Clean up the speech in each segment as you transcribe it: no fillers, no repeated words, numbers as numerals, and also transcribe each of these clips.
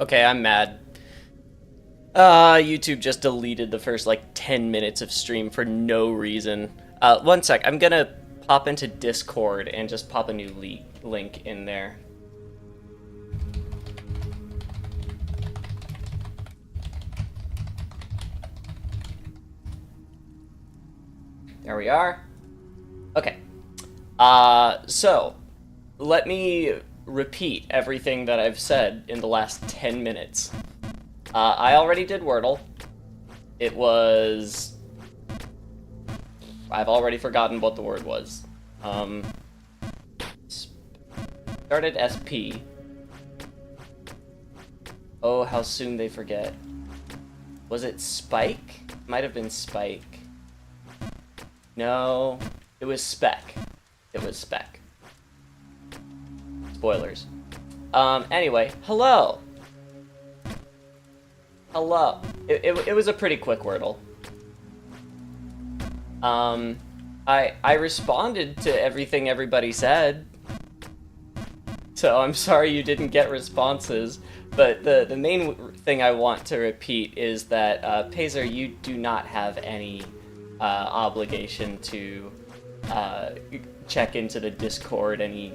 Okay, I'm mad. YouTube just deleted the first like 10 minutes of stream for no reason. One sec, I'm gonna pop into Discord and just pop a new link in there. There we are. Okay. So, let me repeat everything that I've said in the last 10 minutes. I already did Wordle. It was... I've already forgotten what the word was. Started SP. Oh, how soon they forget. Was it Spike? Might have been Spike. No, it was Spec. It was Spec. Spoilers. Anyway, hello. Hello. It was a pretty quick Wordle. I responded to everything everybody said. So I'm sorry you didn't get responses, but the main thing I want to repeat is that, Pazer, you do not have any obligation to check into the Discord any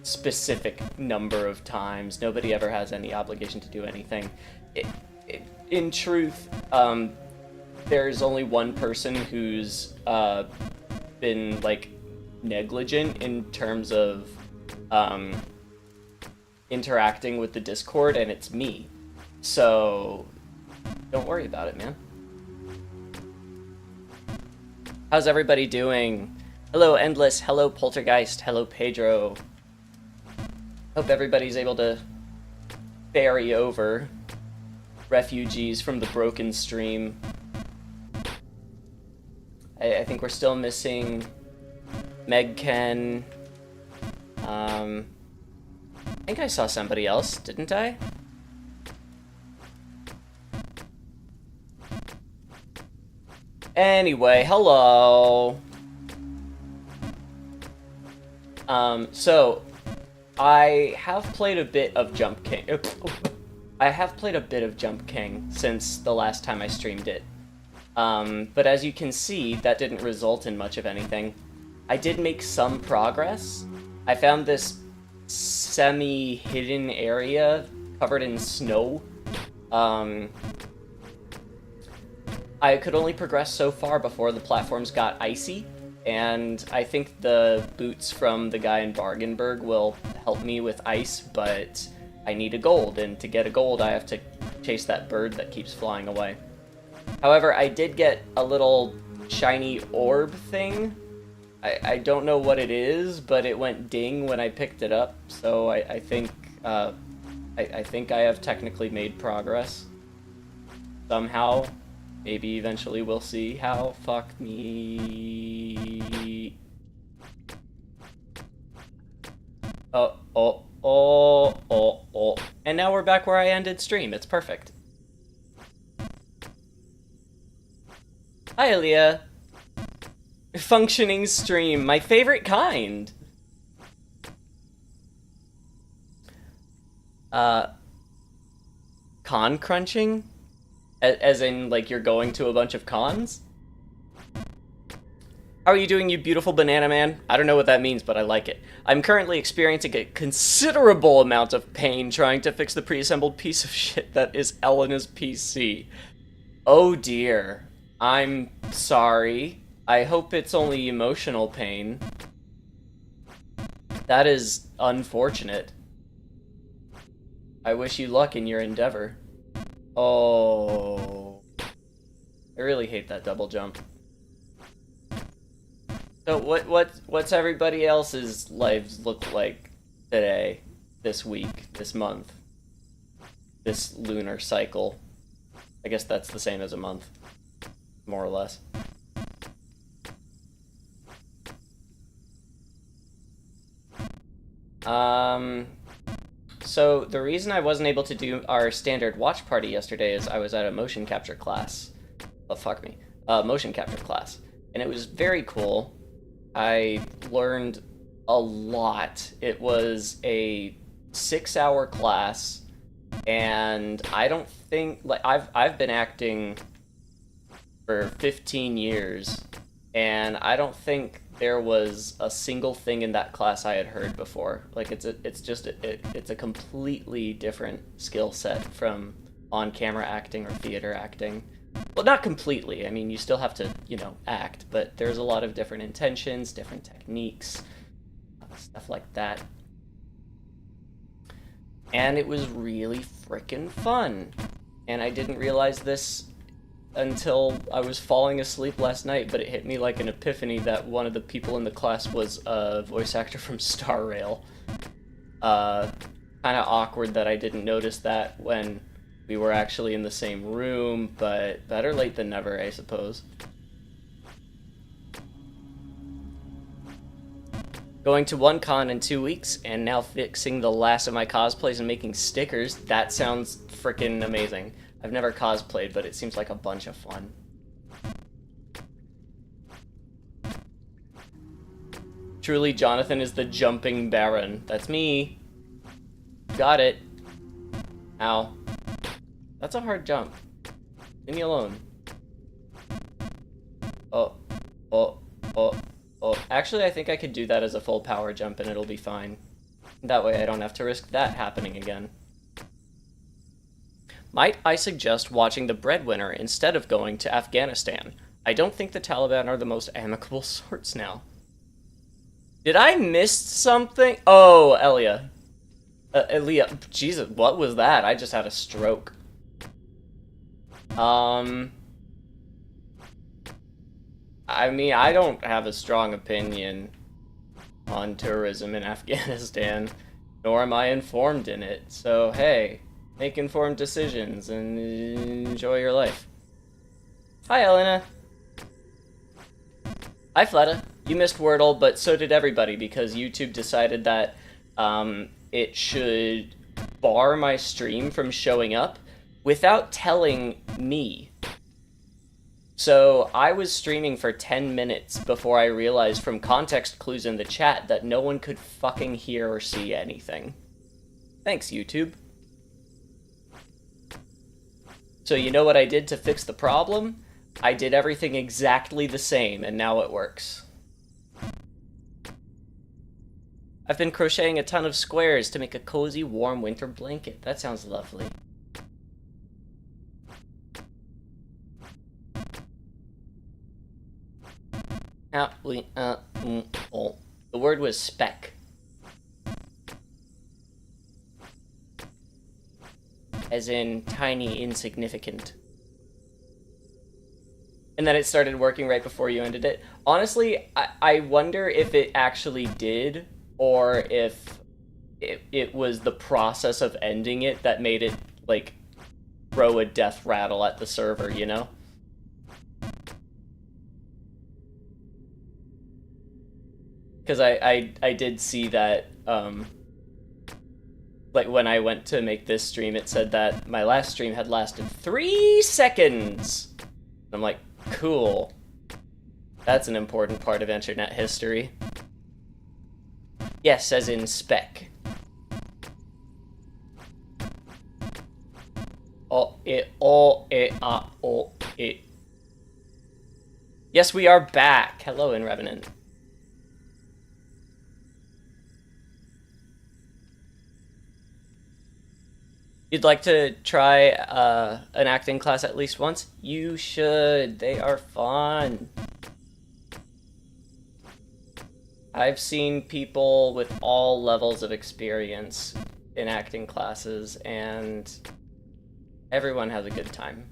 specific number of times. Nobody ever has any obligation to do anything. In truth, there's only one person who's been, like, negligent in terms of interacting with the Discord, and it's me. So, don't worry about it, man. How's everybody doing? Hello, Endless. Hello, Poltergeist. Hello, Pedro. Hope everybody's able to ferry over. Refugees from the broken stream. I think we're still missing Megken. I think I saw somebody else, didn't I? Anyway, hello. So I have played a bit of Jump King. I have played a bit of Jump King since the last time I streamed it. But as you can see, that didn't result in much of anything. I did make some progress. I found this semi-hidden area covered in snow. I could only progress so far before the platforms got icy, and I think the boots from the guy in Bargenberg will help me with ice, but I need a gold, and to get a gold I have to chase that bird that keeps flying away. However, I did get a little shiny orb thing. I don't know what it is, but it went ding when I picked it up, so I think I think I have technically made progress. Somehow. Maybe eventually we'll see how. Fuck me. Oh. And now we're back where I ended stream. It's perfect. Hi, Leah. Functioning stream. My favorite kind. Con crunching? As in, like, you're going to a bunch of cons? How are you doing, you beautiful banana man? I don't know what that means, but I like it. I'm currently experiencing a considerable amount of pain trying to fix the pre-assembled piece of shit that is Elena's PC. Oh dear. I'm sorry. I hope it's only emotional pain. That is unfortunate. I wish you luck in your endeavor. Oh, I really hate that double jump. So what's everybody else's lives look like today, this week, this month, this lunar cycle? I guess that's the same as a month, more or less. So the reason I wasn't able to do our standard watch party yesterday is I was at a motion capture class. Oh, fuck me. Motion capture class. And it was very cool. I learned a lot. It was a 6-hour class And I don't think, like, I've been acting for 15 years, and I don't think there was a single thing in that class I had heard before. Like, it's a completely different skill set from on-camera acting or theater acting. Well, not completely. I mean, you still have to, act, but there's a lot of different intentions, different techniques, stuff like that. And it was really frickin' fun. And I didn't realize this until I was falling asleep last night, but it hit me like an epiphany that one of the people in the class was a voice actor from Star Rail. Kind of awkward that I didn't notice that when we were actually in the same room, but better late than never, I suppose. Going to one con in 2 weeks, and now fixing the last of my cosplays and making stickers. That sounds freaking amazing. I've never cosplayed, but it seems like a bunch of fun. Truly, Jonathan is the jumping baron. That's me. Got it. Ow. That's a hard jump. Leave me alone. Oh. Oh. Oh. Oh. Actually, I think I could do that as a full power jump and it'll be fine. That way I don't have to risk that happening again. Might I suggest watching The Breadwinner instead of going to Afghanistan? I don't think the Taliban are the most amicable sorts now. Did I miss something? Oh, Elia. Elia. Jesus, what was that? I just had a stroke. I mean, I don't have a strong opinion on tourism in Afghanistan, nor am I informed in it. So, hey, make informed decisions and enjoy your life. Hi, Elena. Hi, Fleta. You missed Wordle, but so did everybody because YouTube decided that it should bar my stream from showing up without telling me. So I was streaming for 10 minutes before I realized from context clues in the chat that no one could fucking hear or see anything. Thanks, YouTube. So you know what I did to fix the problem? I did everything exactly the same, and now it works. I've been crocheting a ton of squares to make a cozy, warm winter blanket. That sounds lovely. The word was speck. As in tiny, insignificant. And then it started working right before you ended it. Honestly, I wonder if it actually did, or if it was the process of ending it that made it, like, throw a death rattle at the server, you know? Because I did see that, like, when I went to make this stream, it said that my last stream had lasted 3 seconds! I'm like, cool. That's an important part of internet history. Yes, as in spec. Yes, we are back. Hello, In Revenant. You'd like to try an acting class at least once? You should. They are fun. I've seen people with all levels of experience in acting classes, and everyone has a good time.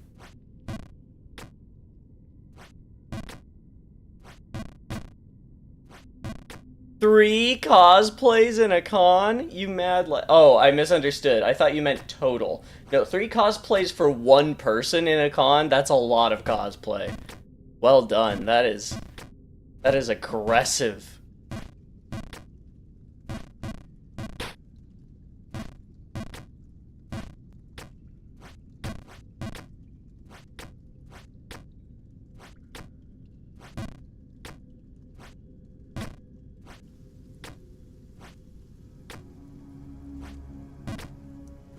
Three cosplays in a con? You mad oh, I misunderstood. I thought you meant total. No, 3 cosplays for one person in a con? That's a lot of cosplay. Well done. That is aggressive.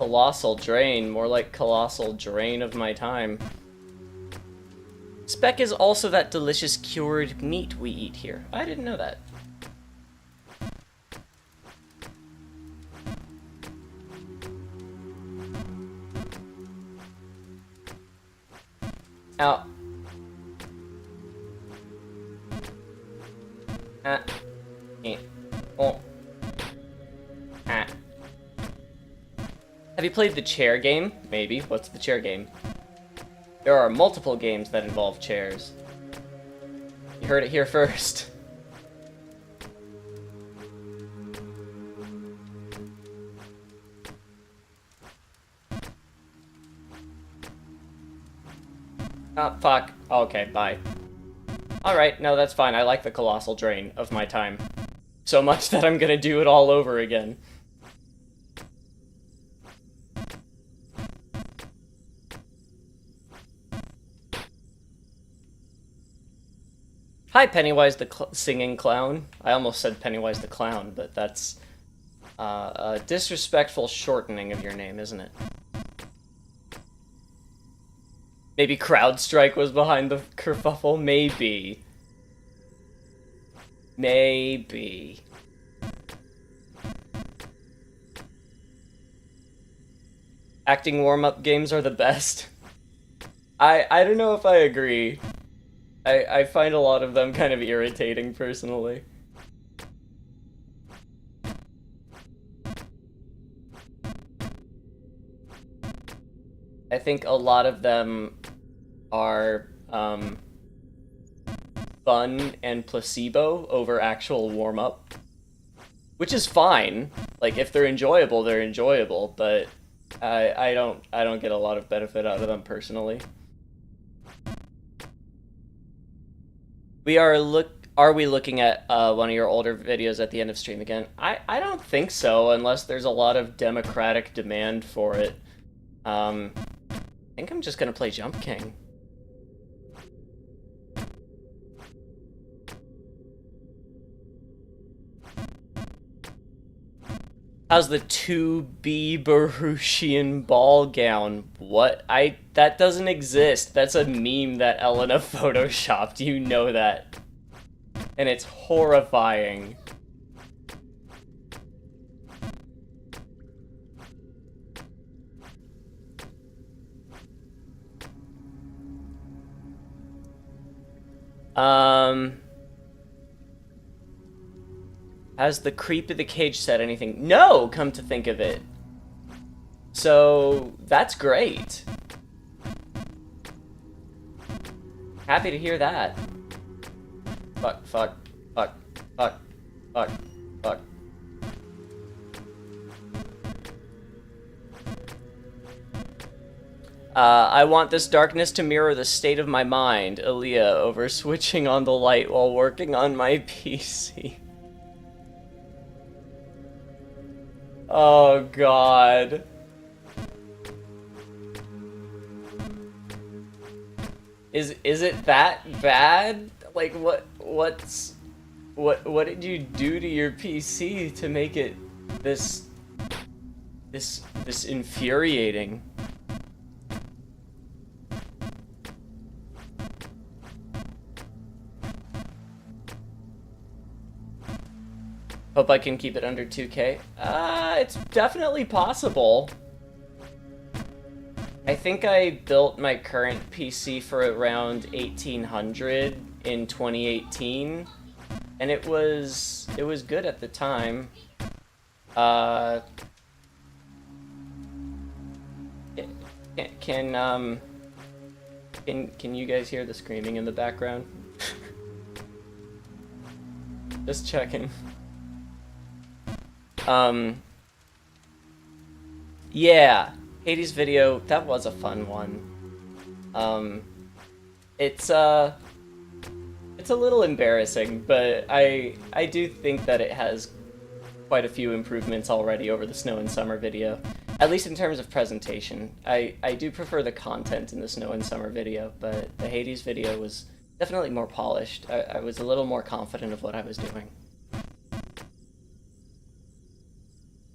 Colossal drain, more like colossal drain of my time. Speck is also that delicious cured meat we eat here. I didn't know that. Now, Have you played the chair game? Maybe. What's the chair game? There are multiple games that involve chairs. You heard it here first. Oh, fuck. Okay, bye. Alright, no, that's fine. I like the colossal drain of my time. So much that I'm gonna do it all over again. Hi, Pennywise the singing clown. I almost said Pennywise the clown, but that's a disrespectful shortening of your name, isn't it? Maybe CrowdStrike was behind the kerfuffle? Maybe. Maybe. Acting warm-up games are the best. I don't know if I agree. I find a lot of them kind of irritating, personally. I think a lot of them are fun and placebo over actual warm-up. Which is fine. Like, if they're enjoyable, they're enjoyable, but I don't get a lot of benefit out of them personally. Are we looking at one of your older videos at the end of stream again? I don't think so, unless there's a lot of democratic demand for it. I think I'm just gonna play Jump King. How's the 2B Baruchian ball gown? What? That doesn't exist. That's a meme that Elena photoshopped. You know that. And it's horrifying. Has the creep of the cage said anything? No, come to think of it. So, that's great. Happy to hear that. Fuck, fuck, fuck, fuck, fuck, fuck. I want this darkness to mirror the state of my mind, Aaliyah, over switching on the light while working on my PC. Oh, God. Is it that bad? Like, what did you do to your PC to make it this infuriating? Hope I can keep it under 2K. It's definitely possible. I think I built my current PC for around 1800 in 2018, and it was good at the time. Can you guys hear the screaming in the background? Just checking. Yeah, Hades video, that was a fun one. It's a little embarrassing, but I do think that it has quite a few improvements already over the Snow and Summer video, at least in terms of presentation. I do prefer the content in the Snow and Summer video, but the Hades video was definitely more polished. I was a little more confident of what I was doing.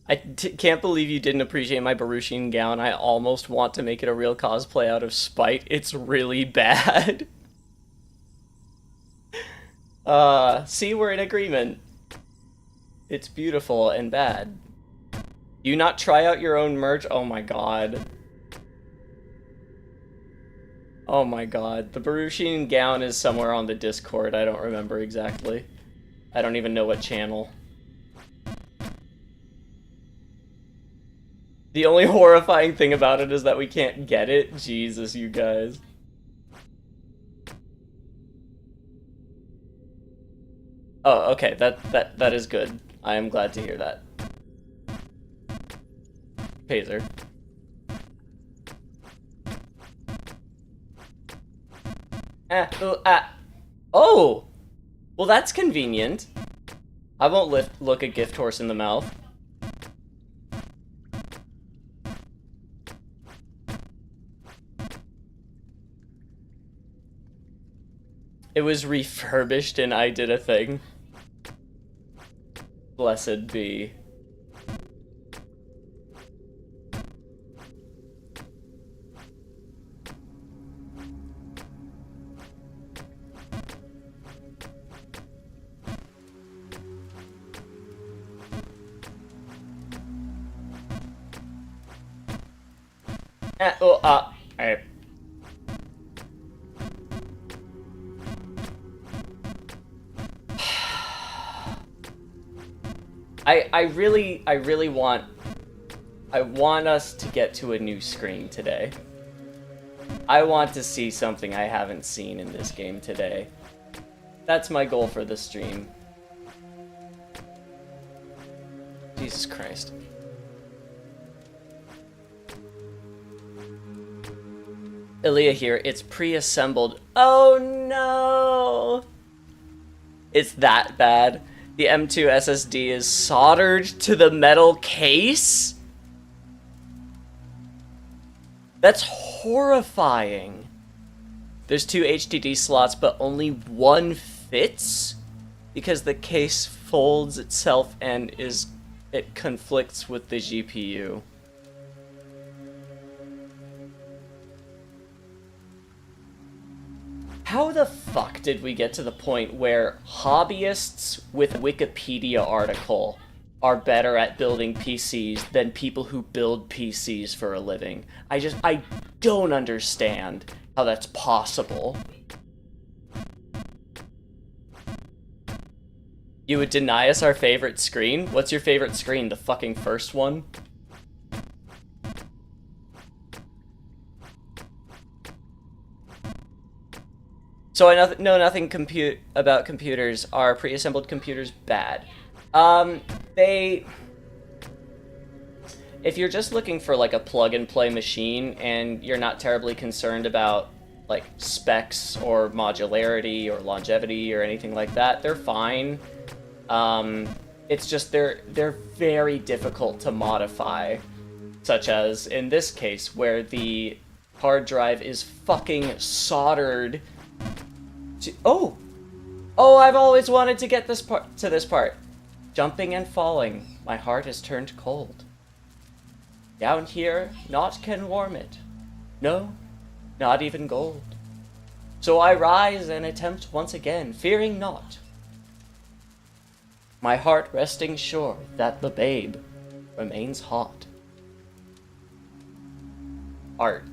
Can't believe you didn't appreciate my Baruchian gown. I almost want to make it a real cosplay out of spite. It's really bad. See, we're in agreement. It's beautiful and bad. You not try out your own merch? Oh my god. Oh my god. The Baruchian gown is somewhere on the Discord. I don't remember exactly. I don't even know what channel. The only horrifying thing about it is that we can't get it. Jesus, you guys. Oh, okay. That is good. I am glad to hear that. Pazer. Oh! Well, that's convenient. I won't look a gift horse in the mouth. It was refurbished and I did a thing. Blessed be. Alright. I really want us to get to a new screen today. I want to see something I haven't seen in this game today. That's my goal for the stream. Jesus Christ. Elia here, it's pre-assembled. Oh no! It's that bad. The M2 SSD is soldered to the metal case? That's horrifying. There's 2 HDD slots, but only one fits? Because the case folds itself and it conflicts with the GPU. How the fuck did we get to the point where hobbyists with a Wikipedia article are better at building PCs than people who build PCs for a living? I don't understand how that's possible. You would deny us our favorite screen? What's your favorite screen? The fucking first one? So I know nothing about computers. Are pre-assembled computers bad? If you're just looking for like a plug-and-play machine and you're not terribly concerned about like specs or modularity or longevity or anything like that, they're fine. It's just they're very difficult to modify, such as in this case where the hard drive is fucking soldered. Oh, I've always wanted to get this part. Jumping and falling, my heart has turned cold. Down here, naught can warm it. No, not even gold. So I rise and attempt once again, fearing naught. My heart resting sure that the babe remains hot. Art.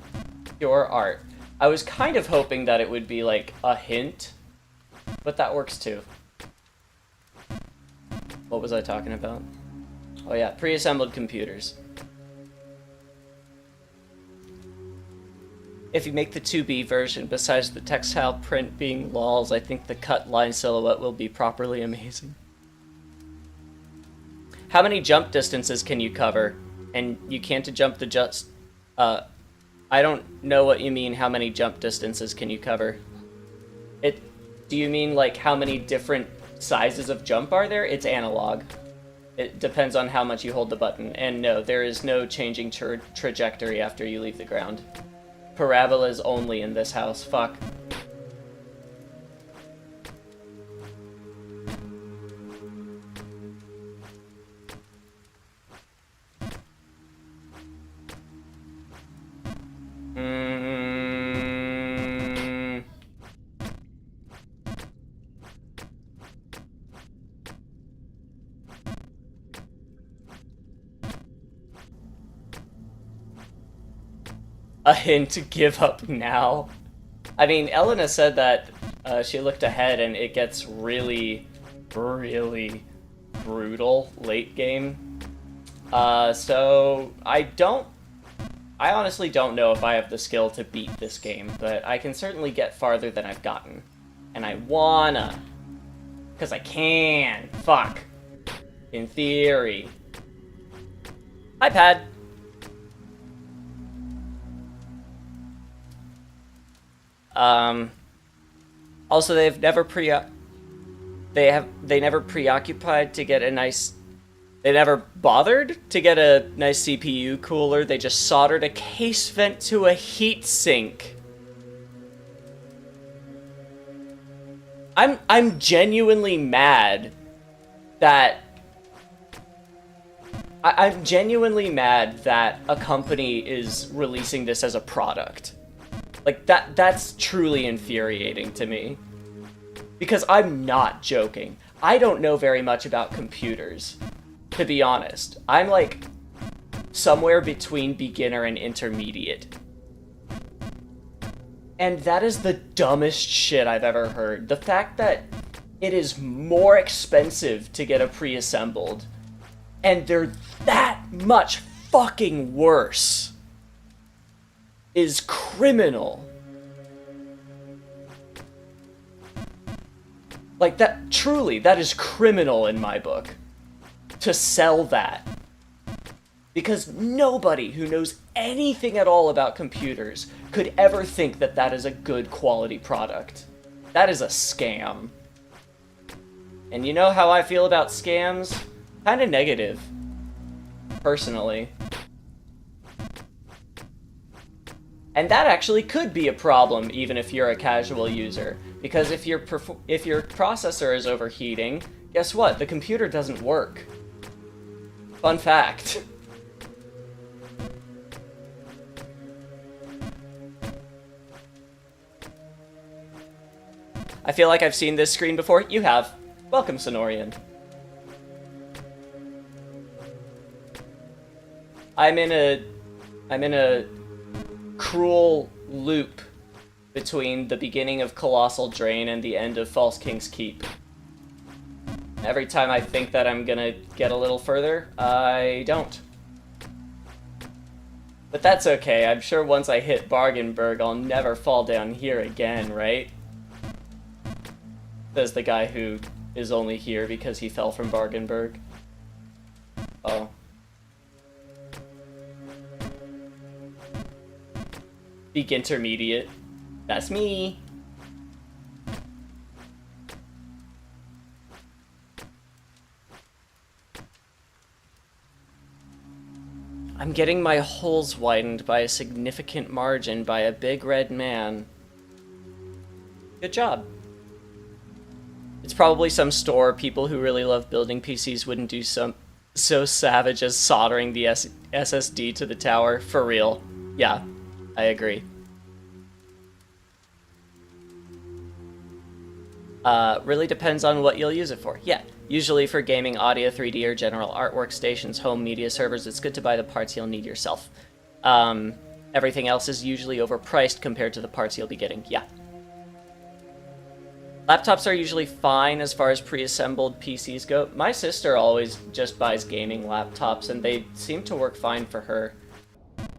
Pure art. I was kind of hoping that it would be like a hint, but that works too. What was I talking about? Oh yeah, pre-assembled computers. If you make the 2B version, besides the textile print being lols, I think the cut line silhouette will be properly amazing. How many jump distances can you cover? And you can't jump the I don't know what you mean, how many jump distances can you cover? Do you mean like how many different sizes of jump are there? It's analog. It depends on how much you hold the button. And no, there is no changing trajectory after you leave the ground. Parabolas only in this house, fuck. a hint, give up now. I mean, Elena said that she looked ahead and it gets really, really brutal late game. So I honestly don't know if I have the skill to beat this game, but I can certainly get farther than I've gotten. And I wanna. Because I can. Fuck. In theory. iPad. Also, they never preoccupied to get a nice. They never bothered to get a nice CPU cooler. They just soldered a case vent to a heatsink. I'm genuinely mad that I'm genuinely mad that a company is releasing this as a product. Like, that's truly infuriating to me. Because I'm not joking. I don't know very much about computers, to be honest. I'm like somewhere between beginner and intermediate. And that is the dumbest shit I've ever heard. The fact that it is more expensive to get a pre-assembled, and they're that much fucking worse, is criminal. Like, that, truly, that is criminal in my book. To sell that. Because nobody who knows anything at all about computers could ever think that that is a good quality product. That is a scam. And you know how I feel about scams? Kinda negative. Personally. And that actually could be a problem even if you're a casual user. Because if your processor is overheating, guess what? The computer doesn't work. Fun fact. I feel like I've seen this screen before. You have. Welcome, Sonorian. I'm in a cruel loop between the beginning of Colossal Drain and the end of False King's Keep. Every time I think that I'm gonna get a little further, I don't. But that's okay. I'm sure once I hit Bargainburg, I'll never fall down here again, right? Says the guy who is only here because he fell from Bargainburg. Oh. Speak intermediate. That's me. I'm getting my holes widened by a significant margin by a big red man. Good job. It's probably some store people who really love building PCs wouldn't do so savage as soldering the SSD to the tower. For real. Yeah, I agree. Really depends on what you'll use it for. Yeah, usually for gaming, audio, 3D, or general art workstations, home media servers, it's good to buy the parts you'll need yourself. Everything else is usually overpriced compared to the parts you'll be getting. Yeah. Laptops are usually fine as far as pre-assembled PCs go. My sister always just buys gaming laptops, and they seem to work fine for her.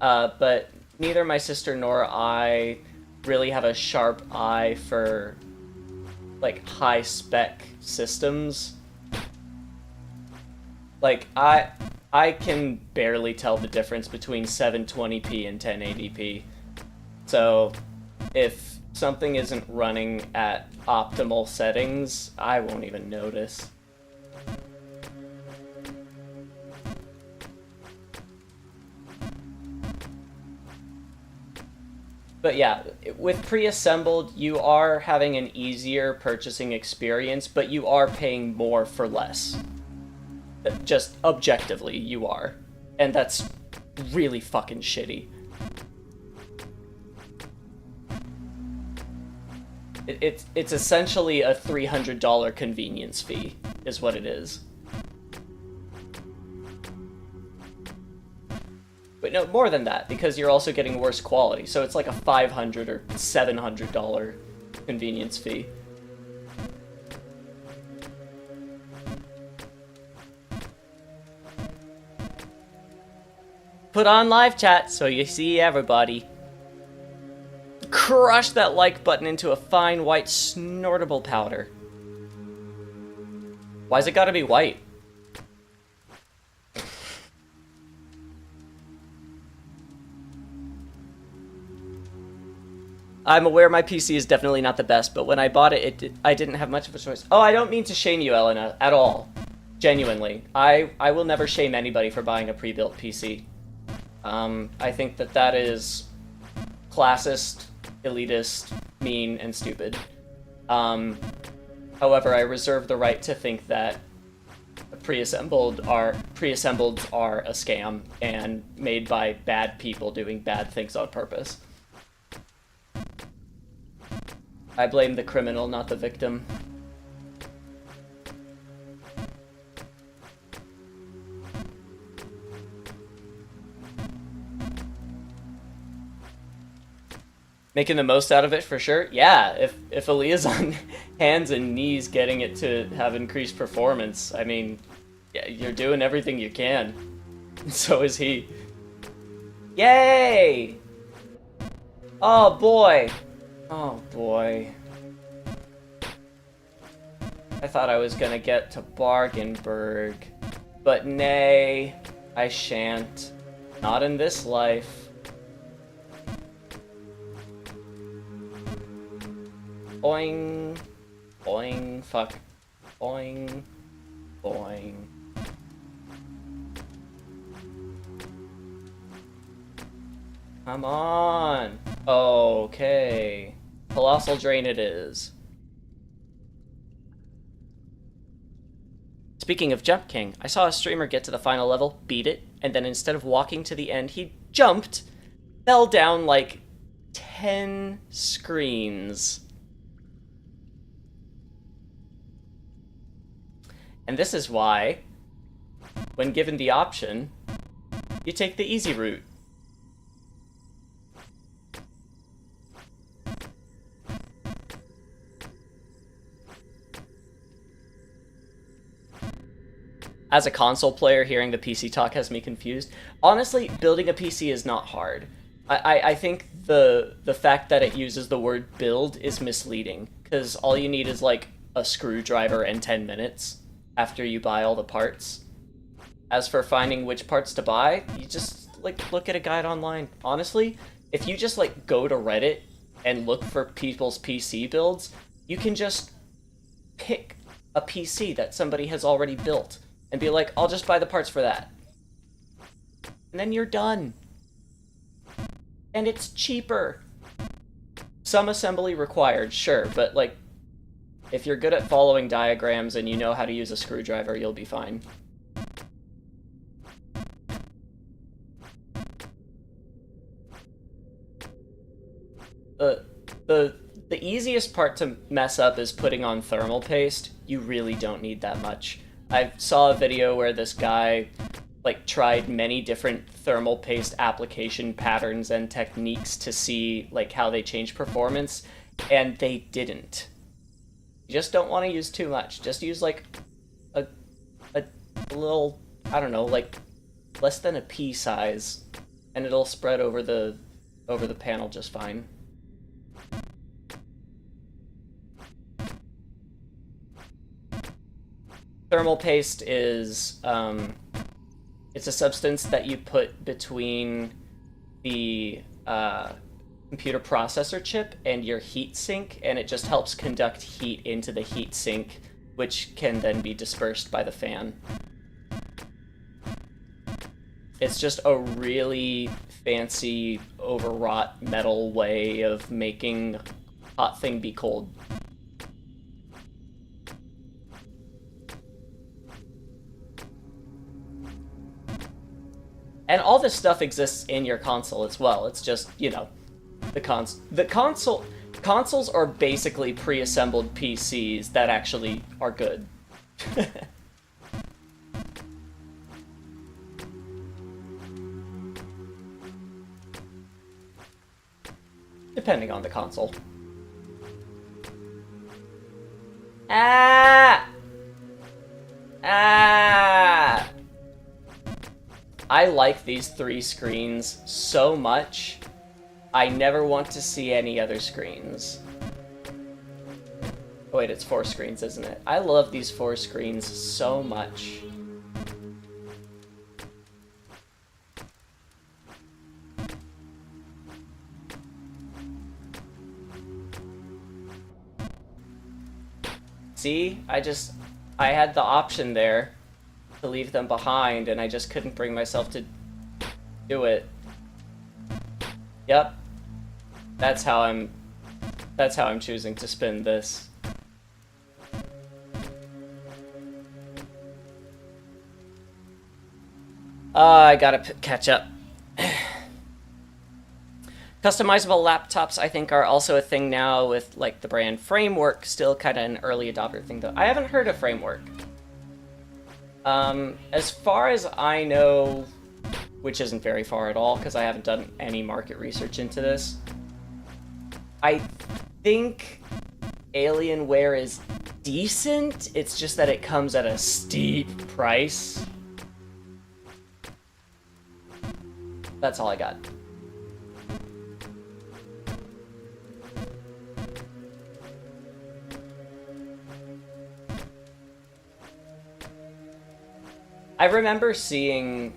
But neither my sister nor I really have a sharp eye for, like, high-spec systems. Like, I can barely tell the difference between 720p and 1080p. So, if something isn't running at optimal settings, I won't even notice. But yeah, with pre-assembled, you are having an easier purchasing experience, but you are paying more for less. Just objectively, you are. And that's really fucking shitty. It's essentially a $300 convenience fee, is what it is. But no, more than that, because you're also getting worse quality. So it's like a $500 or $700 convenience fee. Put on live chat so you see everybody. Crush that like button into a fine white snortable powder. Why's it gotta be white? I'm aware my PC is definitely not the best, but when I bought it, I didn't have much of a choice. Oh, I don't mean to shame you, Elena, at all. Genuinely. I will never shame anybody for buying a pre-built PC. I think that is classist, elitist, mean, and stupid. However, I reserve the right to think that pre-assembled are a scam and made by bad people doing bad things on purpose. I blame the criminal, not the victim. Making the most out of it for sure. Yeah, if Aaliyah's on hands and knees getting it to have increased performance, I mean, yeah, you're doing everything you can. So is he. Yay! Oh boy. Oh boy. I thought I was gonna get to Bargainburg, but nay, I shan't. Not in this life. Boing. Boing. Fuck. Boing. Boing. Come on. Okay. Colossal Drain it is. Speaking of Jump King, I saw a streamer get to the final level, beat it, and then instead of walking to the end, he jumped, fell down like 10 screens. And this is why, when given the option, you take the easy route. As a console player, hearing the PC talk has me confused. Honestly, building a PC is not hard. I think the fact that it uses the word build is misleading, because all you need is like a screwdriver and 10 minutes after you buy all the parts. As for finding which parts to buy, you just like look at a guide online. Honestly, if you just like go to Reddit and look for people's PC builds, you can just pick a PC that somebody has already built and be like, I'll just buy the parts for that. And then you're done. And it's cheaper. Some assembly required, sure, but like, if you're good at following diagrams and you know how to use a screwdriver, you'll be fine. The easiest part to mess up is putting on thermal paste. You really don't need that much. I saw a video where this guy like tried many different thermal paste application patterns and techniques to see like how they change performance, and they didn't. You just don't want to use too much. Just use like a little, I don't know, like less than a pea size, and it'll spread over the panel just fine. Thermal paste is it's a substance that you put between the computer processor chip and your heat sink, and it just helps conduct heat into the heat sink, which can then be dispersed by the fan. It's just a really fancy, overwrought metal way of making hot thing be cold. And all this stuff exists in your console as well. It's just, you know, consoles are basically pre-assembled PCs that actually are good. depending on the console. Ah! Ah! I like these 3 screens so much, I never want to see any other screens. Oh, wait, it's 4 screens, isn't it? I love these 4 screens so much. See? I had the option there to leave them behind, and I just couldn't bring myself to do it. Yep. That's how I'm choosing to spin this. I gotta catch up. Customizable laptops, I think, are also a thing now with, like, the brand Framework, still kind of an early adopter thing, though. I haven't heard of Framework. As far as I know, which isn't very far at all, because I haven't done any market research into this, I think Alienware is decent, it's just that it comes at a steep price. That's all I got. I remember seeing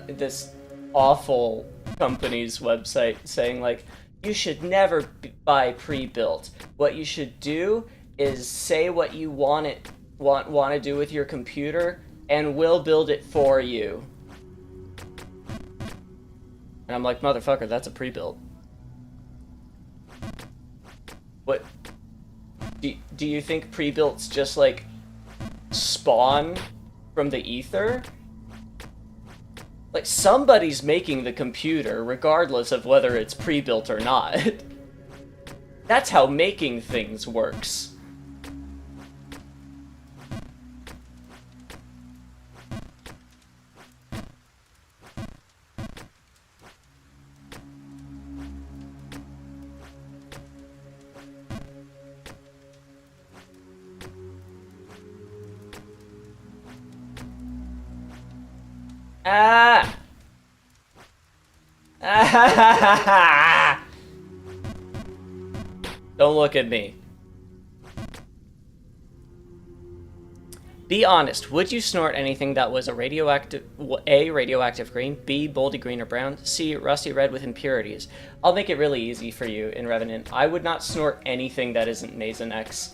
this awful company's website saying, like, you should never buy pre-built. What you should do is say what you want to do with your computer, and we'll build it for you. And I'm like, motherfucker, that's a pre-built. What? Do you think pre-builts just, like, spawn from the ether? Like, somebody's making the computer, regardless of whether it's pre-built or not. That's how making things works. Ah! Ah! Don't look at me. Be honest, would you snort anything that was a radioactive green, B, boldy green or brown, C, rusty red with impurities? I'll make it really easy for you in Revenant. I would not snort anything that isn't Nasonex.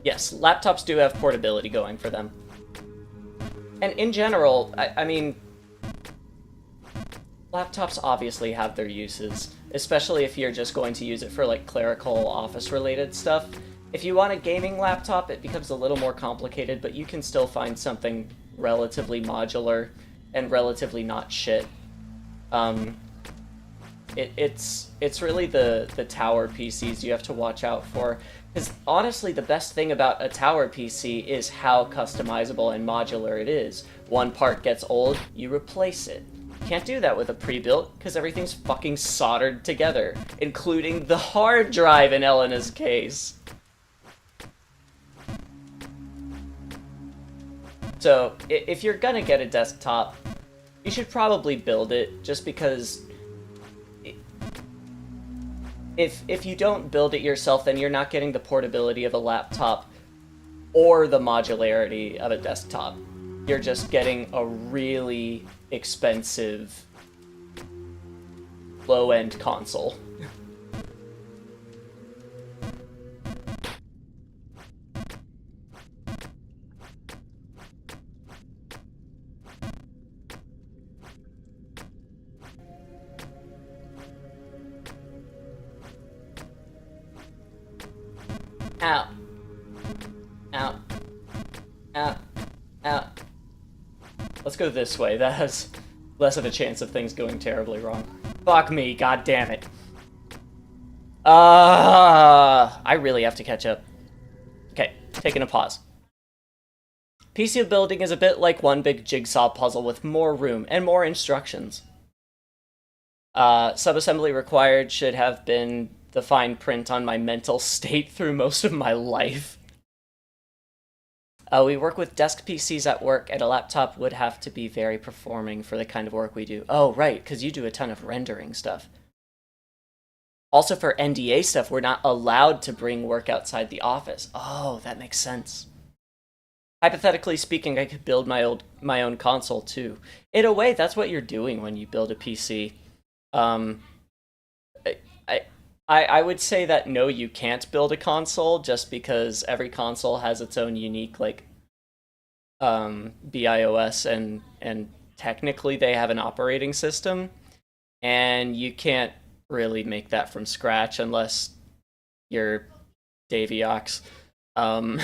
Yes, laptops do have portability going for them. And in general, I mean, laptops obviously have their uses, especially if you're just going to use it for, like, clerical, office-related stuff. If you want a gaming laptop, it becomes a little more complicated, but you can still find something relatively modular and relatively not shit. It's really the tower PCs you have to watch out for. Because honestly, the best thing about a tower PC is how customizable and modular it is. One part gets old, you replace it. Can't do that with a pre-built, because everything's fucking soldered together, including the hard drive in Elena's case. So, if you're gonna get a desktop, you should probably build it, just because if you don't build it yourself, then you're not getting the portability of a laptop or the modularity of a desktop. You're just getting a really expensive low-end console. Ow. Ow. Ow. Ow. Let's go this way. That has less of a chance of things going terribly wrong. Fuck me, god damn it. I really have to catch up. Okay, taking a pause. PC building is a bit like one big jigsaw puzzle with more room and more instructions. Subassembly required should have been the fine print on my mental state through most of my life. We work with desk PCs at work, and a laptop would have to be very performing for the kind of work we do. Oh, right, because you do a ton of rendering stuff. Also, for NDA stuff, we're not allowed to bring work outside the office. Oh, that makes sense. Hypothetically speaking, I could build my own console too. In a way, that's what you're doing when you build a PC. Um, I would say that no, you can't build a console just because every console has its own unique like BIOS and technically they have an operating system, and you can't really make that from scratch unless you're Daviox, um,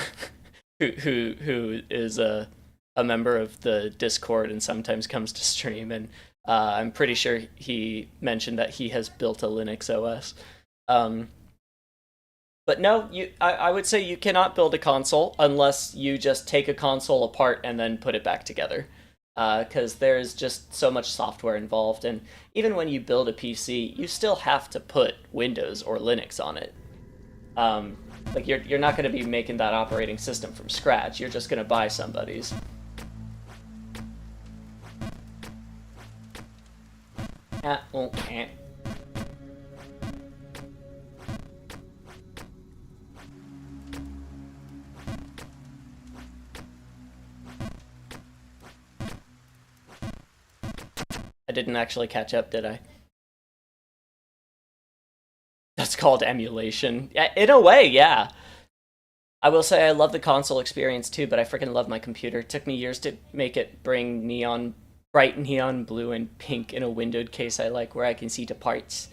who is a member of the Discord and sometimes comes to stream, and I'm pretty sure he mentioned that he has built a Linux OS. But no, I would say you cannot build a console unless you just take a console apart and then put it back together. Because there's just so much software involved, and even when you build a PC, you still have to put Windows or Linux on it. Like you're not going to be making that operating system from scratch. You're just going to buy somebody's. Okay. I didn't actually catch up, did I? That's called emulation. Yeah, in a way, yeah. I will say I love the console experience too, but I freaking love my computer. It took me years to make it bring bright neon blue and pink in a windowed case I like, where I can see to parts.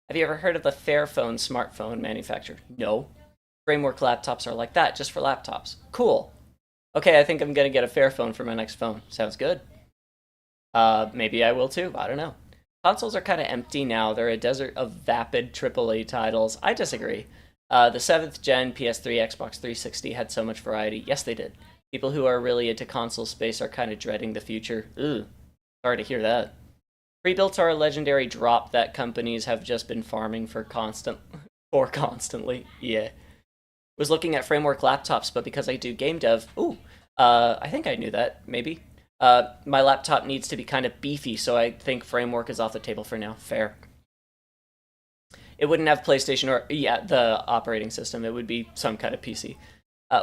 Have you ever heard of the Fairphone smartphone manufacturer? No. Framework laptops are like that, just for laptops. Cool. Okay, I think I'm gonna get a Fairphone for my next phone. Sounds good. Maybe I will too. I don't know. Consoles are kind of empty now. They're a desert of vapid AAA titles. I disagree. The 7th gen PS3, Xbox 360 had so much variety. Yes, they did. People who are really into console space are kind of dreading the future. Ugh. Sorry to hear that. Pre-builts are a legendary drop that companies have just been farming for constantly. Yeah. Was looking at framework laptops, but because I do game dev, I think I knew that, maybe. My laptop needs to be kind of beefy, so I think framework is off the table for now. Fair. It wouldn't have PlayStation or, the operating system. It would be some kind of PC.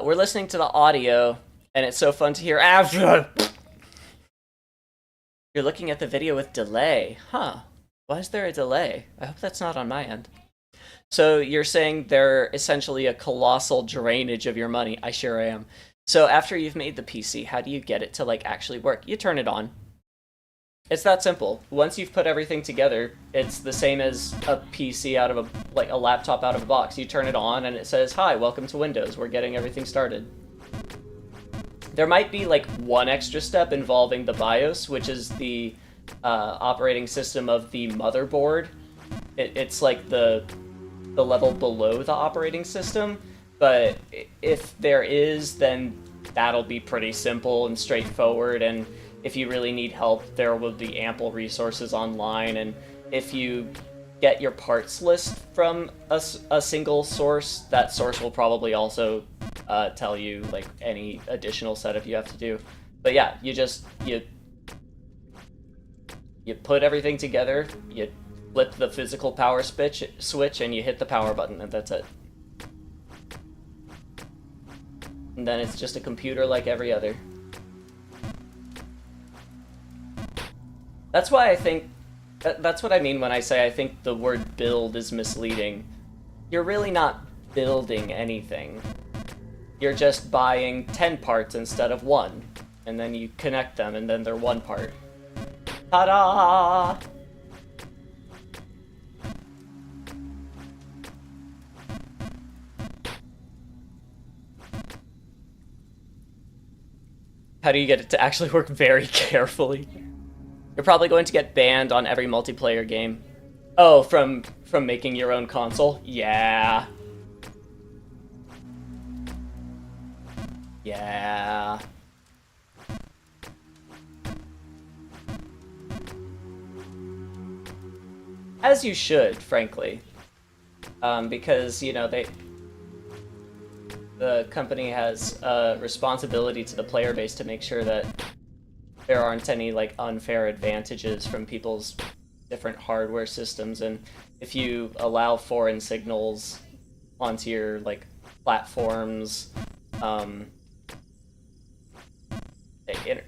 We're listening to the audio, and it's so fun to hear. You're looking at the video with delay. Huh. Why is there a delay? I hope that's not on my end. So you're saying they're essentially a colossal drainage of your money. I sure am. So after you've made the PC, how do you get it to like actually work? You turn it on. It's that simple. Once you've put everything together, it's the same as a PC out of a laptop out of a box. You turn it on and it says, "Hi, welcome to Windows. We're getting everything started." There might be like one extra step involving the BIOS, which is the operating system of the motherboard. It's like the level below the operating system. But if there is, then that'll be pretty simple and straightforward, and if you really need help, there will be ample resources online, and if you get your parts list from a single source, that source will probably also tell you like any additional setup you have to do. But yeah, you put everything together, you flip the physical power switch, and you hit the power button, and that's it. And then it's just a computer like every other. That's why I think... That's what I mean when I say I think the word build is misleading. You're really not building anything. You're just buying 10 parts instead of 1. And then you connect them, and then they're 1 part. Ta-da! How do you get it to actually work? Very carefully. You're probably going to get banned on every multiplayer game. Oh, from making your own console? Yeah. Yeah. As you should, frankly. Because, you know, the company has a responsibility to the player base to make sure that there aren't any, like, unfair advantages from people's different hardware systems, and if you allow foreign signals onto your, like, platforms,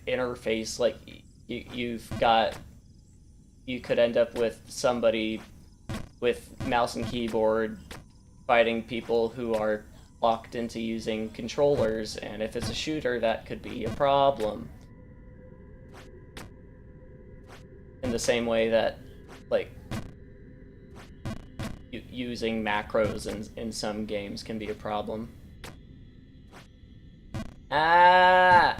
interface, like, you could end up with somebody with mouse and keyboard fighting people who are locked into using controllers, and if it's a shooter, that could be a problem. In the same way that, like, using macros in some games can be a problem. Ah!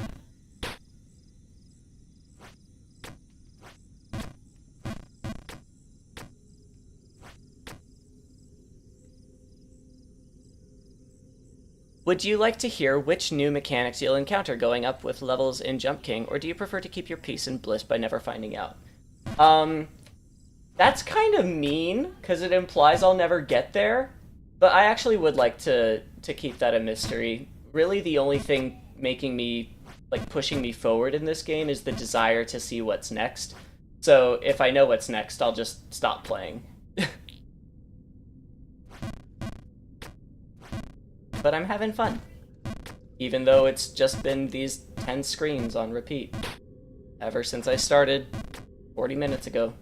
Would you like to hear which new mechanics you'll encounter going up with levels in Jump King, or do you prefer to keep your peace and bliss by never finding out? That's kind of mean, because it implies I'll never get there, but I actually would like to keep that a mystery. Really, the only thing making me, like, pushing me forward in this game is the desire to see what's next. So if I know what's next, I'll just stop playing. But I'm having fun. Even though it's just been these 10 screens on repeat. Ever since I started 40 minutes ago.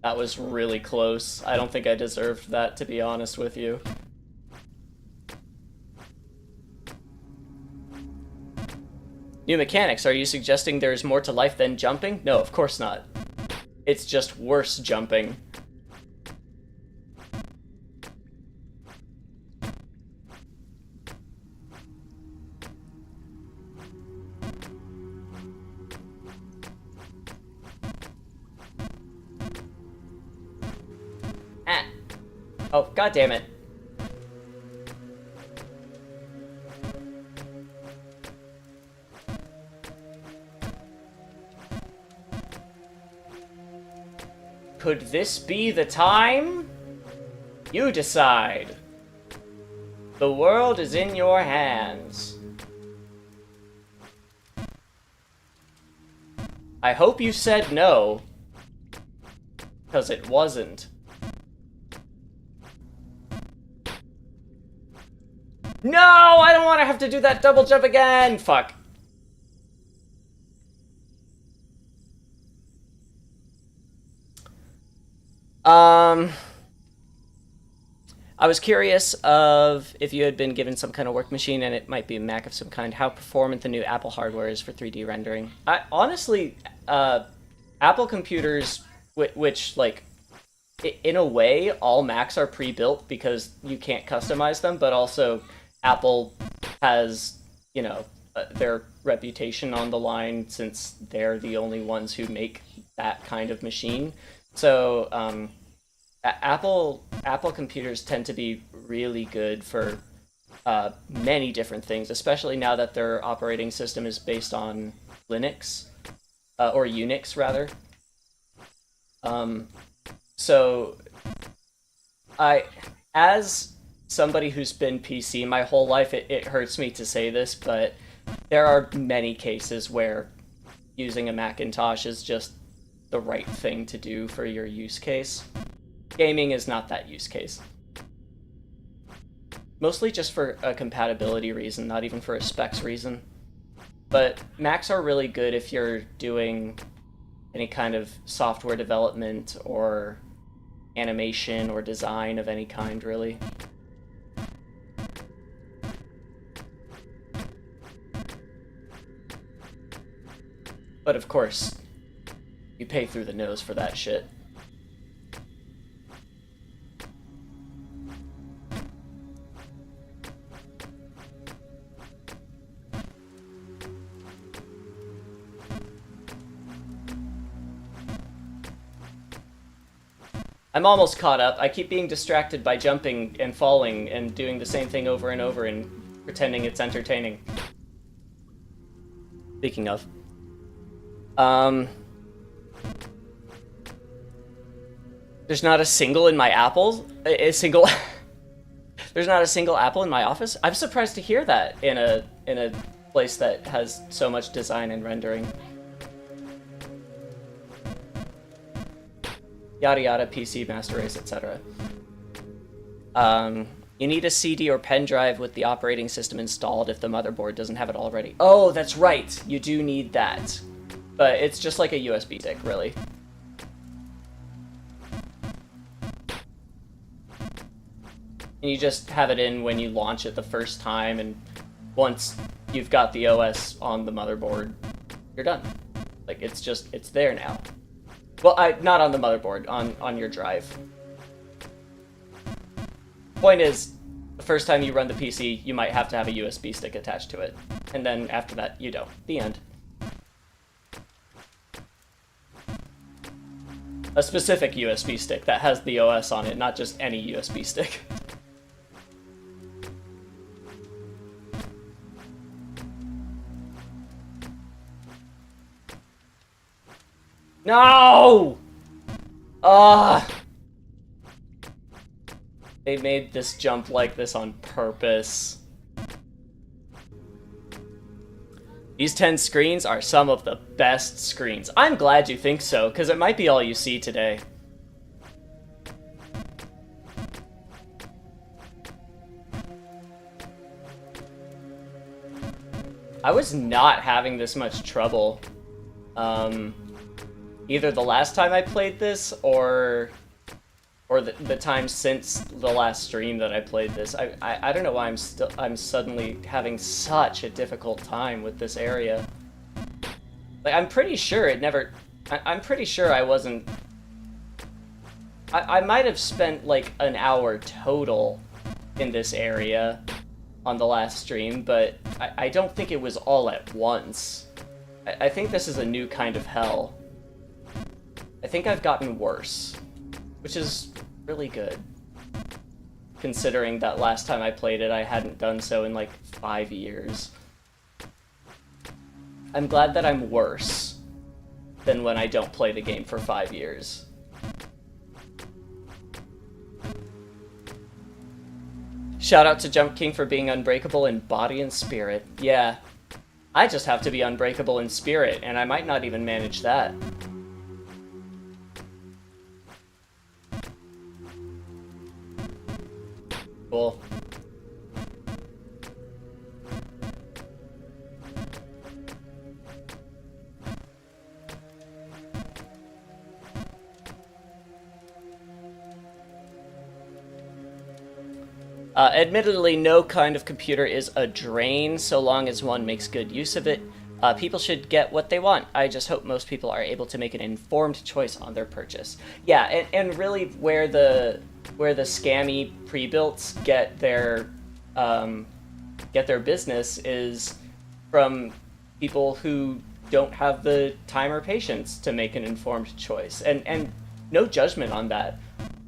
That was really close. I don't think I deserved that, to be honest with you. New mechanics, are you suggesting there's more to life than jumping? No, of course not. It's just worse jumping. Ah. Oh, god damn it. Could this be the time? You decide. The world is in your hands. I hope you said no, because it wasn't. No, I don't want to have to do that double jump again! Fuck. I was curious of if you had been given some kind of work machine, and it might be a Mac of some kind, how performant the new Apple hardware is for 3D rendering. Honestly, Apple computers, which, like, in a way, all Macs are pre-built because you can't customize them, but also Apple has, you know, their reputation on the line since they're the only ones who make that kind of machine. So, Apple computers tend to be really good for many different things, especially now that their operating system is based on Linux, or Unix rather. So as somebody who's been PC my whole life, it hurts me to say this, but there are many cases where using a Macintosh is just the right thing to do for your use case. Gaming is not that use case. Mostly just for a compatibility reason, not even for a specs reason. But Macs are really good if you're doing any kind of software development or animation or design of any kind, really. But of course, you pay through the nose for that shit. I'm almost caught up. I keep being distracted by jumping and falling and doing the same thing over and over and pretending it's entertaining. Speaking of. Um... There's not a single in my apples. A single. There's not a single apple in my office. I'm surprised to hear that in a place that has so much design and rendering. Yada yada, PC, master race, etc. You need a CD or pen drive with the operating system installed if the motherboard doesn't have it already. Oh, that's right. You do need that, but it's just like a USB stick, really. And you just have it in when you launch it the first time, and once you've got the OS on the motherboard, you're done. Like, it's there now. Well, not on the motherboard, on your drive. Point is, the first time you run the PC, you might have to have a USB stick attached to it. And then after that, you don't. The end. A specific USB stick that has the OS on it, not just any USB stick. No! They made this jump like this on purpose. These 10 screens are some of the best screens. I'm glad you think so, because it might be all you see today. I was not having this much trouble. Either the last time I played this or the time since the last stream that I played this. I don't know why I'm suddenly having such a difficult time with this area. Like, I'm pretty sure it never... I'm pretty sure I wasn't... I might have spent like an hour total in this area on the last stream, but I don't think it was all at once. I think this is a new kind of hell. I think I've gotten worse, which is really good, considering that last time I played it, I hadn't done so in like 5 years. I'm glad that I'm worse than when I don't play the game for 5 years. Shout out to Jump King for being unbreakable in body and spirit. Yeah, I just have to be unbreakable in spirit, and I might not even manage that. Cool. Admittedly, no kind of computer is a drain, so long as one makes good use of it. People should get what they want. I just hope most people are able to make an informed choice on their purchase. Yeah, and really where the scammy pre-builts get their business is from people who don't have the time or patience to make an informed choice. And no judgment on that.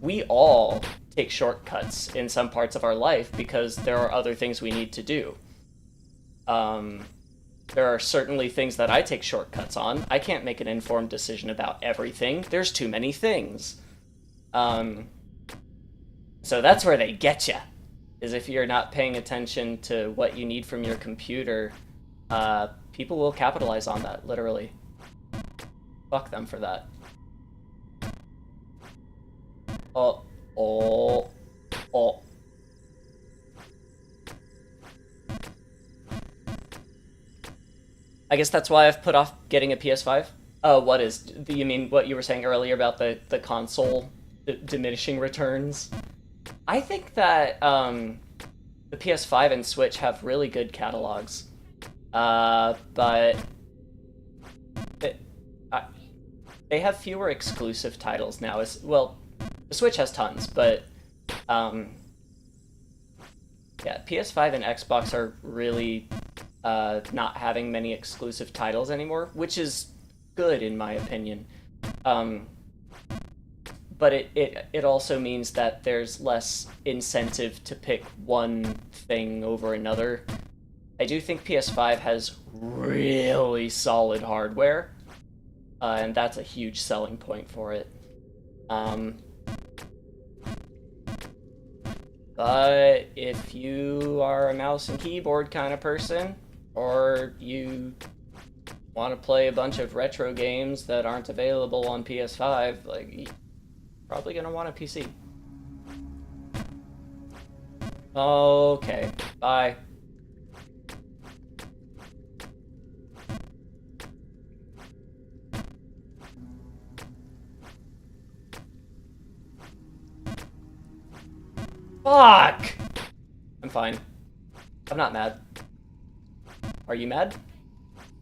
We all take shortcuts in some parts of our life because there are other things we need to do. There are certainly things that I take shortcuts on. I can't make an informed decision about everything. There's too many things. So that's where they get you, is if you're not paying attention to what you need from your computer, people will capitalize on that, literally. Fuck them for that. Oh. I guess that's why I've put off getting a PS5. What is... You mean what you were saying earlier about the console diminishing returns? I think that the PS5 and Switch have really good catalogs. But... they have fewer exclusive titles now. Well, the Switch has tons, but... yeah, PS5 and Xbox are really... not having many exclusive titles anymore, which is good in my opinion. But it also means that there's less incentive to pick one thing over another. I do think PS5 has really solid hardware, and that's a huge selling point for it. But if you are a mouse and keyboard kind of person, or you want to play a bunch of retro games that aren't available on PS5, like, you're probably gonna want a PC. Okay, bye. Fuck! I'm fine. I'm not mad. Are you mad?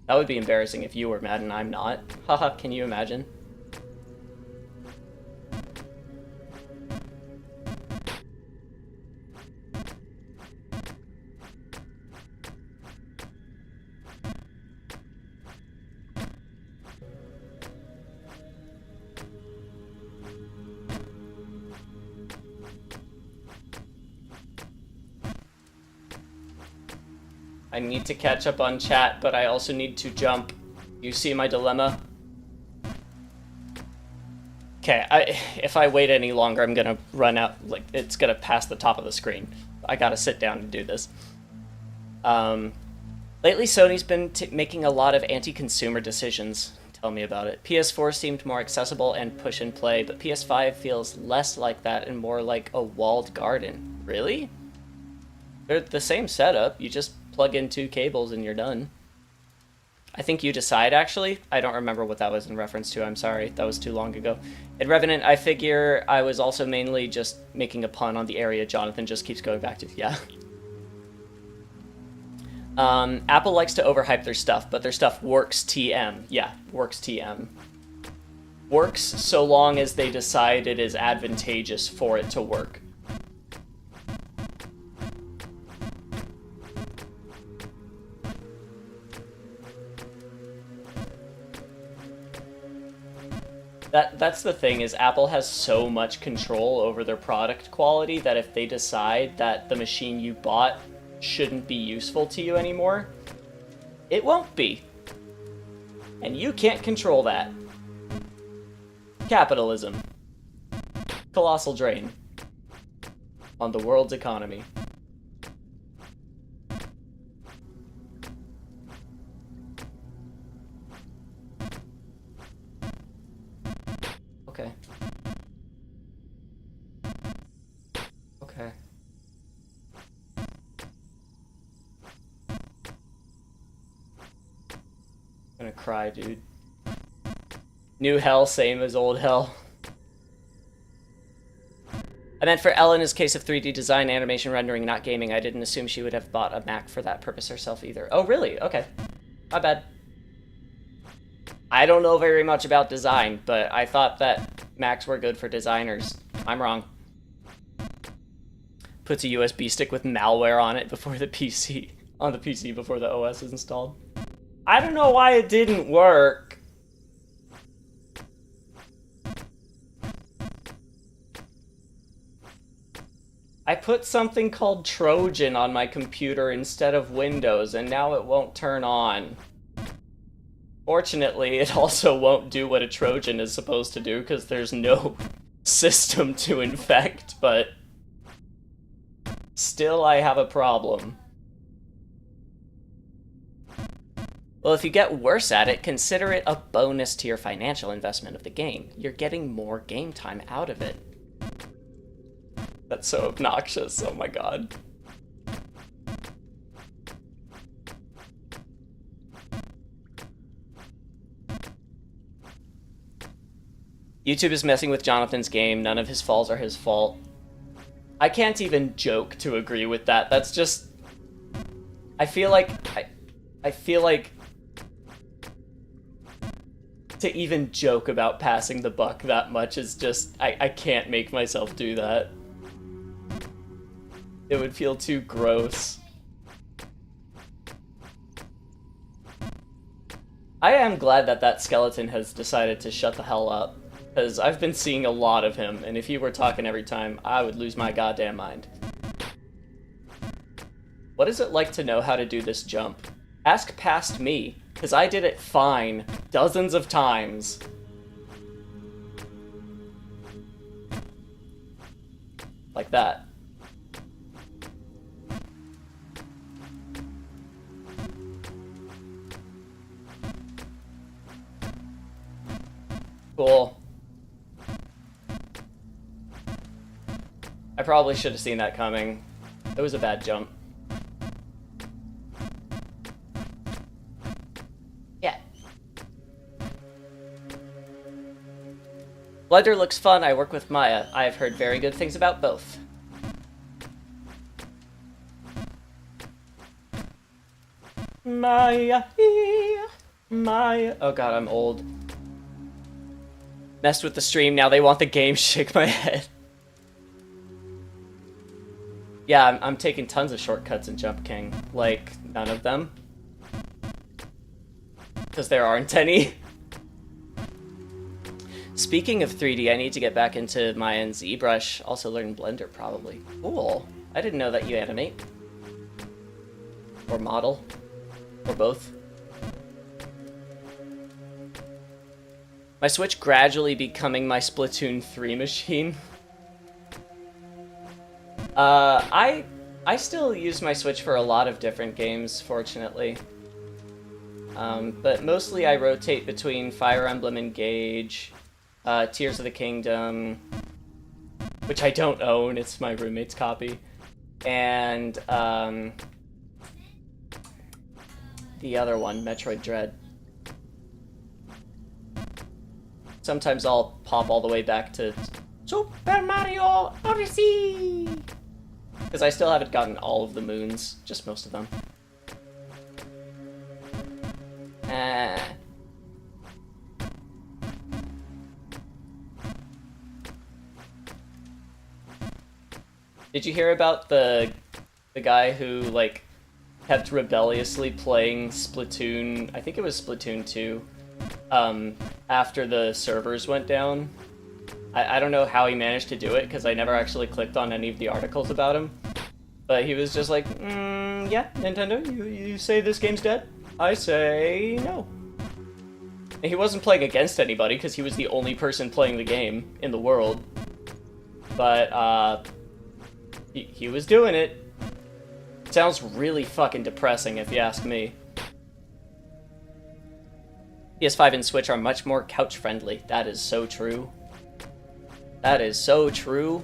That would be embarrassing if you were mad and I'm not. Haha, can you imagine? I need to catch up on chat, but I also need to jump. You see my dilemma? Okay, if I wait any longer, I'm gonna run out, like, it's gonna pass the top of the screen. I gotta sit down and do this. Lately Sony's been making a lot of anti-consumer decisions. Tell me about it. PS4 seemed more accessible and push and play, but PS5 feels less like that and more like a walled garden. Really? They're the same setup, you just plug in 2 cables and you're done. I think you decide, actually. I don't remember what that was in reference to, I'm sorry. That was too long ago. In Revenant, I figure I was also mainly just making a pun on the area Jonathan just keeps going back to. Yeah. Apple likes to overhype their stuff, but their stuff works TM. Yeah, works TM. Works so long as they decide it is advantageous for it to work. That's the thing, is Apple has so much control over their product quality that if they decide that the machine you bought shouldn't be useful to you anymore, it won't be. And you can't control that. Capitalism. Colossal drain on the world's economy. Okay. Okay. I'm gonna cry, dude. New hell, same as old hell. I meant for Elena's case of 3D design, animation, rendering, not gaming. I didn't assume she would have bought a Mac for that purpose herself either. Oh, really? Okay. My bad. I don't know very much about design, but I thought that Macs were good for designers. I'm wrong. Puts a USB stick with malware on it before the PC, on the PC before the OS is installed. I don't know why it didn't work. I put something called Trojan on my computer instead of Windows, and now it won't turn on. Fortunately, it also won't do what a Trojan is supposed to do, because there's no system to infect, but still I have a problem. Well, if you get worse at it, consider it a bonus to your financial investment of the game. You're getting more game time out of it. That's so obnoxious, oh my god. YouTube is messing with Jonathan's game. None of his falls are his fault. I can't even joke to agree with that. That's just... I feel like to even joke about passing the buck that much is just... I can't make myself do that. It would feel too gross. I am glad that that skeleton has decided to shut the hell up. Because I've been seeing a lot of him, and if he were talking every time, I would lose my goddamn mind. What is it like to know how to do this jump? Ask past me, because I did it fine dozens of times. Like that. Cool. I probably should have seen that coming. It was a bad jump. Yeah. Blender looks fun. I work with Maya. I have heard very good things about both. Maya. Maya. Oh god, I'm old. Messed with the stream, now they want the game. Shake my head. Yeah, I'm taking tons of shortcuts in Jump King. Like, none of them. Because there aren't any. Speaking of 3D, I need to get back into Maya and ZBrush. Also learn Blender, probably. Cool. I didn't know that you animate. Or model. Or both. My Switch gradually becoming my Splatoon 3 machine. I still use my Switch for a lot of different games, fortunately. But mostly I rotate between Fire Emblem Engage, Tears of the Kingdom, which I don't own, it's my roommate's copy, and the other one, Metroid Dread. Sometimes I'll pop all the way back to Super Mario Odyssey! Because I still haven't gotten all of the moons, just most of them. Did you hear about the guy who, like, kept rebelliously playing Splatoon, I think it was Splatoon 2, after the servers went down? I don't know how he managed to do it, because I never actually clicked on any of the articles about him. But he was just like, yeah, Nintendo, you say this game's dead? I say no. And he wasn't playing against anybody, because he was the only person playing the game in the world. But, he was doing it. Sounds really fucking depressing, if you ask me. PS5 and Switch are much more couch-friendly. That is so true. That is so true.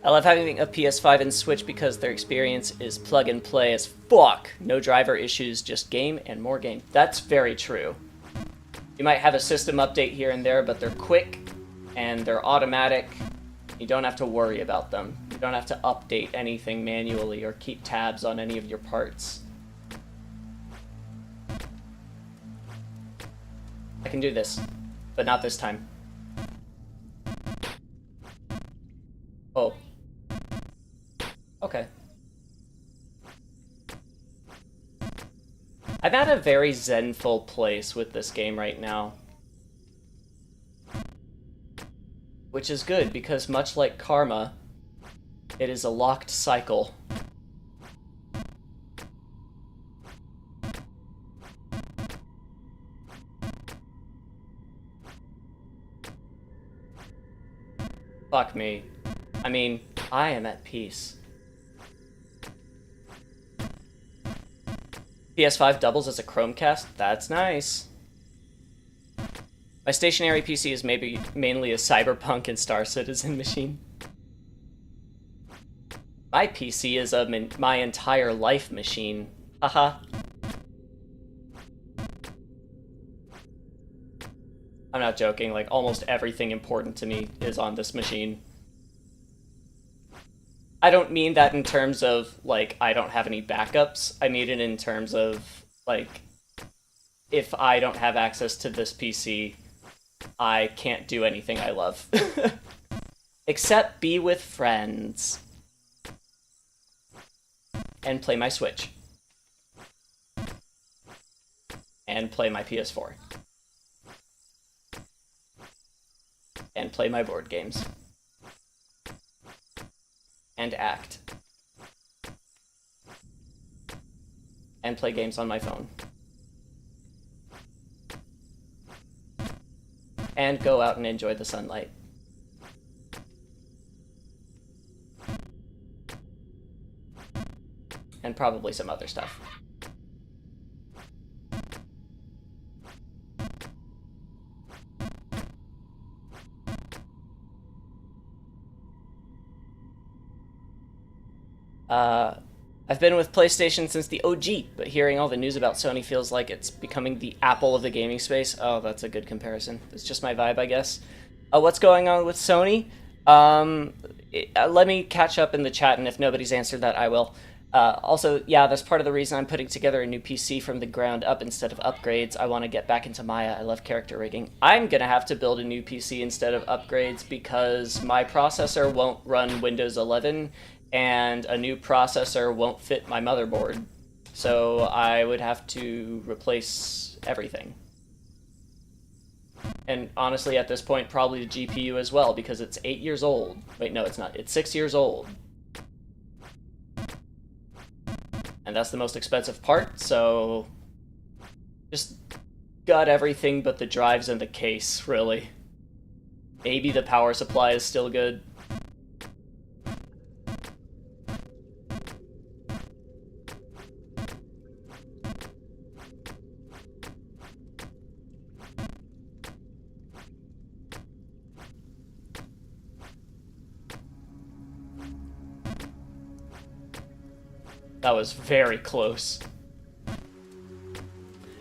I love having a PS5 and Switch because their experience is plug and play as fuck. No driver issues, just game and more game. That's very true. You might have a system update here and there, but they're quick and they're automatic. You don't have to worry about them. You don't have to update anything manually or keep tabs on any of your parts. I can do this, but not this time. Oh. Okay. I'm at a very zenful place with this game right now. Which is good, because much like karma, it is a locked cycle. Fuck me. I mean, I am at peace. PS5 doubles as a Chromecast? That's nice. My stationary PC is mainly a Cyberpunk and Star Citizen machine. My PC is my entire life machine. Haha. I'm not joking, like, almost everything important to me is on this machine. I don't mean that in terms of, like, I don't have any backups. I mean it in terms of, like, if I don't have access to this PC, I can't do anything I love. Except be with friends. And play my Switch. And play my PS4. And play my board games. And act. and play games on my phone. And go out and enjoy the sunlight. And probably some other stuff. I've been with PlayStation since the OG, but hearing all the news about Sony feels like it's becoming the Apple of the gaming space. Oh, that's a good comparison. It's just my vibe, I guess. What's going on with Sony? Let me catch up in the chat, and if nobody's answered that, I will. Also, yeah, that's part of the reason I'm putting together a new PC from the ground up instead of upgrades. I want to get back into Maya. I love character rigging. I'm going to have to build a new PC instead of upgrades because my processor won't run Windows 11, and a new processor won't fit my motherboard. So I would have to replace everything. And honestly, at this point, probably the GPU as well, because it's 8 years old. Wait, no, it's not. It's 6 years old. And that's the most expensive part, so just got everything but the drives and the case, really. Maybe the power supply is still good. That was very close.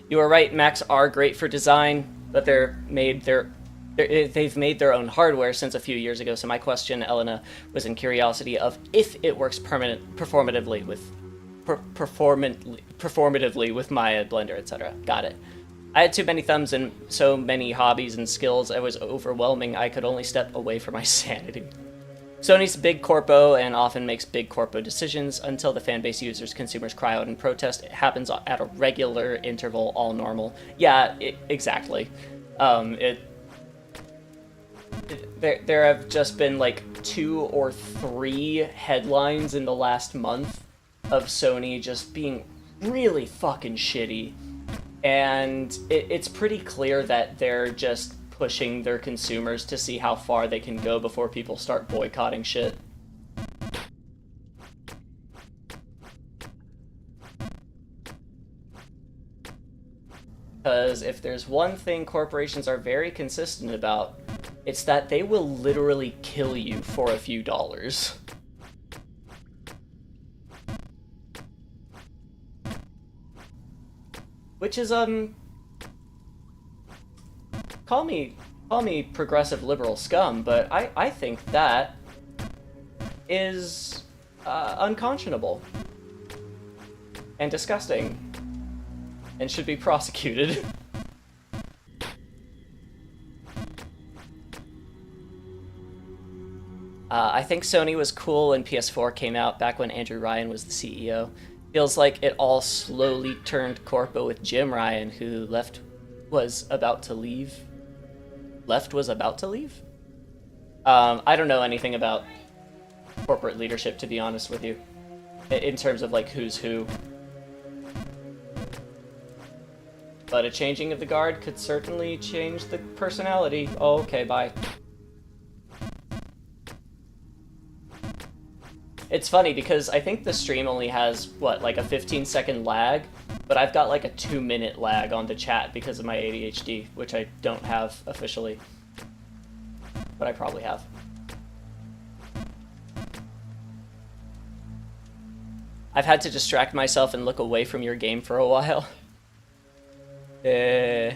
You were right, Macs are great for design, but they've made their own hardware since a few years ago, so my question, Elena, was in curiosity of if it works performatively with Maya, Blender, etc. Got it. I had too many thumbs and so many hobbies and skills, it was overwhelming, I could only step away from my sanity. Sony's big corpo and often makes big corpo decisions until the fanbase users, consumers cry out and protest. It happens at a regular interval, all normal. Yeah, exactly. There have just been like 2 or 3 headlines in the last month of Sony just being really fucking shitty. And it's pretty clear that they're just pushing their consumers to see how far they can go before people start boycotting shit. Because if there's one thing corporations are very consistent about, it's that they will literally kill you for a few dollars. Which is, call me progressive liberal scum, but I think that is unconscionable and disgusting and should be prosecuted. I think Sony was cool when PS4 came out, back when Andrew Ryan was the CEO. Feels like it all slowly turned corpo with Jim Ryan, who was about to leave. I don't know anything about corporate leadership, to be honest with you, in terms of like who's who. But a changing of the guard could certainly change the personality. Oh, okay, bye. It's funny because I think the stream only has, what, like a 15-second lag? But I've got like a 2-minute lag on the chat because of my ADHD, which I don't have officially. But I probably have. I've had to distract myself and look away from your game for a while. Yeah.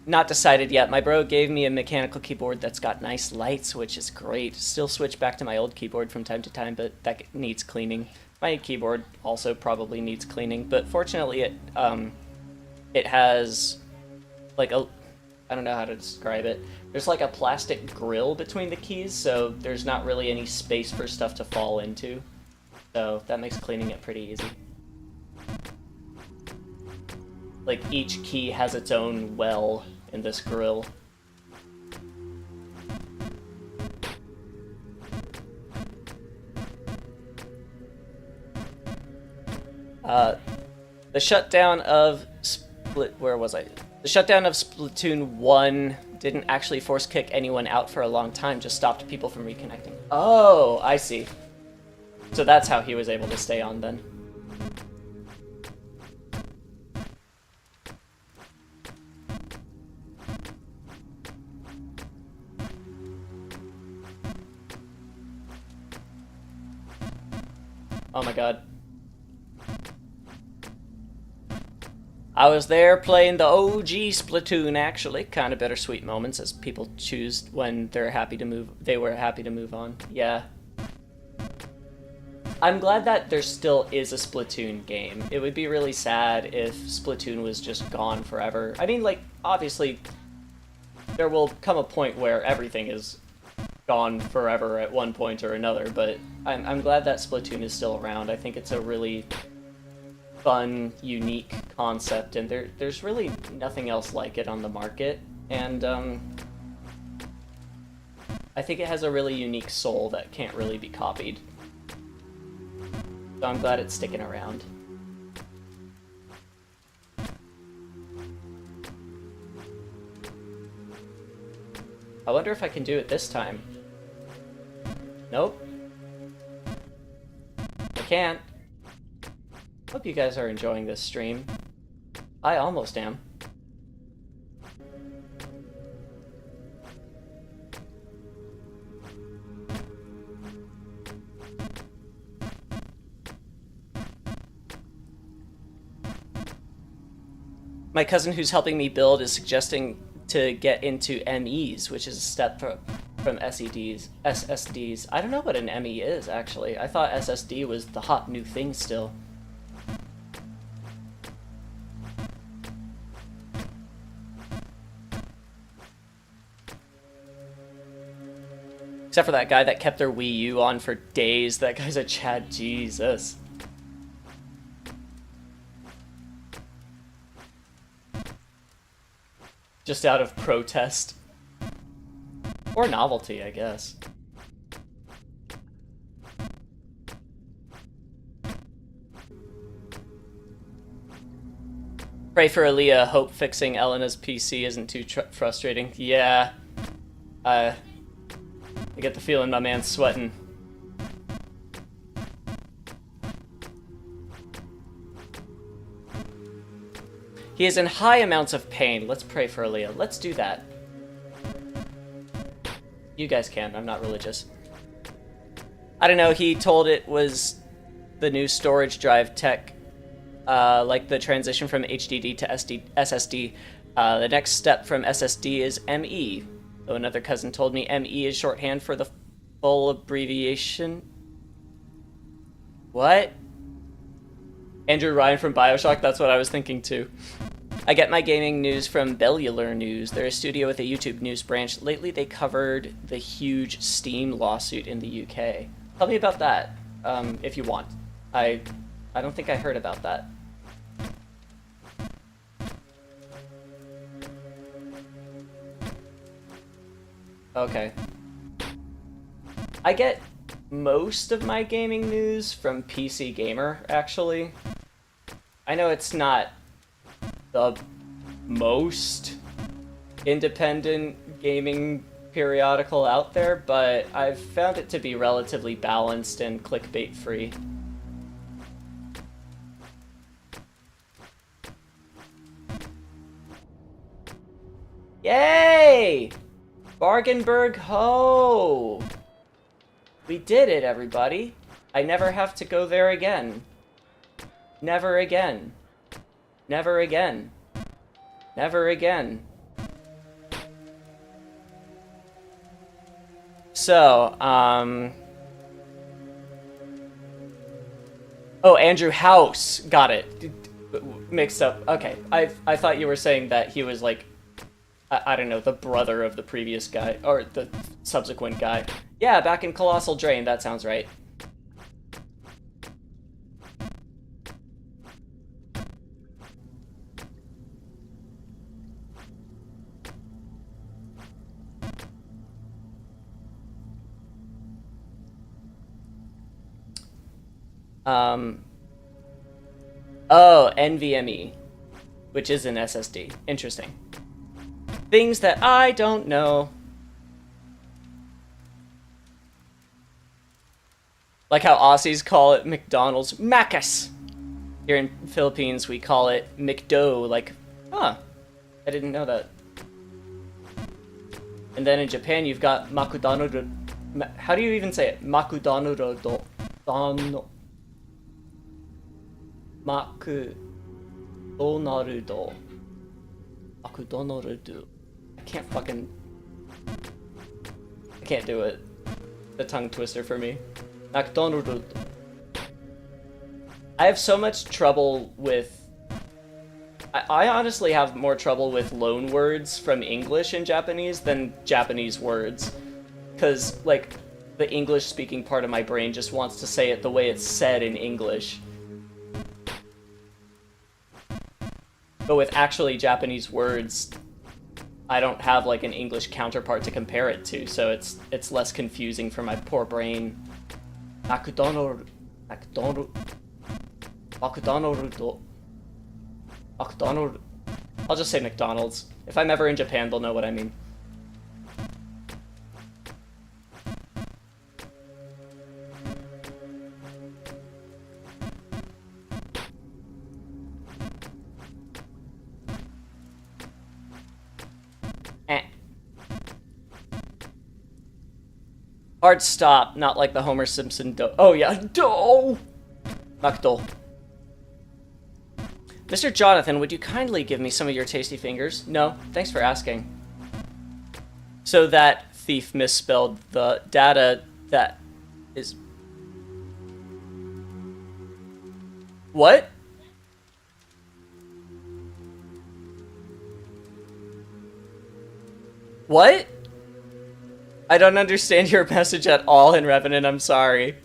Not decided yet. My bro gave me a mechanical keyboard that's got nice lights, which is great. Still switch back to my old keyboard from time to time, but that needs cleaning. My keyboard also probably needs cleaning, but fortunately it has like a, I don't know how to describe it. There's like a plastic grill between the keys, so there's not really any space for stuff to fall into. So that makes cleaning it pretty easy. Like each key has its own well in this grill. Uh, the shutdown of where was I? The shutdown of Splatoon 1 didn't actually force kick anyone out for a long time, just stopped people from reconnecting. Oh, I see. So that's how he was able to stay on then. Oh my god. I was there playing the OG Splatoon, actually. Kind of bittersweet moments as people choose when they're happy to move. They were happy to move on. Yeah. I'm glad that there still is a Splatoon game. It would be really sad if Splatoon was just gone forever. I mean, like, obviously, there will come a point where everything is gone forever at one point or another, but I'm glad that Splatoon is still around. I think it's a really fun, unique concept, and there's really nothing else like it on the market, and I think it has a really unique soul that can't really be copied. So I'm glad it's sticking around. I wonder if I can do it this time. Nope. I can't. Hope you guys are enjoying this stream. I almost am. My cousin who's helping me build is suggesting to get into MEs, which is a step from SSDs. I don't know what an ME is, actually. I thought SSD was the hot new thing still. Except for that guy that kept their Wii U on for days. That guy's a Chad. Jesus. Just out of protest. Or novelty, I guess. Pray for Aaliyah. Hope fixing Elena's PC isn't too frustrating. Yeah. I get the feeling my man's sweating. He is in high amounts of pain. Let's pray for Aaliyah. Let's do that. You guys can. I'm not religious. I don't know. He told it was the new storage drive tech, like the transition from HDD to SSD. The next step from SSD is ME. So another cousin told me ME is shorthand for the full abbreviation. What? Andrew Ryan from Bioshock? That's what I was thinking too. I get my gaming news from Bellular News. They're a studio with a YouTube news branch. Lately they covered the huge Steam lawsuit in the UK. Tell me about that, if you want. I don't think I heard about that. Okay. I get most of my gaming news from PC Gamer, actually. I know it's not the most independent gaming periodical out there, but I've found it to be relatively balanced and clickbait free. Yay! Bargenberg Ho! We did it, everybody. I never have to go there again. Never again. Never again. Never again. So, oh, Andrew House. Got it. Mixed up. Okay. I thought you were saying that he was like, I don't know, the brother of the previous guy, or the subsequent guy. Yeah, back in Colossal Drain, that sounds right. Oh, NVMe, which is an SSD. Interesting. Things that I don't know. Like how Aussies call it McDonald's Macus. Here in Philippines, we call it McDo. Like, huh, I didn't know that. And then in Japan, you've got Makudano. How do you even say it? Makudano do Dono. Makudonarudo. Makudonarudo. I can't do it. The tongue twister for me. McDonald's. I have so much trouble with... I honestly have more trouble with loan words from English in Japanese than Japanese words. Because, like, the English-speaking part of my brain just wants to say it the way it's said in English. But with actually Japanese words, I don't have, like, an English counterpart to compare it to, so it's less confusing for my poor brain. McDonald's. I'll just say McDonald's. If I'm ever in Japan, they'll know what I mean. Hard stop, not like the Homer Simpson do. Oh yeah, do. McDo. Mr. Jonathan, would you kindly give me some of your tasty fingers? No, thanks for asking. So that thief misspelled the data that is... What? What? I don't understand your message at all in Revenant, I'm sorry.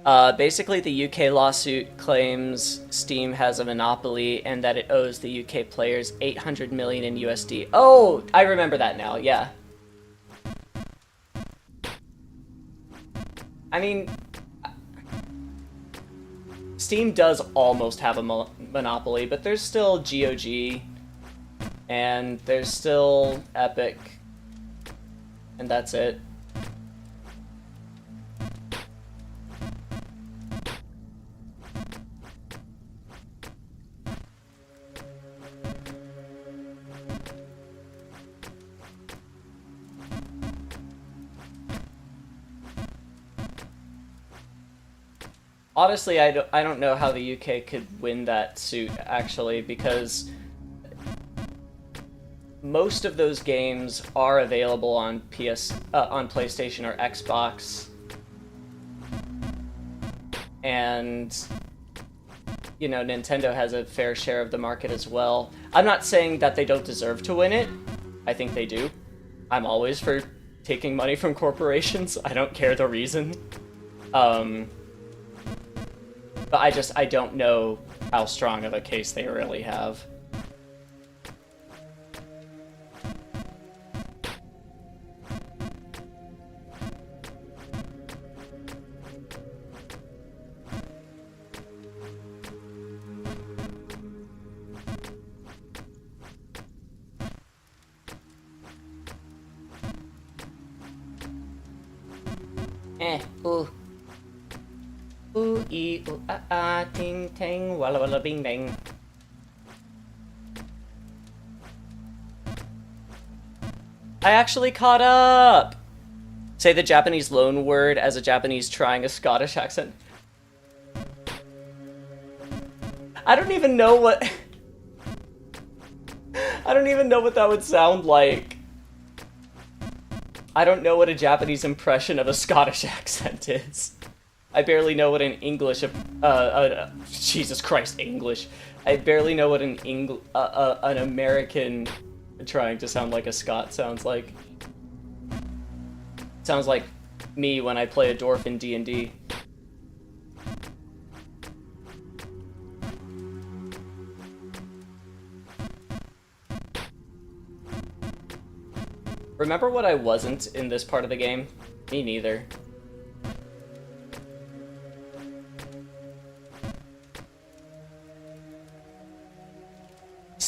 Basically, the UK lawsuit claims Steam has a monopoly and that it owes the UK players 800 million in USD. Oh, I remember that now, yeah. I mean, Steam does almost have a monopoly, but there's still GOG, and there's still Epic, and that's it. Honestly, I don't know how the UK could win that suit, actually, because most of those games are available on on PlayStation or Xbox, and you know, Nintendo has a fair share of the market as well. I'm not saying that they don't deserve to win it. I think they do. I'm always for taking money from corporations. I don't care the reason. But I don't know how strong of a case they really have. Ooh. Ooh, ee, ooh, ah, ah, ting, ting, walla, walla, bing, bang. I actually caught up! Say the Japanese loan word as a Japanese trying a Scottish accent. I don't even know what... I don't even know what that would sound like. I don't know what a Japanese impression of a Scottish accent is. I barely know what an English, Jesus Christ, English. I barely know what an American trying to sound like a Scot sounds like. Sounds like me when I play a dwarf in D&D. Remember what I wasn't in this part of the game? Me neither.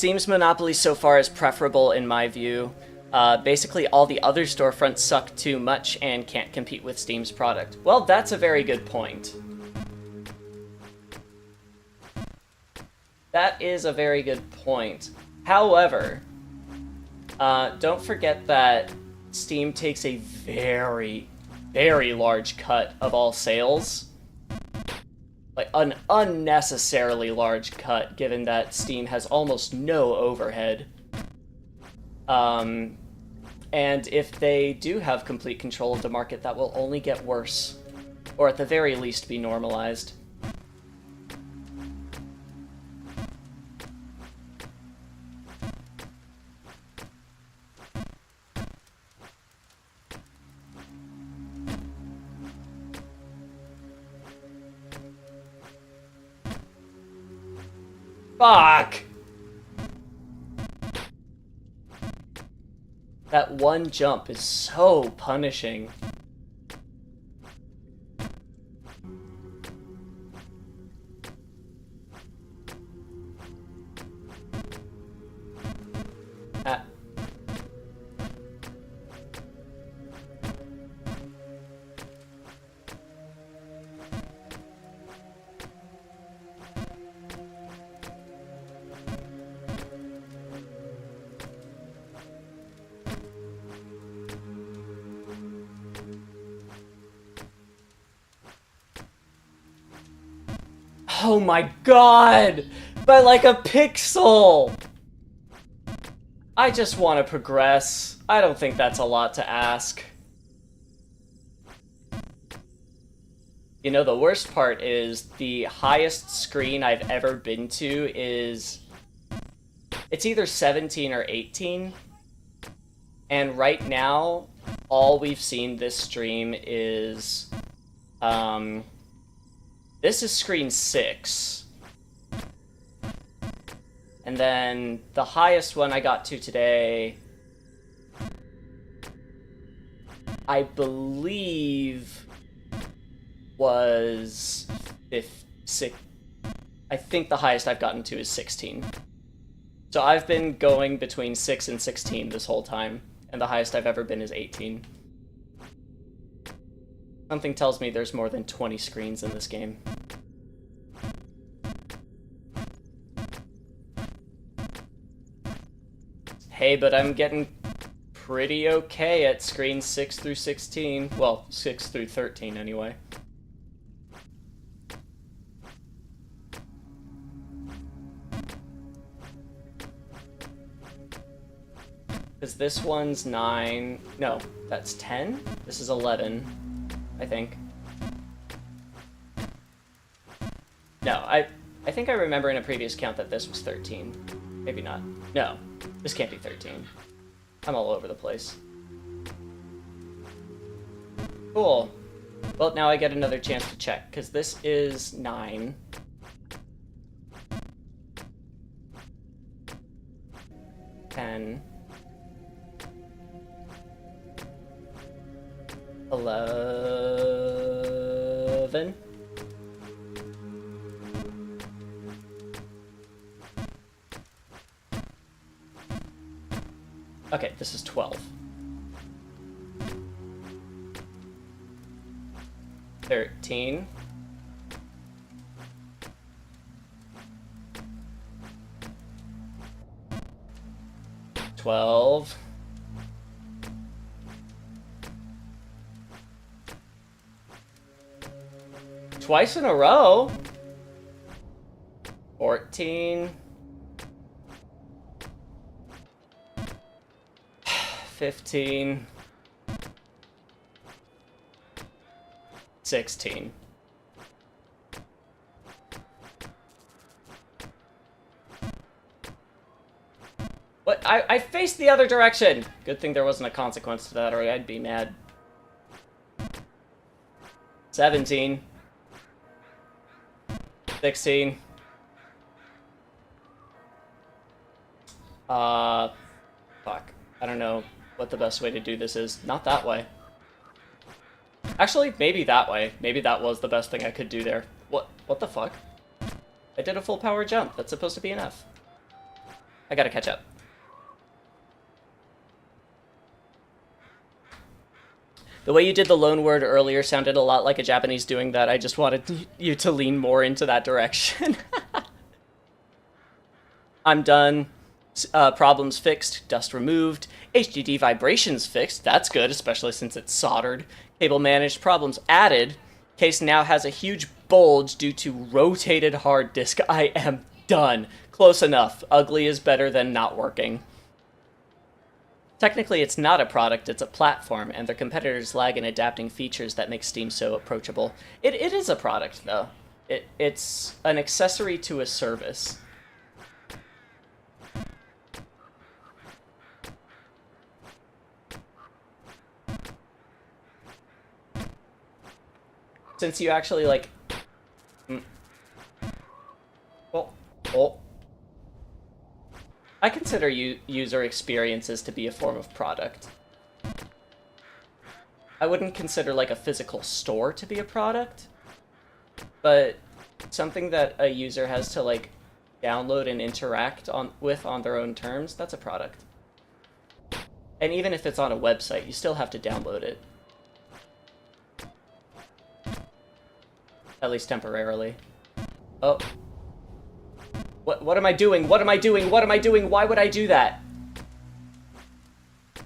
Steam's monopoly so far is preferable in my view. Basically, all the other storefronts suck too much and can't compete with Steam's product. Well, that's a very good point. That is a very good point. However, don't forget that Steam takes a very, very large cut of all sales. Like, an unnecessarily large cut, given that Steam has almost no overhead. And if they do have complete control of the market, that will only get worse. Or at the very least be normalized. Fuck! That one jump is so punishing. Oh my god! By like a pixel! I just want to progress. I don't think that's a lot to ask. You know, the worst part is the highest screen I've ever been to is... It's either 17 or 18. And right now, all we've seen this stream is... This is screen 6. And then the highest one I got to today, I believe, was 6. I think the highest I've gotten to is 16. So I've been going between 6 and 16 this whole time, and the highest I've ever been is 18. Something tells me there's more than 20 screens in this game. Hey, but I'm getting pretty okay at screens 6 through 16. Well, 6 through 13 anyway. Because this one's 9. No, that's 10? This is 11. I think. No, I think I remember in a previous count that this was 13. Maybe not. No, this can't be 13. I'm all over the place. Cool. Well, now I get another chance to check, because this is 9. 10. 11. Okay, this is 12. 13. 12. 2 in a row. 14. 15. 16. What? I faced the other direction! Good thing there wasn't a consequence to that, or I'd be mad. 17. 16. Fuck. I don't know what the best way to do this is. Not that way. Actually, maybe that way. Maybe that was the best thing I could do there. What the fuck? I did a full power jump. That's supposed to be enough. I gotta catch up. The way you did the loan word earlier sounded a lot like a Japanese doing that. I just wanted you to lean more into that direction. I'm done. Problems fixed. Dust removed. HDD vibrations fixed. That's good, especially since it's soldered. Cable managed. Problems added. Case now has a huge bulge due to rotated hard disk. I am done. Close enough. Ugly is better than not working. Technically, it's not a product, it's a platform, and their competitors lag in adapting features that make Steam so approachable. It is a product, though. It's an accessory to a service. Since you actually, like... Oh. I consider user experiences to be a form of product. I wouldn't consider, like, a physical store to be a product, but something that a user has to, like, download and interact with on their own terms, that's a product. And even if it's on a website, you still have to download it. At least temporarily. Oh. What am I doing? What am I doing? What am I doing? Why would I do that? You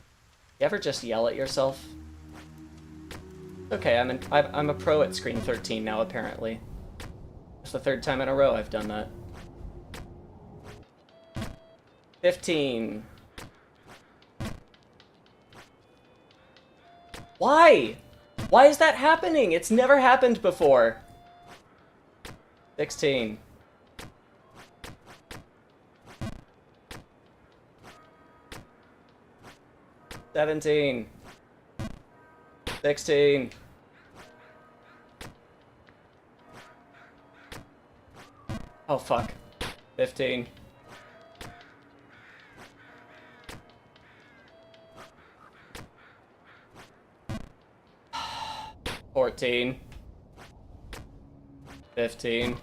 ever just yell at yourself? Okay, I'm a pro at Screen 13 now, apparently. It's the third time in a row I've done that. 15. Why? Why is that happening? It's never happened before. 16. 17. 16. Oh, fuck. 15. 14. 15.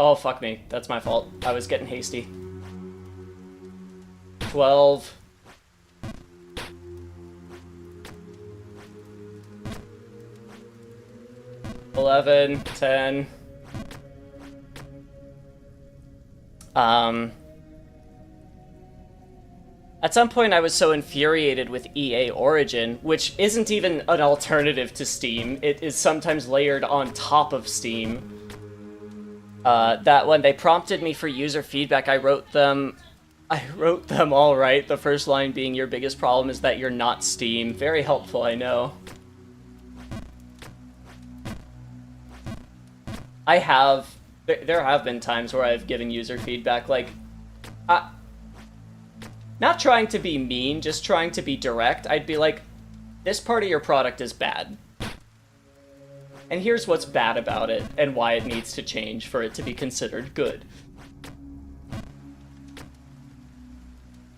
Oh, fuck me. That's my fault. I was getting hasty. 12. 11. 10. At some point I was so infuriated with EA Origin, which isn't even an alternative to Steam. It is sometimes layered on top of Steam. That when they prompted me for user feedback, I wrote them all right. The first line being, "Your biggest problem is that you're not Steam." Very helpful, I know. There have been times where I've given user feedback, like, not trying to be mean, just trying to be direct. I'd be like, this part of your product is bad. And here's what's bad about it, and why it needs to change for it to be considered good.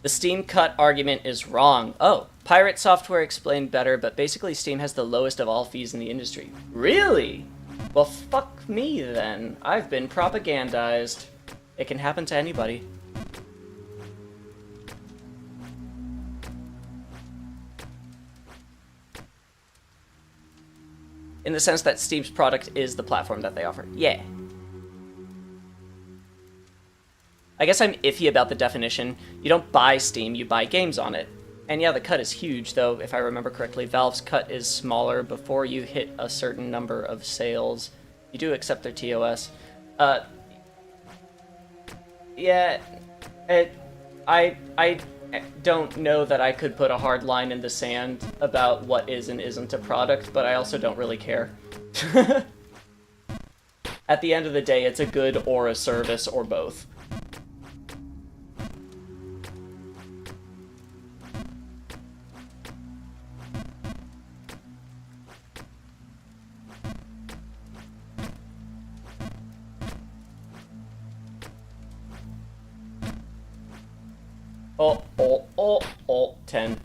The Steam cut argument is wrong. Oh, pirate software explained better, but basically Steam has the lowest of all fees in the industry. Really? Well, fuck me then. I've been propagandized. It can happen to anybody. In the sense that Steam's product is the platform that they offer. Yeah. I guess I'm iffy about the definition. You don't buy Steam, you buy games on it. And yeah, the cut is huge, though, if I remember correctly. Valve's cut is smaller before you hit a certain number of sales. You do accept their TOS. Yeah, I don't know that I could put a hard line in the sand about what is and isn't a product, but I also don't really care. At the end of the day, it's a good or a service or both. oh, 10.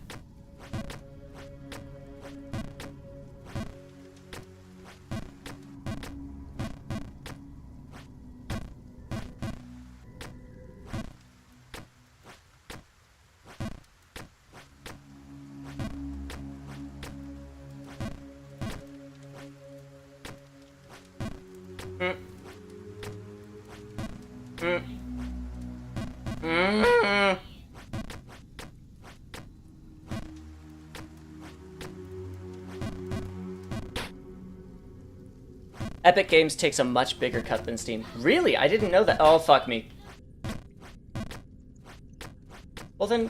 Epic Games takes a much bigger cut than Steam. Really? I didn't know that. Oh, fuck me. Well then,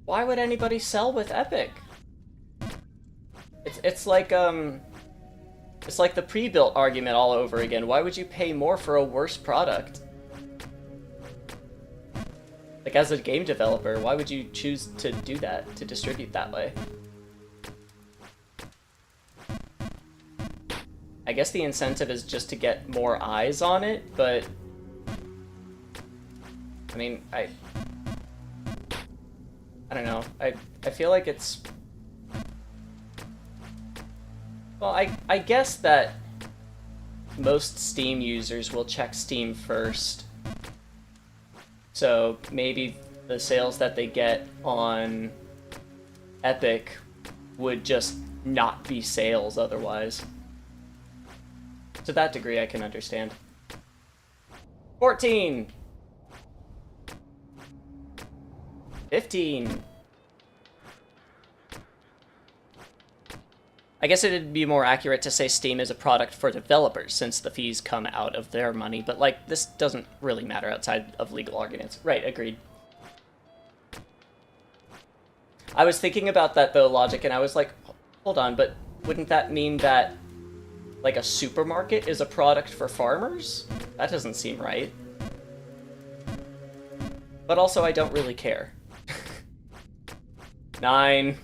why would anybody sell with Epic? It's like the pre-built argument all over again. Why would you pay more for a worse product? Like, as a game developer, why would you choose to do that, to distribute that way? I guess the incentive is just to get more eyes on it, but I mean, I don't know. I feel like it's, well, I guess that most Steam users will check Steam first. So maybe the sales that they get on Epic would just not be sales otherwise. To that degree, I can understand. 14! 15! I guess it'd be more accurate to say Steam is a product for developers, since the fees come out of their money, but, like, this doesn't really matter outside of legal arguments. Right, agreed. I was thinking about that, though, logic, and I was like, hold on, but wouldn't that mean that, like, a supermarket is a product for farmers? That doesn't seem right. But also, I don't really care. 9.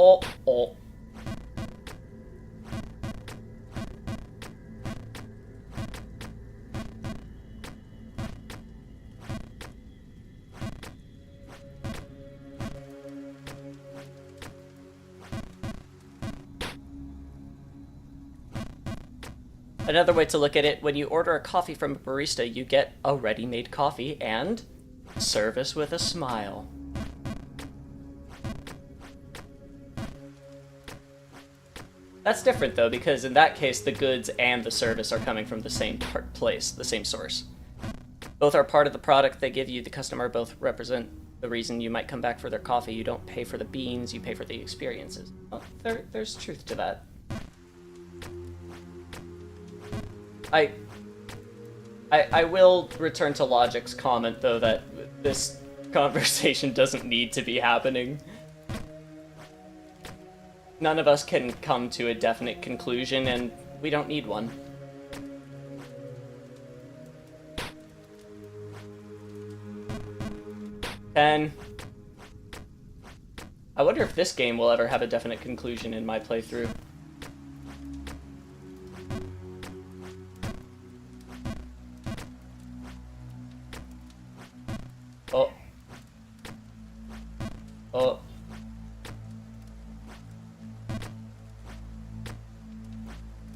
Oh. Another way to look at it, when you order a coffee from a barista, you get a ready-made coffee and service with a smile. That's different, though, because in that case, the goods and the service are coming from the same place, the same source. Both are part of the product they give you. The customer both represent the reason you might come back for their coffee. You don't pay for the beans, you pay for the experiences. Well, there's truth to that. I will return to Logic's comment, though, that this conversation doesn't need to be happening. None of us can come to a definite conclusion, and we don't need one. And I wonder if this game will ever have a definite conclusion in my playthrough. Oh.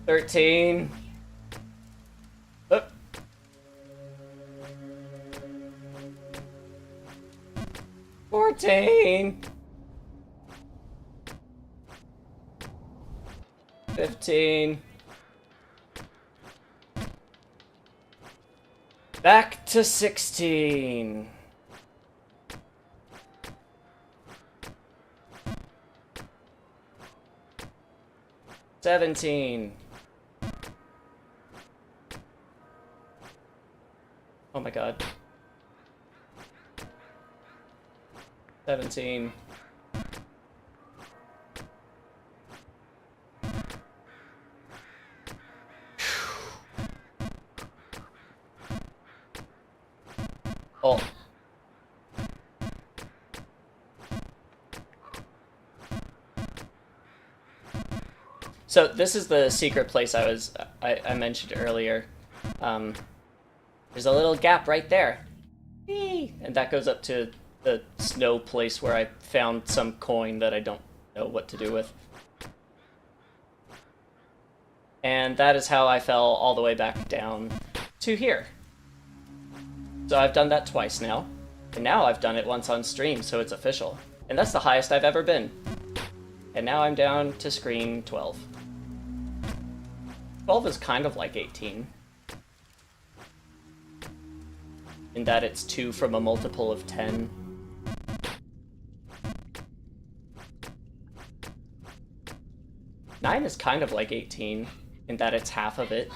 13. Oh. 14. 15. Back to 16. 17. Oh my god. 17. Oh. So this is the secret place I mentioned earlier. There's a little gap right there. Whee! And that goes up to the snow place where I found some coin that I don't know what to do with. And that is how I fell all the way back down to here. So I've done that twice now. And now I've done it once on stream, so it's official. And that's the highest I've ever been. And now I'm down to screen 12. 12 is kind of like 18. In that it's 2 from a multiple of 10. Nine is kind of like 18, in that it's half of it.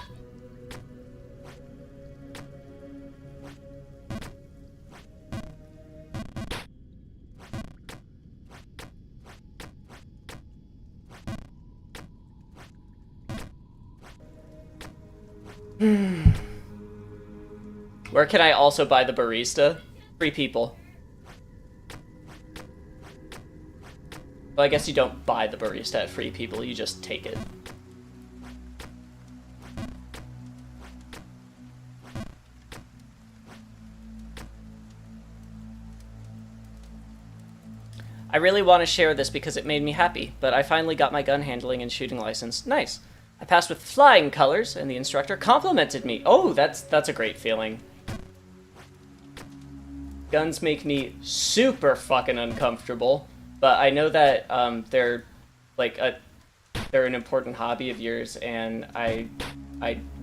Where can I also buy the barista? Free People. Well, I guess you don't buy the barista at Free People, you just take it. I really want to share this because it made me happy, but I finally got my gun handling and shooting license. Nice. I passed with flying colors, and the instructor complimented me. Oh, that's a great feeling. Guns make me super fucking uncomfortable, but I know that they're like they're an important hobby of yours, and I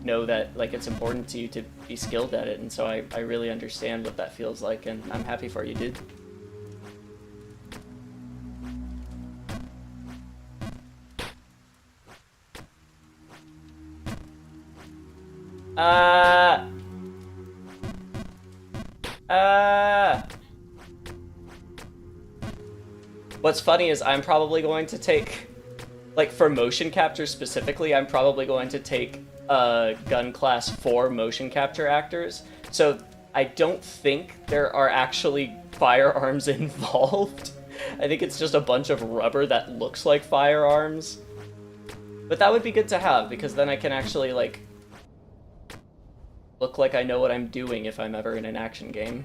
know that like it's important to you to be skilled at it, and so I really understand what that feels like, and I'm happy for you, dude. What's funny is I'm probably going to take, like for motion capture specifically, I'm probably going to take gun class 4 motion capture actors. So I don't think there are actually firearms involved. I think it's just a bunch of rubber that looks like firearms. But that would be good to have, because then I can actually, like, look like I know what I'm doing if I'm ever in an action game.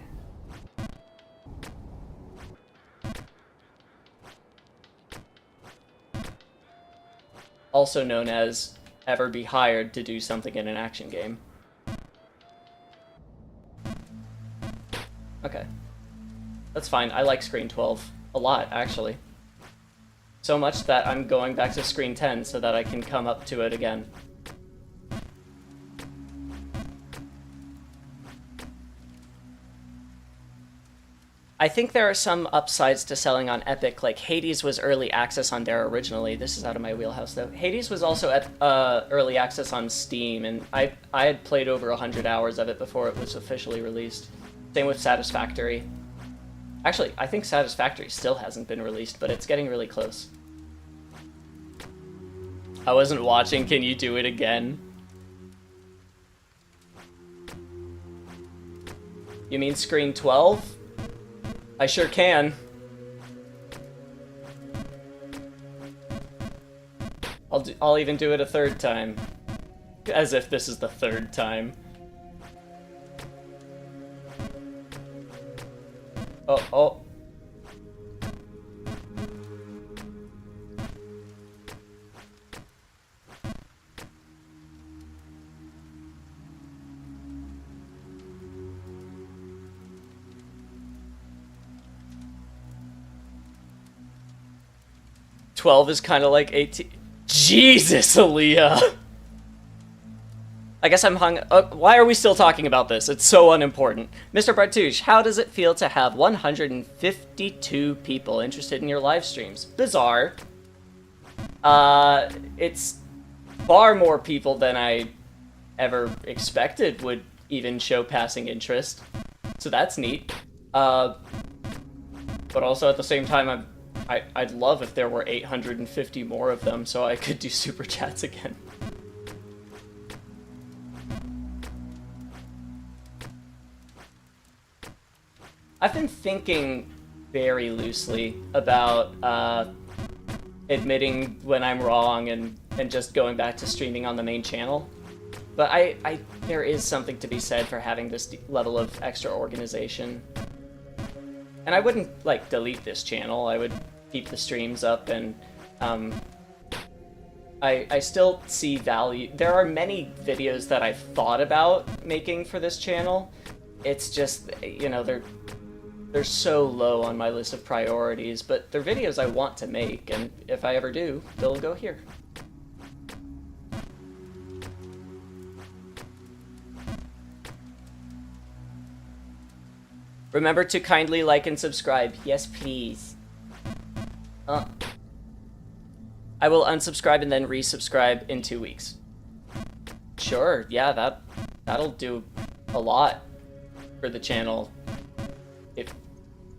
Also known as ever be hired to do something in an action game. Okay. That's fine. I like screen 12 a lot, actually. So much that I'm going back to screen 10 so that I can come up to it again. I think there are some upsides to selling on Epic, like Hades was early access on there originally. This is out of my wheelhouse, though. Hades was also at early access on Steam, and I had played over 100 hours of it before it was officially released. Same with Satisfactory. Actually, I think Satisfactory still hasn't been released, but it's getting really close. I wasn't watching, can you do it again? You mean screen 12? I sure can. I'll even do it a third time. As if this is the third time. Oh. 12 is kind of like 18. Jesus, Aaliyah! I guess I'm hung... why are we still talking about this? It's so unimportant. Mr. Bartouche, how does it feel to have 152 people interested in your live streams? Bizarre. It's far more people than I ever expected would even show passing interest. So that's neat. But also at the same time, I'd love if there were 850 more of them so I could do super chats again. I've been thinking very loosely about admitting when I'm wrong and just going back to streaming on the main channel. But there is something to be said for having this level of extra organization. And I wouldn't, like, delete this channel. I would keep the streams up, and I still see value. There are many videos that I've thought about making for this channel. It's just, you know, they're so low on my list of priorities, but they're videos I want to make, and if I ever do, they'll go here. Remember to kindly like and subscribe. Yes, please. I will unsubscribe and then resubscribe in 2 weeks. Sure, yeah, that'll do a lot for the channel.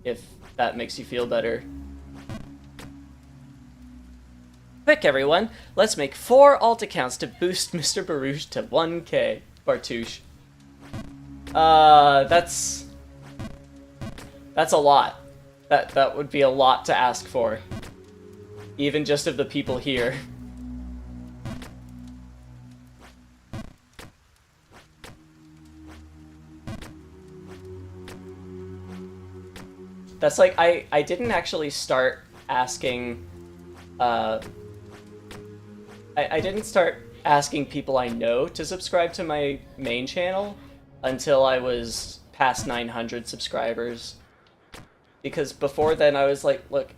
If that makes you feel better. Quick, everyone, let's make 4 alt accounts to boost Mr. Barouche to 1K. Bartouche. That's a lot. That would be a lot to ask for. Even just of the people here. That's like, I didn't actually start asking, I didn't start asking people I know to subscribe to my main channel until I was past 900 subscribers. Because before then I was like, look,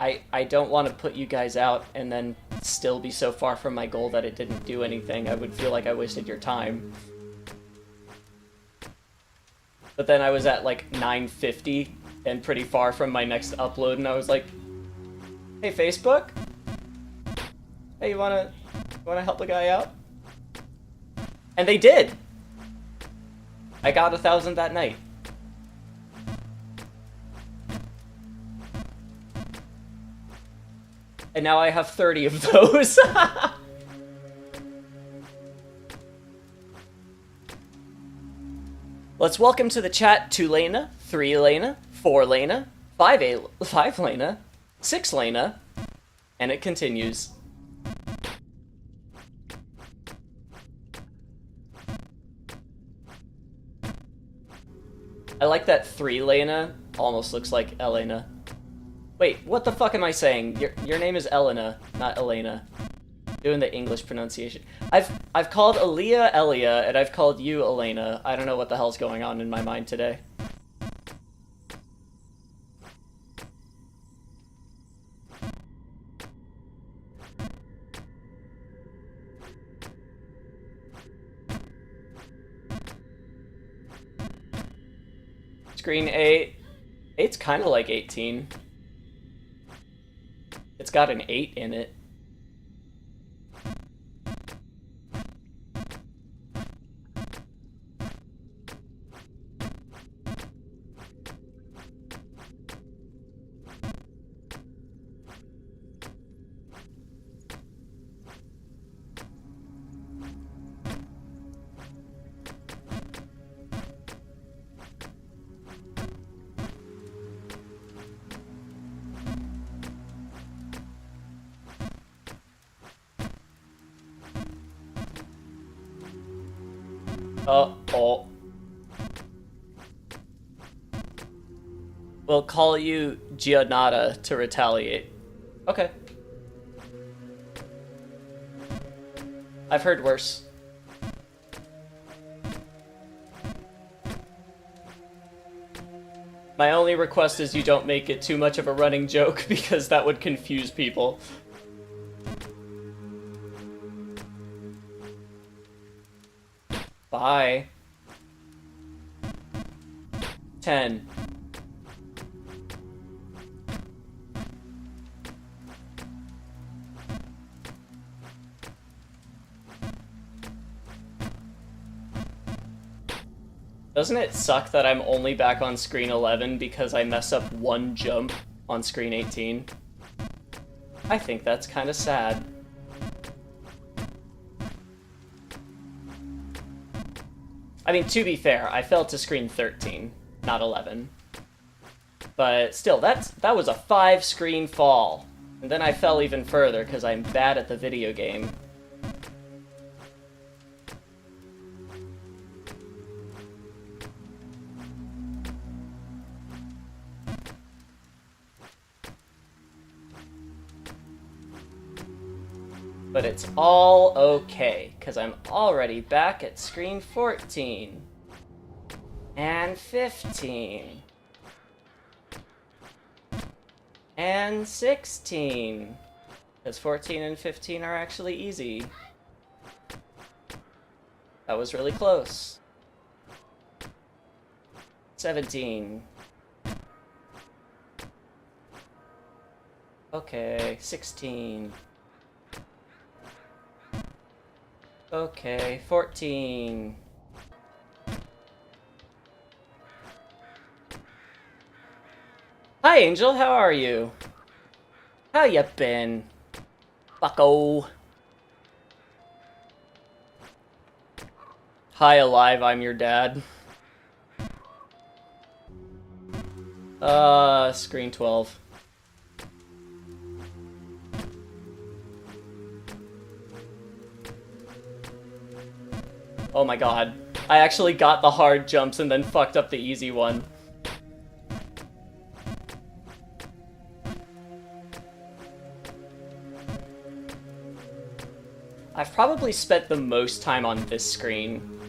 I don't want to put you guys out and then still be so far from my goal that it didn't do anything. I would feel like I wasted your time. But then I was at like 950 and pretty far from my next upload, and I was like, hey, Facebook? Hey, you wanna help a guy out? And they did! I got 1,000 that night. And now I have 30 of those. Let's welcome to the chat 2 Lena, 3 Lena, 4 Lena, 5 Lena, 6 Lena, and it continues. I like that 3 Lena almost looks like Elena. Wait, what the fuck am I saying? Your name is Elena, not Elena. Doing the English pronunciation. I've called Aaliyah Elia, and I've called you Elena. I don't know what the hell's going on in my mind today. Screen 8. 8's kind of like 18. It's got an 8 in it. Oh. We'll call you Gianata to retaliate. Okay. I've heard worse. My only request is you don't make it too much of a running joke, because that would confuse people. Bye. 10. Doesn't it suck that I'm only back on screen 11 because I mess up one jump on screen 18? I think that's kind of sad. I mean, to be fair, I fell to screen 13, not 11. But still, that was a 5-screen fall. And then I fell even further because I'm bad at the video game. But it's all okay, because I'm already back at screen 14. And 15. And 16. Because 14 and 15 are actually easy. That was really close. 17. Okay, 16. Okay, 14. Hi, Angel, how are you? How ya been? Bucko. Hi, Alive, I'm your dad. Screen 12. Oh my god. I actually got the hard jumps and then fucked up the easy one. I've probably spent the most time on this screen.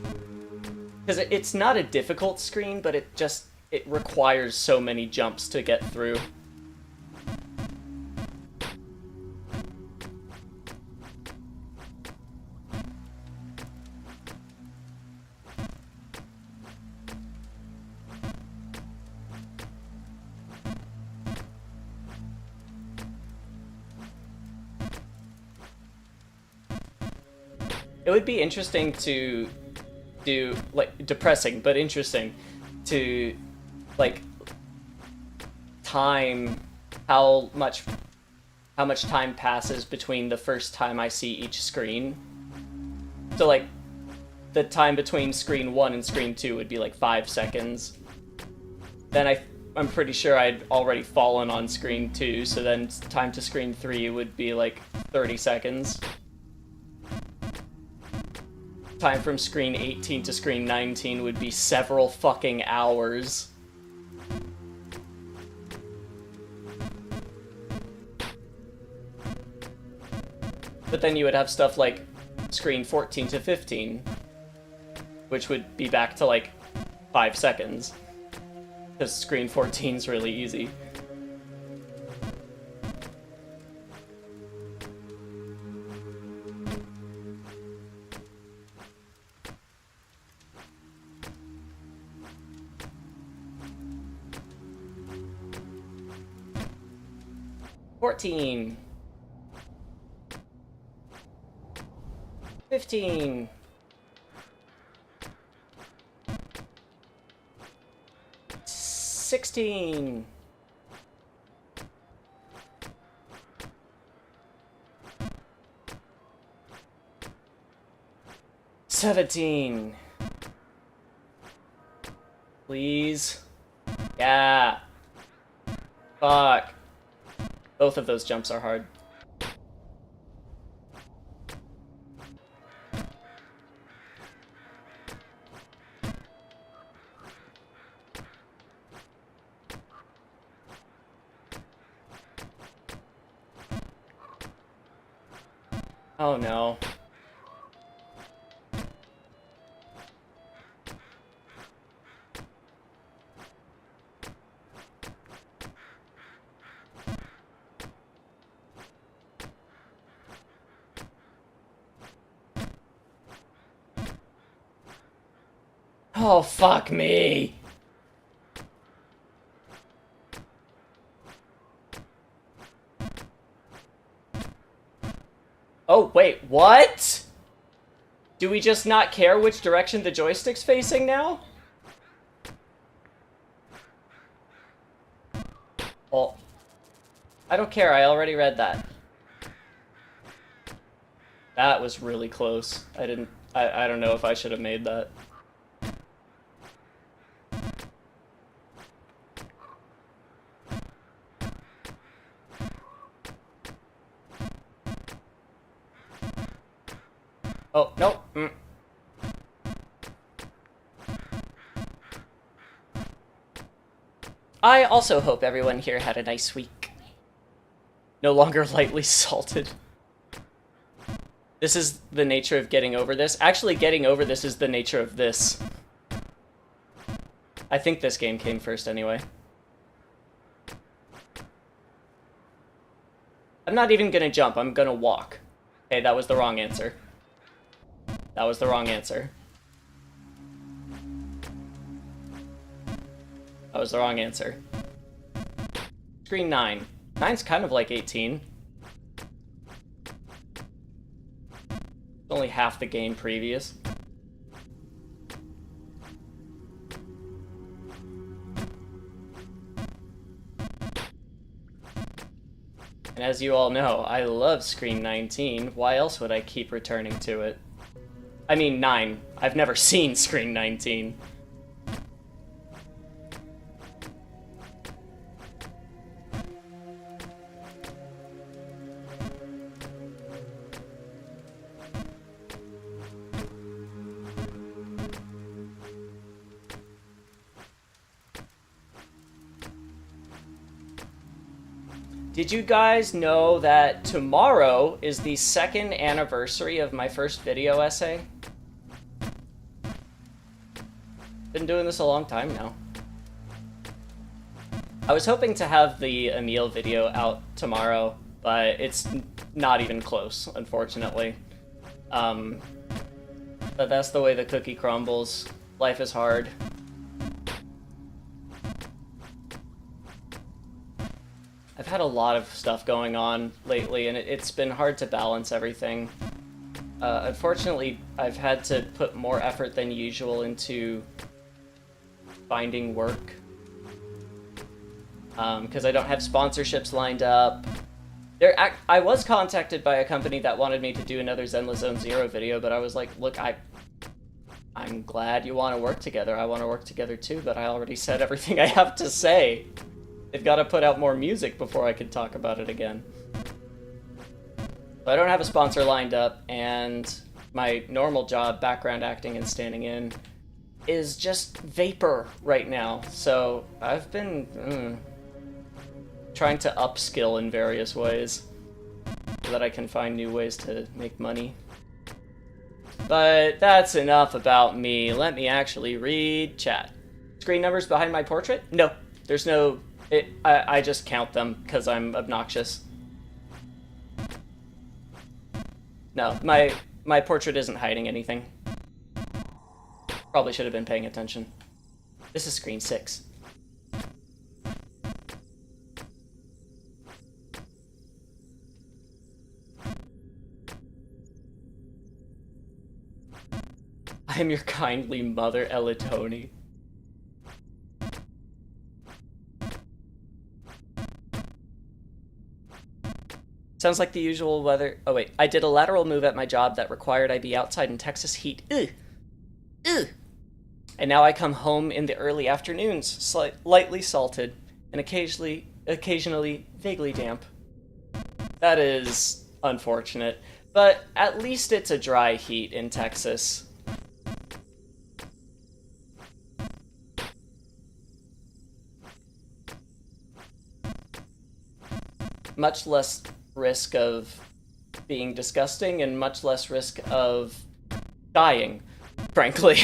Because it's not a difficult screen, but it requires so many jumps to get through. It would be interesting to do, like, depressing, but interesting, to, like, time how much time passes between the first time I see each screen. So, like, the time between screen 1 and screen 2 would be, like, 5 seconds. Then I'm pretty sure I'd already fallen on screen 2, so then time to screen 3 would be, like, 30 seconds. Time from screen 18 to screen 19 would be several fucking hours. But then you would have stuff like screen 14 to 15, which would be back to like 5 seconds. Because screen 14 is really easy. $14. 15. 16. 17. Please. Yeah. Fuck. Both of those jumps are hard. Oh no. Oh, fuck me. Oh, wait, what? Do we just not care which direction the joystick's facing now? Oh. I don't care, I already read that. That was really close. I don't know if I should have made that. I also hope everyone here had a nice week. No longer lightly salted. This is the nature of getting over this. Actually, getting over this is the nature of this. I think this game came first anyway. I'm not even gonna jump, I'm gonna walk. Hey, that was the wrong answer. That was the wrong answer. That was the wrong answer. Screen 9. 9's kind of like 18. Only half the game previous. And as you all know, I love Screen 19. Why else would I keep returning to it? I mean 9. I've never seen Screen 19. Did you guys know that tomorrow is the 2nd anniversary of my first video essay? Been doing this a long time now. I was hoping to have the Emil video out tomorrow, but it's not even close, unfortunately. But that's the way the cookie crumbles. Life is hard. I've had a lot of stuff going on lately, and it's been hard to balance everything. Unfortunately, I've had to put more effort than usual into finding work. Because I don't have sponsorships lined up. I was contacted by a company that wanted me to do another Zenless Zone Zero video, but I was like, look, I'm glad you want to work together. I want to work together too, but I already said everything I have to say. They've got to put out more music before I can talk about it again. So I don't have a sponsor lined up, and my normal job, background acting and standing in, is just vapor right now. So I've been trying to upskill in various ways so that I can find new ways to make money. But that's enough about me. Let me actually read chat. Screen numbers behind my portrait? No, there's no... I just count them because I'm obnoxious. No, my portrait isn't hiding anything. Probably should have been paying attention. This is screen 6. I am your kindly mother, Elatoni. Sounds like the usual weather. Oh wait, I did a lateral move at my job that required I be outside in Texas heat. Ugh. Ugh. And now I come home in the early afternoons, lightly salted, and occasionally vaguely damp. That is unfortunate, but at least it's a dry heat in Texas. Much less risk of being disgusting and much less risk of dying, frankly.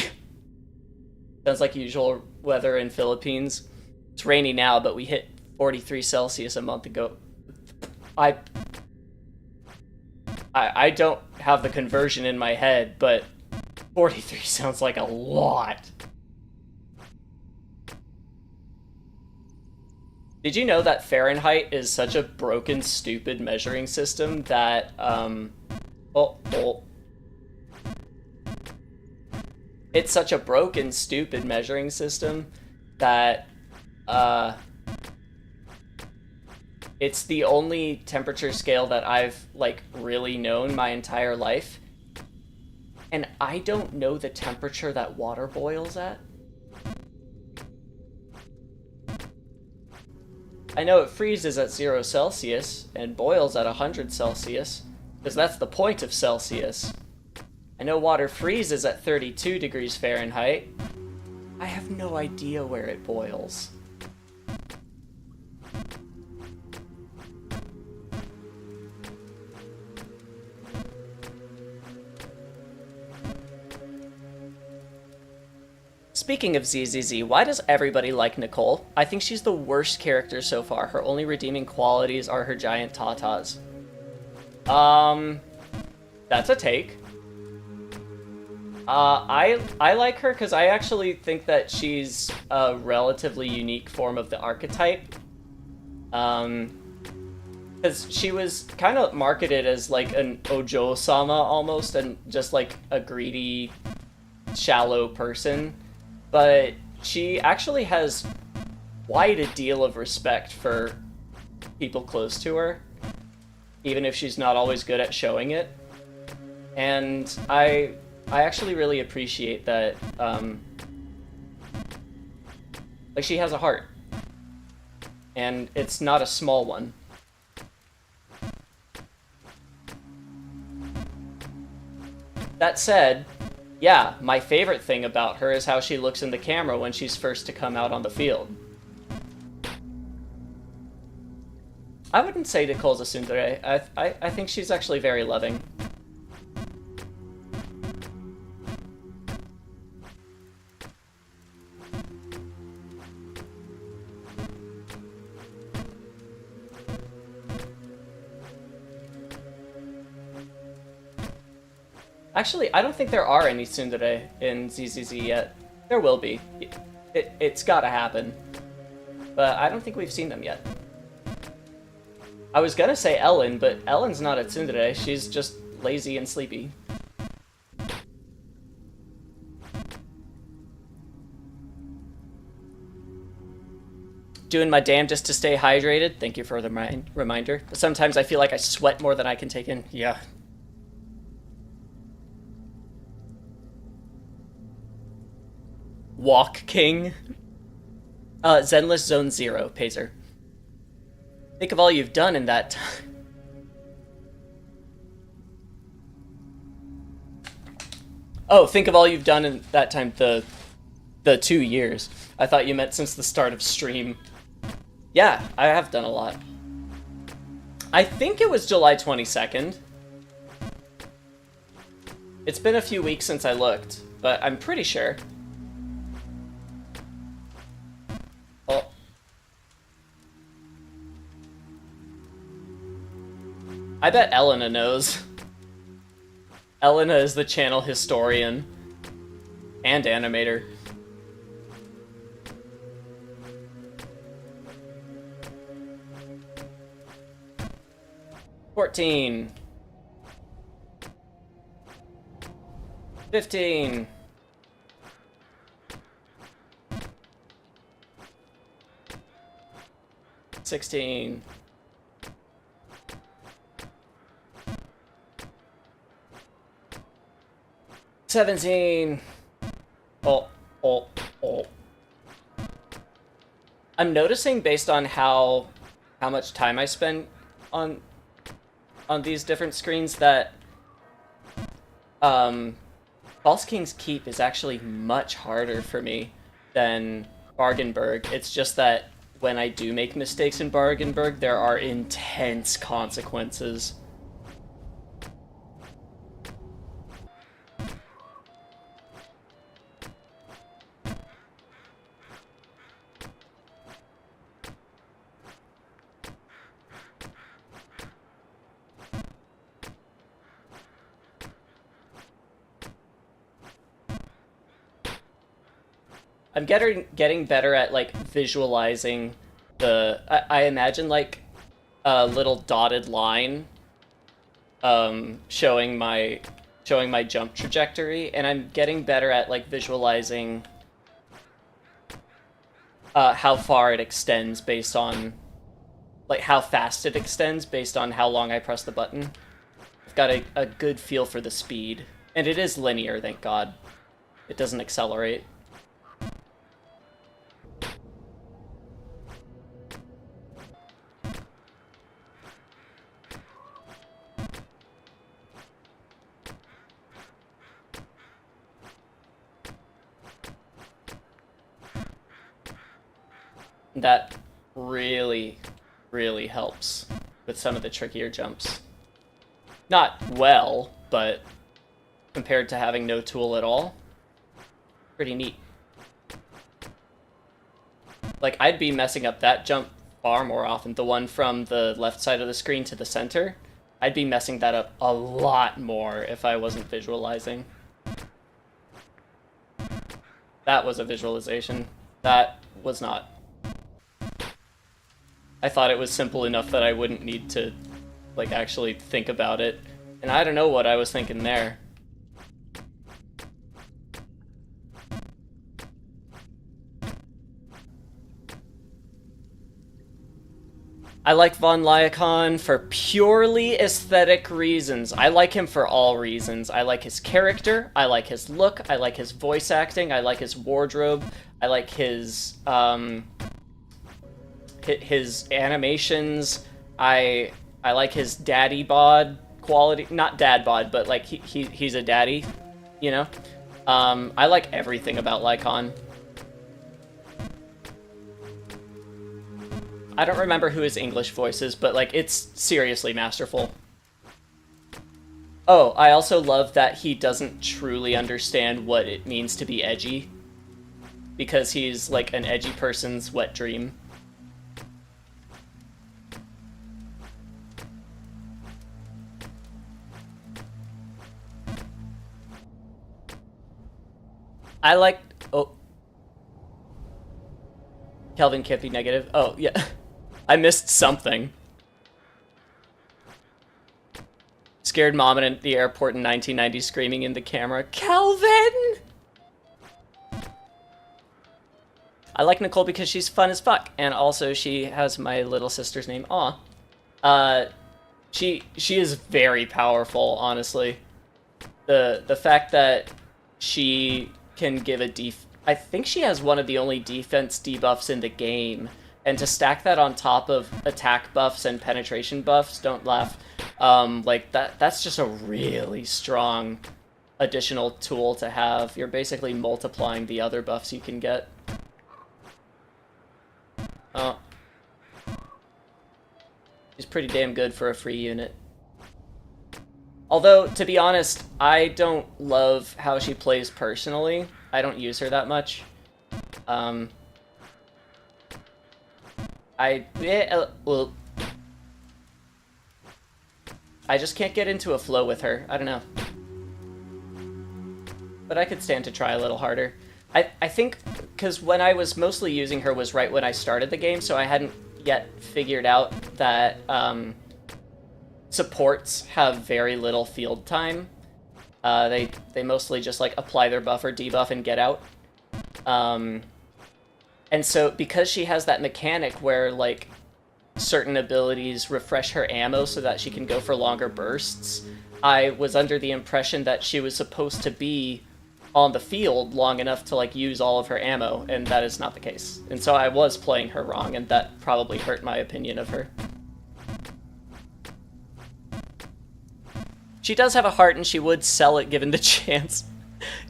Sounds like usual weather in Philippines. It's rainy now, but we hit 43 Celsius a month ago. I don't have the conversion in my head, but 43 sounds like a lot. Did you know that Fahrenheit is such a broken, stupid measuring system that, It's such a broken, stupid measuring system that, it's the only temperature scale that I've, like, really known my entire life. And I don't know the temperature that water boils at. I know it freezes at 0 Celsius and boils at 100 Celsius, because that's the point of Celsius. I know water freezes at 32 degrees Fahrenheit. I have no idea where it boils. Speaking of ZZZ, why does everybody like Nicole? I think she's the worst character so far. Her only redeeming qualities are her giant tatas. That's a take. I like her because I actually think that she's a relatively unique form of the archetype. Because she was kind of marketed as like an Ojo-sama almost, and just like a greedy, shallow person. But she actually has quite a deal of respect for people close to her, even if she's not always good at showing it. And I actually really appreciate that, like, she has a heart. And it's not a small one. That said, yeah, my favorite thing about her is how she looks in the camera when she's first to come out on the field. I wouldn't say Nicole's a tsundere. I think she's actually very loving. Actually, I don't think there are any tsundere in ZZZ yet. There will be. It's gotta happen. But I don't think we've seen them yet. I was gonna say Ellen, but Ellen's not a tsundere. She's just lazy and sleepy. Doing my damnedest to stay hydrated. Thank you for the reminder. But sometimes I feel like I sweat more than I can take in. Yeah. Walk King. Zenless Zone 0, Pazer. Think of all you've done in that time. Oh, think of all you've done in that time, the 2 years. I thought you meant since the start of stream. Yeah, I have done a lot. I think it was July 22nd. It's been a few weeks since I looked, but I'm pretty sure. Oh. I bet Elena knows. Elena is the channel historian and animator. $14. $15. $16. $17. Oh. I'm noticing based on how much time I spend on these different screens that False King's Keep is actually much harder for me than Bargainburg. It's just that when I do make mistakes in Bargainburg, there are intense consequences. I'm getting better at, like, visualizing the... I imagine, like, a little dotted line showing my jump trajectory, and I'm getting better at, like, visualizing how far it extends based on... like, how fast it extends based on how long I press the button. I've got a good feel for the speed. And it is linear, thank God. It doesn't accelerate. That really, really helps with some of the trickier jumps. Not well, but compared to having no tool at all, pretty neat. Like, I'd be messing up that jump far more often. The one from the left side of the screen to the center. I'd be messing that up a lot more if I wasn't visualizing. That was a visualization. That was not. I thought it was simple enough that I wouldn't need to, like, actually think about it. And I don't know what I was thinking there. I like Von Lyacon for purely aesthetic reasons. I like him for all reasons. I like his character, I like his look, I like his voice acting, I like his wardrobe, I like his animations, I like his daddy bod quality. Not dad bod, but like he's a daddy, you know? I like everything about Lycon. I don't remember who his English voice is, but, like, it's seriously masterful. Oh, I also love that he doesn't truly understand what it means to be edgy. Because he's, like, an edgy person's wet dream. I like... Oh. Kelvin can't be negative. Oh, yeah. I missed something. Scared mom in the airport in 1990 screaming in the camera, Kelvin! I like Nicole because she's fun as fuck, and also she has my little sister's name. Aw. She is very powerful, honestly. The fact that she can give a I think she has one of the only defense debuffs in the game, and to stack that on top of attack buffs and penetration buffs, don't laugh, like, that's just a really strong additional tool to have. You're basically multiplying the other buffs you can get. Oh. She's pretty damn good for a free unit. Although, to be honest, I don't love how she plays personally. I don't use her that much. Well, I just can't get into a flow with her. I don't know. But I could stand to try a little harder. I think, because when I was mostly using her was right when I started the game, so I hadn't yet figured out that supports have very little field time. They mostly just, like, apply their buff or debuff and get out. And so, because she has that mechanic where, like, certain abilities refresh her ammo so that she can go for longer bursts, I was under the impression that she was supposed to be on the field long enough to, like, use all of her ammo, and that is not the case. And so I was playing her wrong, and that probably hurt my opinion of her. She does have a heart, and she would sell it given the chance.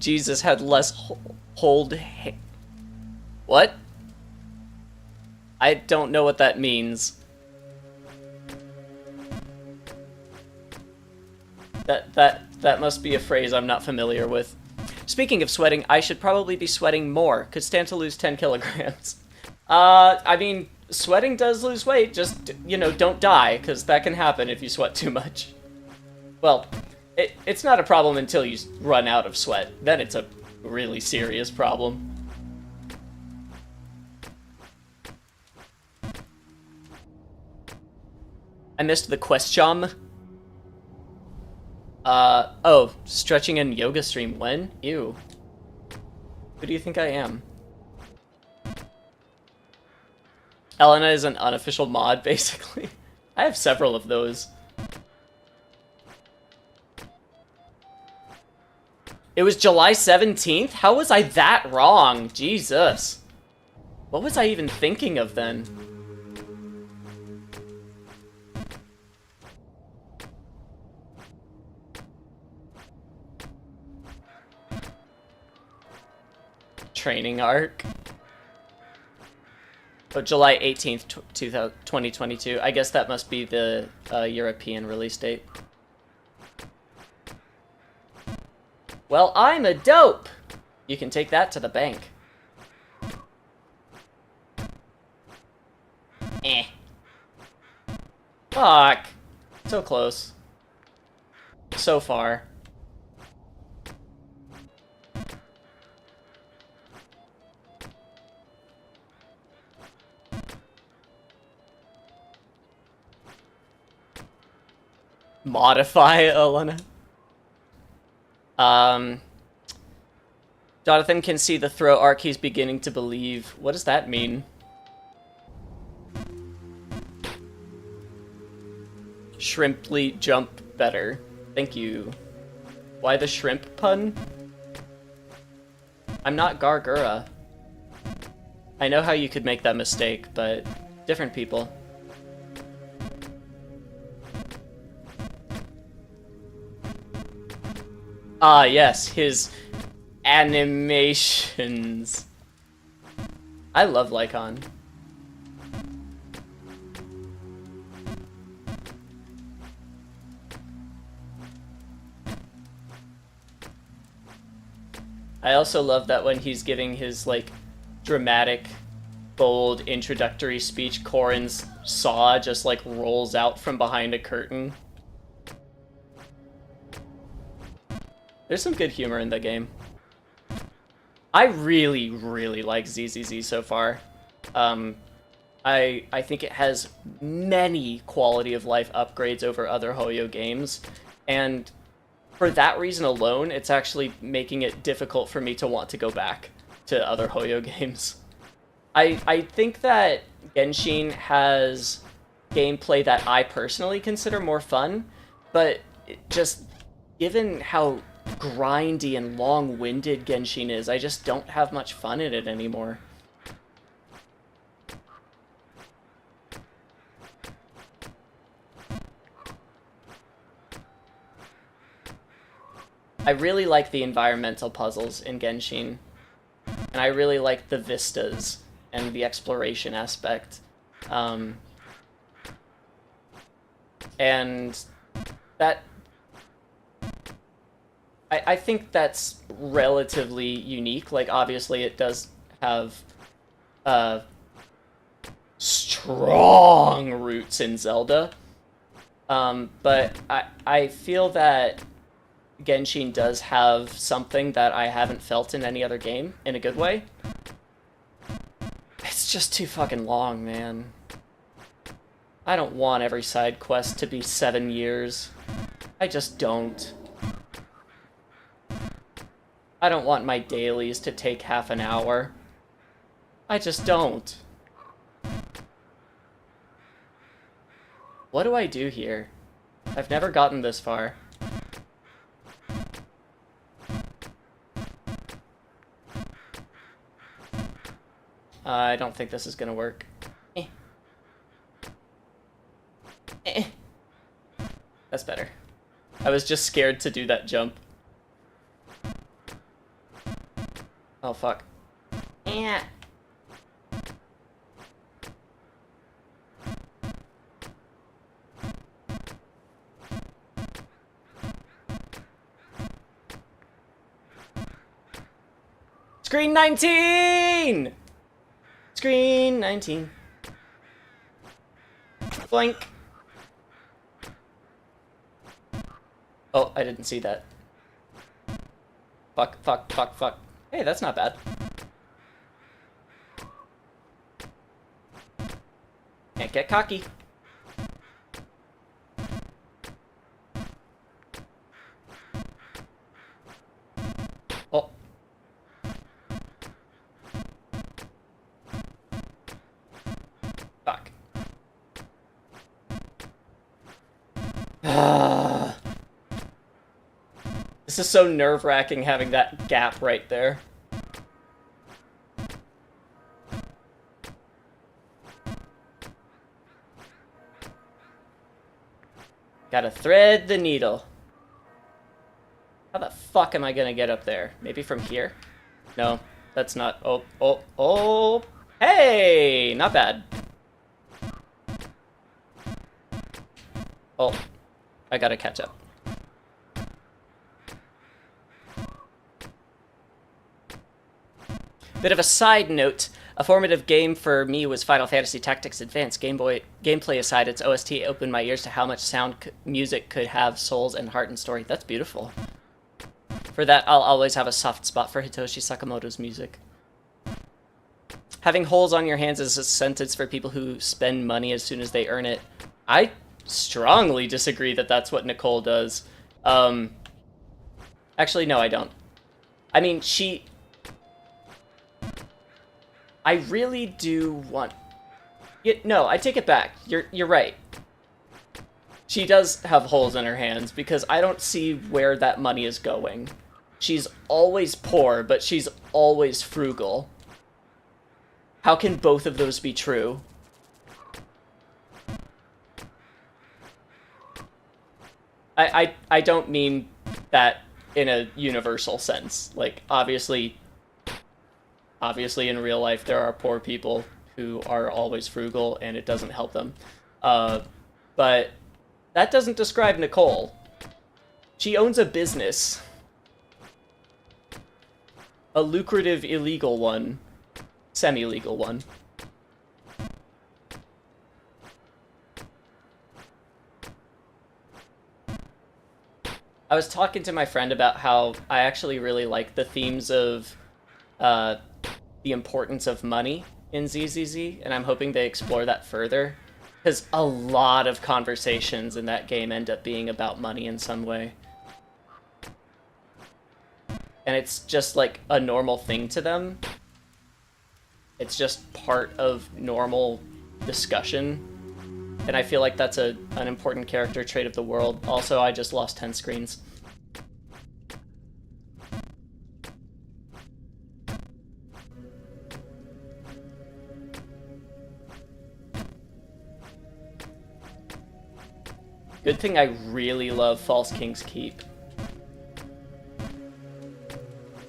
Jesus had less hold... What? I don't know what that means. That must be a phrase I'm not familiar with. Speaking of sweating, I should probably be sweating more. Could stand to lose 10 kilograms. I mean, sweating does lose weight. Just, you know, don't die, because that can happen if you sweat too much. Well, it's not a problem until you run out of sweat. Then it's a really serious problem. I missed the question. Oh, stretching and yoga stream. When? Ew. Who do you think I am? Elena is an unofficial mod, basically. I have several of those. It was July 17th? How was I that wrong? Jesus. What was I even thinking of then? Training arc. Oh, July 18th, 2022. I guess that must be the European release date. Well, I'm a dope! You can take that to the bank. So close. So far. Modify, Elena. Jonathan can see the throw arc he's beginning to believe. What does that mean? Shrimply jump better. Thank you. Why the shrimp pun? I'm not Gargura. I know how you could make that mistake, but different people. Ah, yes, his animations. I love Lycon. I also love that when he's giving his, like, dramatic, bold introductory speech, Corrin's saw just, like, rolls out from behind a curtain. There's some good humor in the game. I really, really like ZZZ so far. I think it has many quality of life upgrades over other Hoyo games, and for that reason alone, it's actually making it difficult for me to want to go back to other Hoyo games. I think that Genshin has gameplay that I personally consider more fun, but just given how grindy and long-winded Genshin is, I just don't have much fun in it anymore. I really like the environmental puzzles in Genshin, and I really like the vistas and the exploration aspect. And that... I think that's relatively unique. Like, obviously it does have strong roots in Zelda, but I feel that Genshin does have something that I haven't felt in any other game, in a good way. It's just too fucking long, man. I don't want every side quest to be 7 years. I just don't. I don't want my dailies to take half an hour. I just don't. What do I do here? I've never gotten this far. I don't think this is gonna work. That's better. I was just scared to do that jump. Oh, fuck. Yeah. Screen 19! Screen 19. Blank. Oh, I didn't see that. Fuck, fuck, fuck, fuck. Hey, that's not bad. Can't get cocky. Oh. Fuck. This is so nerve-wracking having that gap right there. Gotta thread the needle. How the fuck am I gonna get up there? Maybe from here? No, that's not... Oh, oh, oh! Hey! Not bad. Oh, I gotta catch up. Bit of a side note, A formative game for me was Final Fantasy Tactics Advance. Game Boy gameplay aside, its OST opened my ears to how much music could have souls and heart and story. That's beautiful. For that, I'll always have a soft spot for Hitoshi Sakamoto's music. Having holes on your hands is a sentence for people who spend money as soon as they earn it. I strongly disagree that that's what Nicole does. Actually, no, I don't. I mean, I really do want... No, I take it back. You're right. She does have holes in her hands, because I don't see where that money is going. She's always poor, but she's always frugal. How can both of those be true? I don't mean that in a universal sense. Like, obviously in real life there are poor people who are always frugal and it doesn't help them. But that doesn't describe Nicole. She owns a business. A lucrative illegal one. Semi-legal one. I was talking to my friend about how I actually really like the themes of the importance of money in ZZZ, and I'm hoping they explore that further, because a lot of conversations in that game end up being about money in some way. And it's just like a normal thing to them. It's just part of normal discussion. And I feel like that's an important character trait of the world. Also, I just lost 10 screens. Good thing I really love False King's Keep.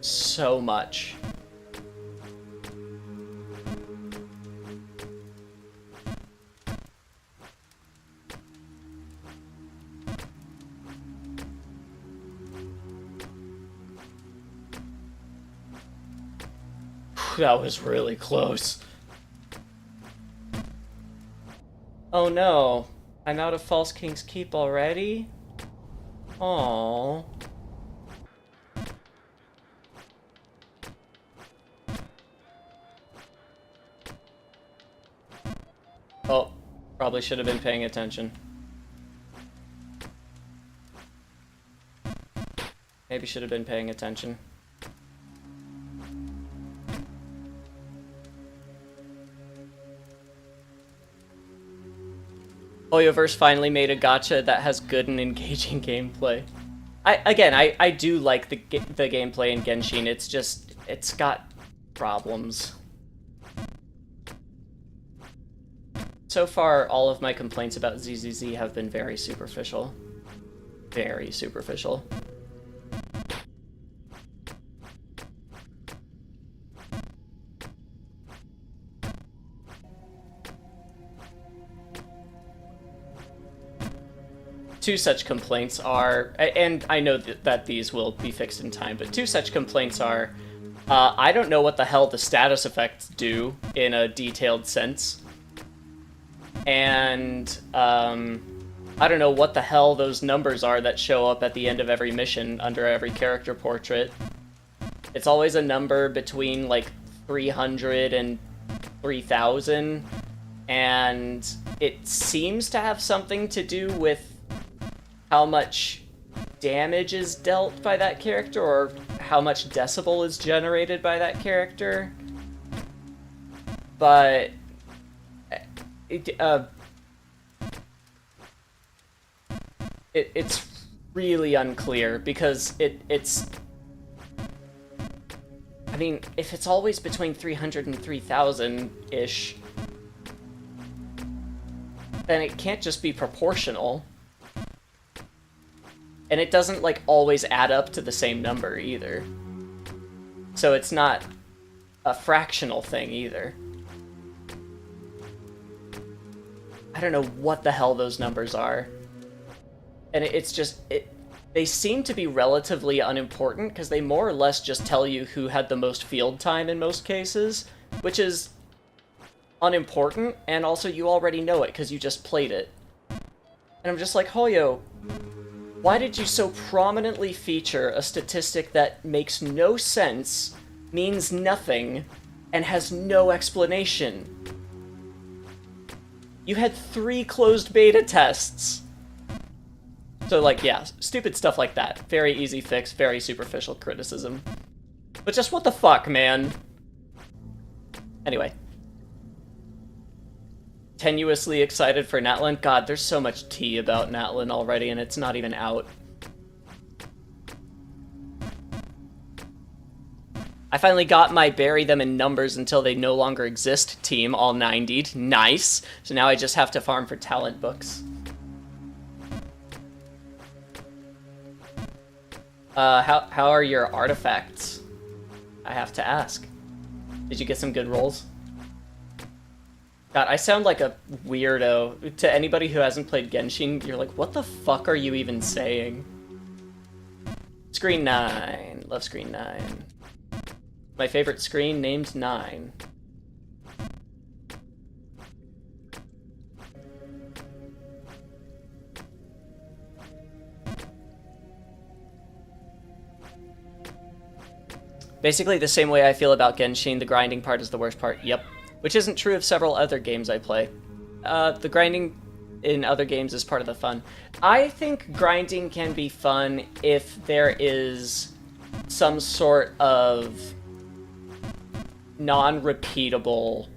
So much. That was really close. Oh no. I'm out of False King's Keep already? Aww. Oh, probably should have been paying attention. Maybe should have been paying attention. Hoyoverse finally made a gacha that has good and engaging gameplay. I do like the gameplay in Genshin. It's just, it's got problems. So far, all of my complaints about ZZZ have been very superficial. Very superficial. Two such complaints are, and I know that these will be fixed in time, but two such complaints are, I don't know what the hell the status effects do in a detailed sense, and I don't know what the hell those numbers are that show up at the end of every mission under every character portrait. It's always a number between like 300 and 3,000, and it seems to have something to do with how much damage is dealt by that character, or how much decibel is generated by that character. But it's really unclear, because it's... I mean, if it's always between 300 and 3,000-ish, then it can't just be proportional. And it doesn't, like, always add up to the same number, either. So it's not a fractional thing, either. I don't know what the hell those numbers are. And it's just... They seem to be relatively unimportant, because they more or less just tell you who had the most field time in most cases, which is unimportant, and also you already know it because you just played it. And I'm just like, Hoyo, why did you so prominently feature a statistic that makes no sense, means nothing, and has no explanation? You had 3 closed beta tests. So, like, yeah, stupid stuff like that. Very easy fix, very superficial criticism. But just what the fuck, man? Anyway. Tenuously excited for Natlin? God, there's so much tea about Natlin already, and it's not even out. I finally got my bury them in numbers until they no longer exist team all 90'd. Nice. So now I just have to farm for talent books. How are your artifacts? I have to ask. Did you get some good rolls? God, I sound like a weirdo. To anybody who hasn't played Genshin, you're like, what the fuck are you even saying? Screen 9. Love Screen 9. My favorite screen named 9. Basically the same way I feel about Genshin, the grinding part is the worst part. Yep. Which isn't true of several other games I play. The grinding in other games is part of the fun. I think grinding can be fun if there is some sort of non-repeatable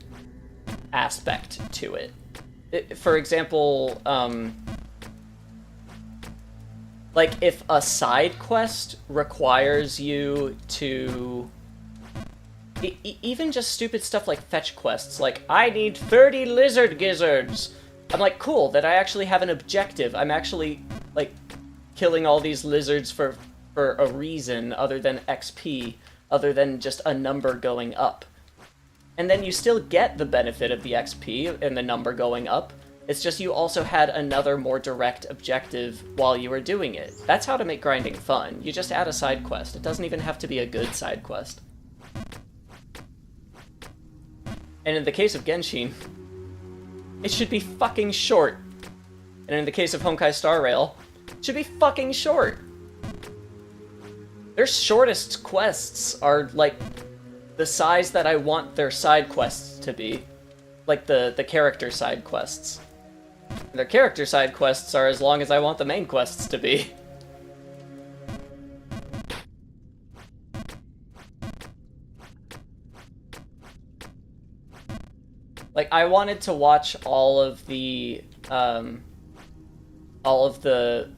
aspect to it. For example, like if a side quest requires you to even just stupid stuff like fetch quests, like I need 30 lizard gizzards. I'm like, cool, that I actually have an objective. I'm actually like killing all these lizards for a reason other than XP, other than just a number going up. And then you still get the benefit of the XP and the number going up. It's just you also had another more direct objective while you were doing it. That's how to make grinding fun. You just add a side quest. It doesn't even have to be a good side quest. And in the case of Genshin, it should be fucking short. And in the case of Honkai Star Rail, it should be fucking short. Their shortest quests are like the size that I want their side quests to be. Like the character side quests. Their character side quests are as long as I want the main quests to be. Like, I wanted to watch all of the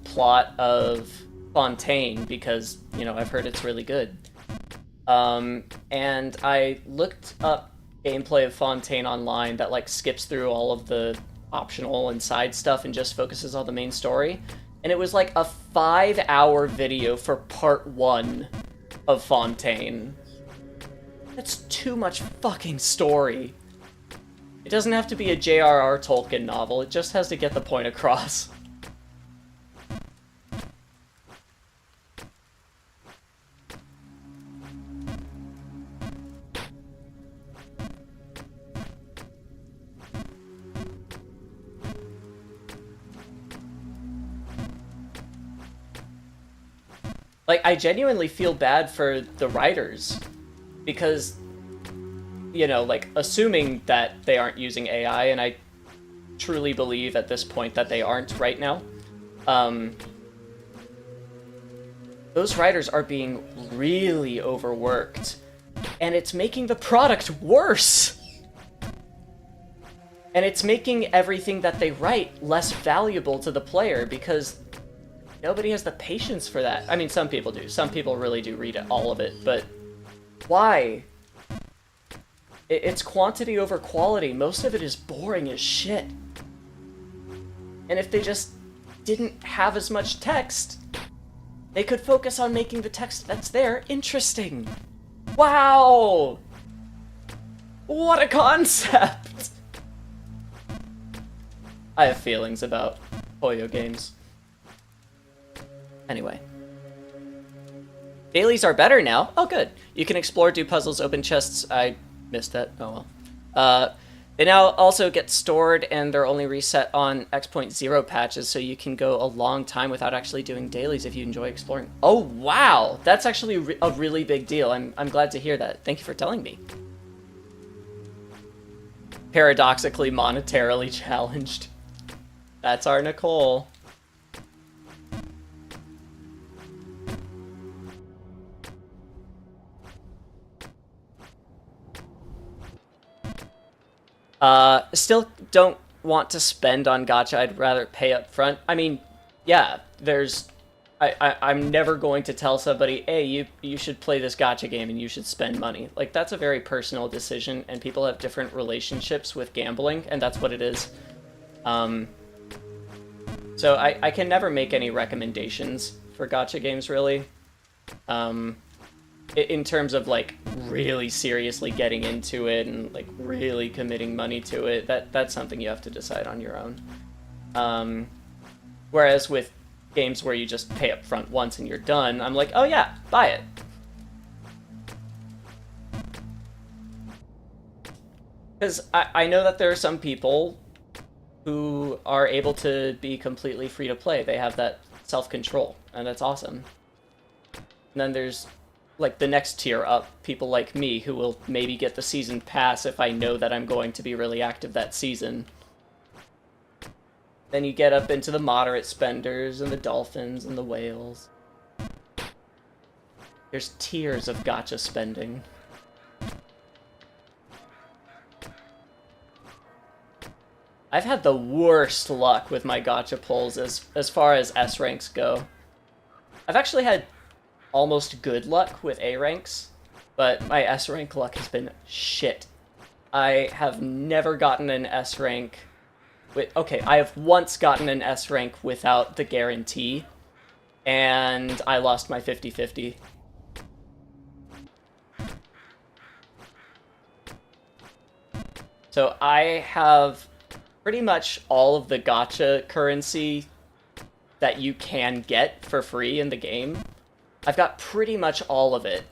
plot of Fontaine because, you know, I've heard it's really good. And I looked up gameplay of Fontaine online that, like, skips through all of the optional and side stuff and just focuses on the main story. And it was, like, a 5-hour video for part 1 of Fontaine. That's too much fucking story. It doesn't have to be a J.R.R. Tolkien novel, it just has to get the point across. Like, I genuinely feel bad for the writers, because, you know, like, assuming that they aren't using AI, and I truly believe at this point that they aren't right now, those writers are being really overworked, and it's making the product worse! And it's making everything that they write less valuable to the player, because nobody has the patience for that. I mean, some people do. Some people really do read all of it, but why? It's quantity over quality. Most of it is boring as shit. And if they just didn't have as much text, they could focus on making the text that's there interesting. Wow! What a concept! I have feelings about Hoyo games. Anyway. Dailies are better now. Oh, good. You can explore, do puzzles, open chests. I missed that. Oh, well. They now also get stored, and they're only reset on X.0 patches, so you can go a long time without actually doing dailies if you enjoy exploring. Oh, wow! That's actually a really big deal. I'm glad to hear that. Thank you for telling me. Paradoxically, monetarily challenged. That's our Nicole. Still don't want to spend on gacha. I'd rather pay up front. I mean, yeah, I'm never going to tell somebody, hey, you should play this gacha game and you should spend money. Like, that's a very personal decision, and people have different relationships with gambling, and that's what it is. So I can never make any recommendations for gacha games, really. In terms of, like, really seriously getting into it and, like, really committing money to it, that's something you have to decide on your own. Whereas with games where you just pay up front once and you're done, I'm like, oh yeah, buy it. Because I know that there are some people who are able to be completely free to play. They have that self-control, and that's awesome. And then there's, like, the next tier up, people like me who will maybe get the season pass if I know that I'm going to be really active that season. Then you get up into the moderate spenders and the dolphins and the whales. There's tiers of gacha spending. I've had the worst luck with my gacha pulls as far as S ranks go. I've actually had almost good luck with A ranks, but my S rank luck has been shit. I have never gotten an S rank with... Okay, I have once gotten an S rank without the guarantee, and I lost my 50-50. So I have pretty much all of the gacha currency that you can get for free in the game. I've got pretty much all of it,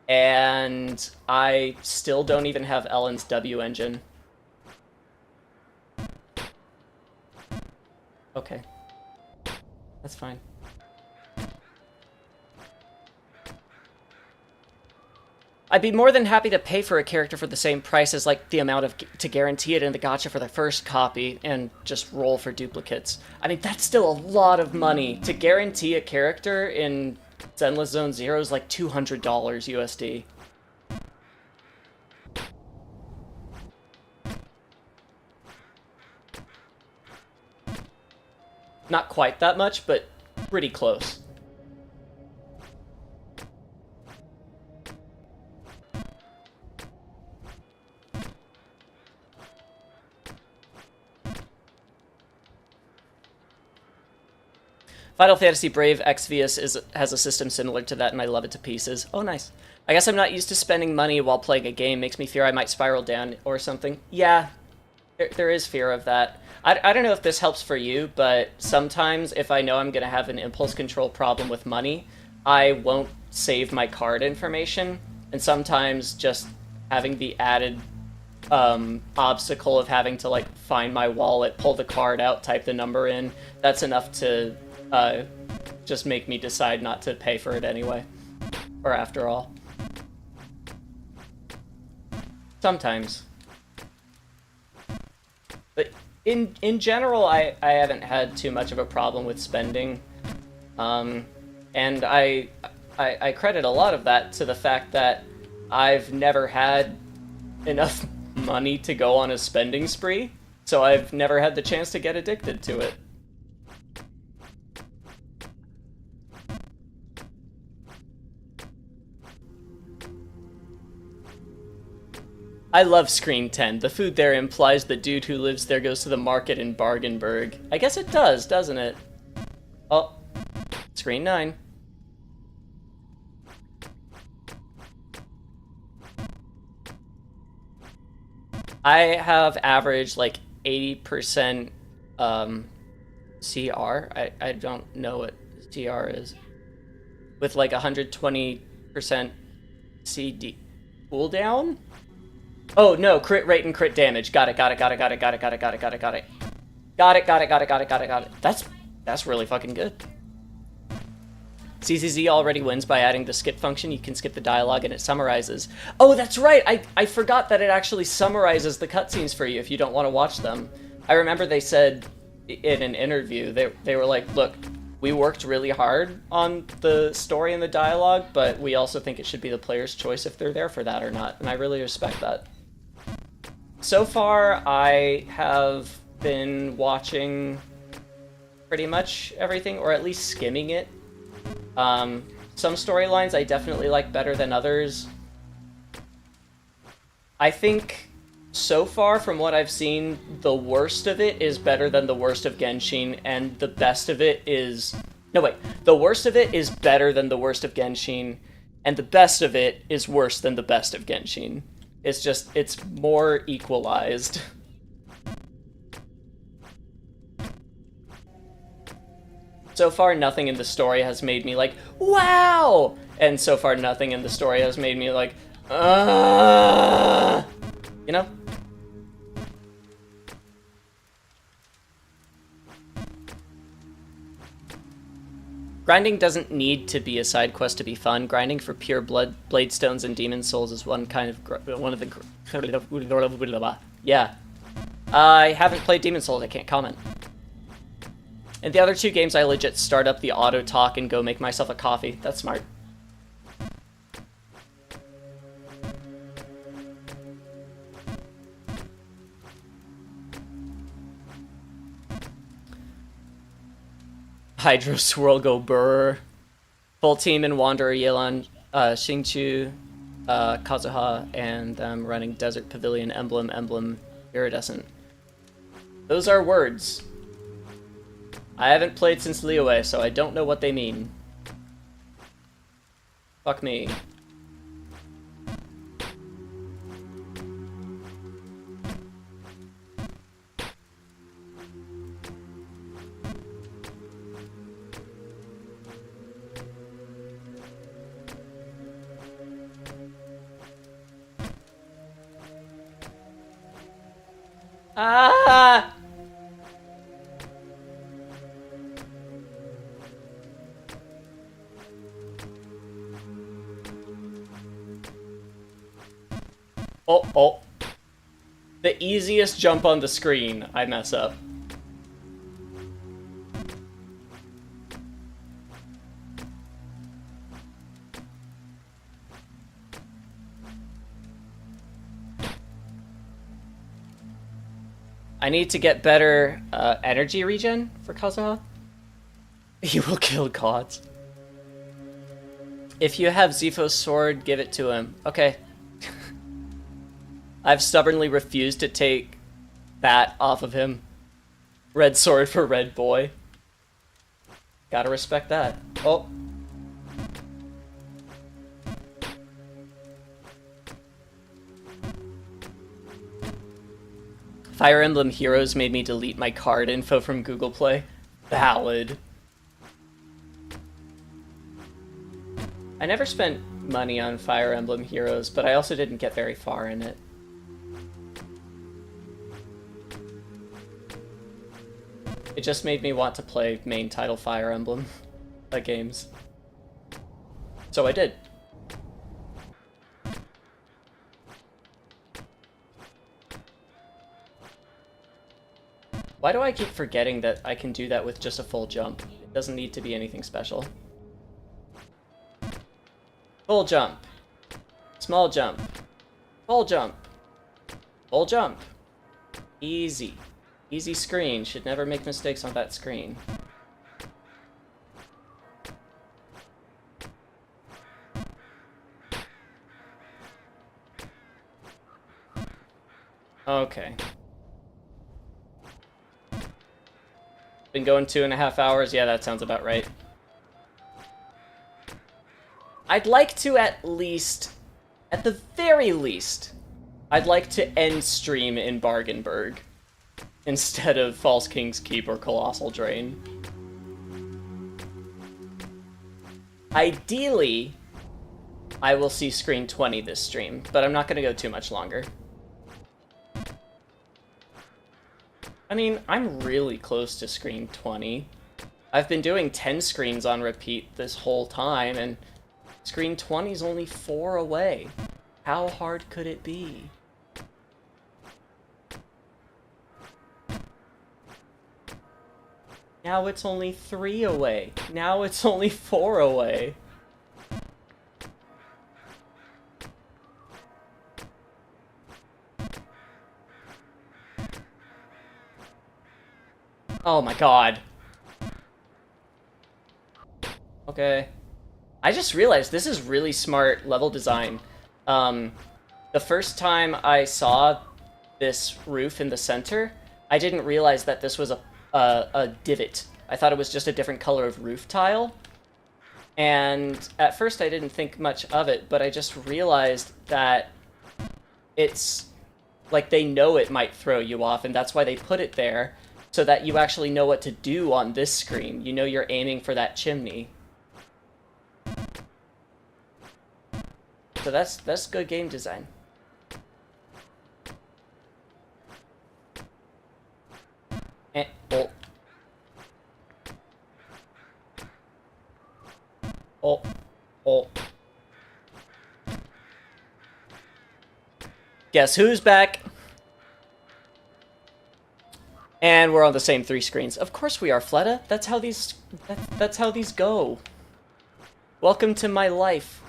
and I still don't even have Ellen's W engine. Okay. That's fine. I'd be more than happy to pay for a character for the same price as, like, the amount of to guarantee it in the gacha for the first copy and just roll for duplicates. I mean, that's still a lot of money. To guarantee a character in Zenless Zone Zero is like $200 USD. Not quite that much, but pretty close. Final Fantasy Brave Exvius has a system similar to that, and I love it to pieces. Oh, nice. I guess I'm not used to spending money while playing a game. Makes me fear I might spiral down or something. Yeah, there is fear of that. I don't know if this helps for you, but sometimes if I know I'm going to have an impulse control problem with money, I won't save my card information, and sometimes just having the added obstacle of having to, like, find my wallet, pull the card out, type the number in, that's enough to just make me decide not to pay for it anyway. Or after all. Sometimes. But in general, I haven't had too much of a problem with spending. And I credit a lot of that to the fact that I've never had enough money to go on a spending spree, so I've never had the chance to get addicted to it. I love Screen 10. The food there implies the dude who lives there goes to the market in Bargainburg. I guess it does, doesn't it? Oh, Screen 9. I have averaged like 80% CR. I don't know what CR is. With like 120% CD cooldown? Oh, no, crit rate and crit damage. Got it, got it, got it, got it, got it, got it, got it, got it, got it. Got it, got it, got it, got it, got it, got it. That's really fucking good. CCZ already wins by adding the skip function. You can skip the dialogue and it summarizes. Oh, that's right! I forgot that it actually summarizes the cutscenes for you if you don't want to watch them. I remember they said in an interview, they were like, look, we worked really hard on the story and the dialogue, but we also think it should be the player's choice if they're there for that or not, and I really respect that. So far, I have been watching pretty much everything, or at least skimming it. Some storylines I definitely like better than others. I think, so far from what I've seen, the worst of it is better than the worst of Genshin, and the best of it is... No, wait. The worst of it is better than the worst of Genshin, and the best of it is worse than the best of Genshin. It's just, it's more equalized. So far, nothing in the story has made me like, wow! And so far, nothing in the story has made me like, you know? Grinding doesn't need to be a side quest to be fun. Grinding for pure blood, blade stones, and demon souls is one of the... Yeah. I haven't played Demon Souls, I can't comment. And the other two games, I legit start up the auto talk and go make myself a coffee. That's smart. Hydro Swirl go burr. Full team in Wanderer, Yelan, Xingqiu, Kazuha, and running Desert Pavilion, Emblem, Iridescent. Those are words. I haven't played since Liyue, so I don't know what they mean. Fuck me. Ah! Oh. The easiest jump on the screen, I mess up. I need to get better energy regen for Kazuha. He will kill gods. If you have Zifo's sword, give it to him. Okay. I've stubbornly refused to take that off of him. Red sword for red boy. Gotta respect that. Oh. Fire Emblem Heroes made me delete my card info from Google Play. Valid. I never spent money on Fire Emblem Heroes, but I also didn't get very far in it. It just made me want to play main title Fire Emblem games. So I did. Why do I keep forgetting that I can do that with just a full jump? It doesn't need to be anything special. Full jump. Small jump. Full jump. Full jump. Easy. Easy screen. Should never make mistakes on that screen. Okay. Been going 2.5 hours? Yeah, that sounds about right. I'd like to at the very least, I'd like to end stream in Bargainburg instead of False King's Keep or Colossal Drain. Ideally, I will see screen 20 this stream, but I'm not going to go too much longer. I mean, I'm really close to screen 20. I've been doing 10 screens on repeat this whole time, and screen 20 is only 4 away. How hard could it be? Now it's only 3 away. Now it's only 4 away. Oh my god. Okay. I just realized this is really smart level design. The first time I saw this roof in the center, I didn't realize that this was a divot. I thought it was just a different color of roof tile. And at first I didn't think much of it, but I just realized that it's like they know it might throw you off, and that's why they put it there, so that you actually know what to do on this screen. You know you're aiming for that chimney. So that's good game design. And, oh. Oh. Oh. Guess who's back? And we're on the same 3 screens. Of course we are, Fleta. That's how these go. Welcome to my life.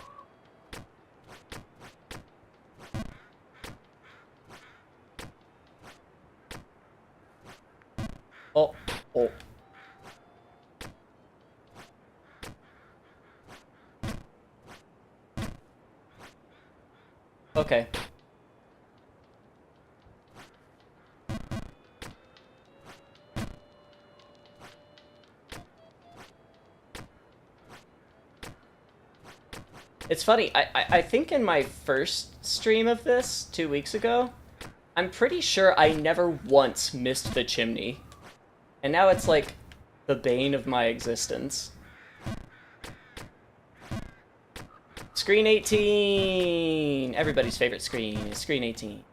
Oh, oh. Okay. It's funny, I think in my first stream of this, 2 weeks ago, I'm pretty sure I never once missed the chimney. And now it's like the bane of my existence. Screen 18! Everybody's favorite screen is screen 18.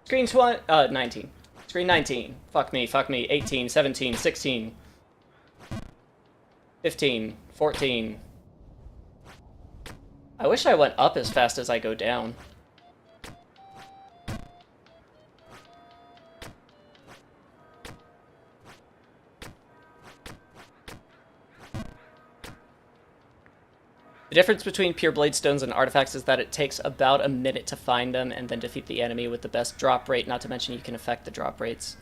Screen 19. Screen 19. Fuck me, fuck me. 18, 17, 16. 15, 14. I wish I went up as fast as I go down. The difference between pure blade stones and artifacts is that it takes about a minute to find them and then defeat the enemy with the best drop rate, not to mention you can affect the drop rates.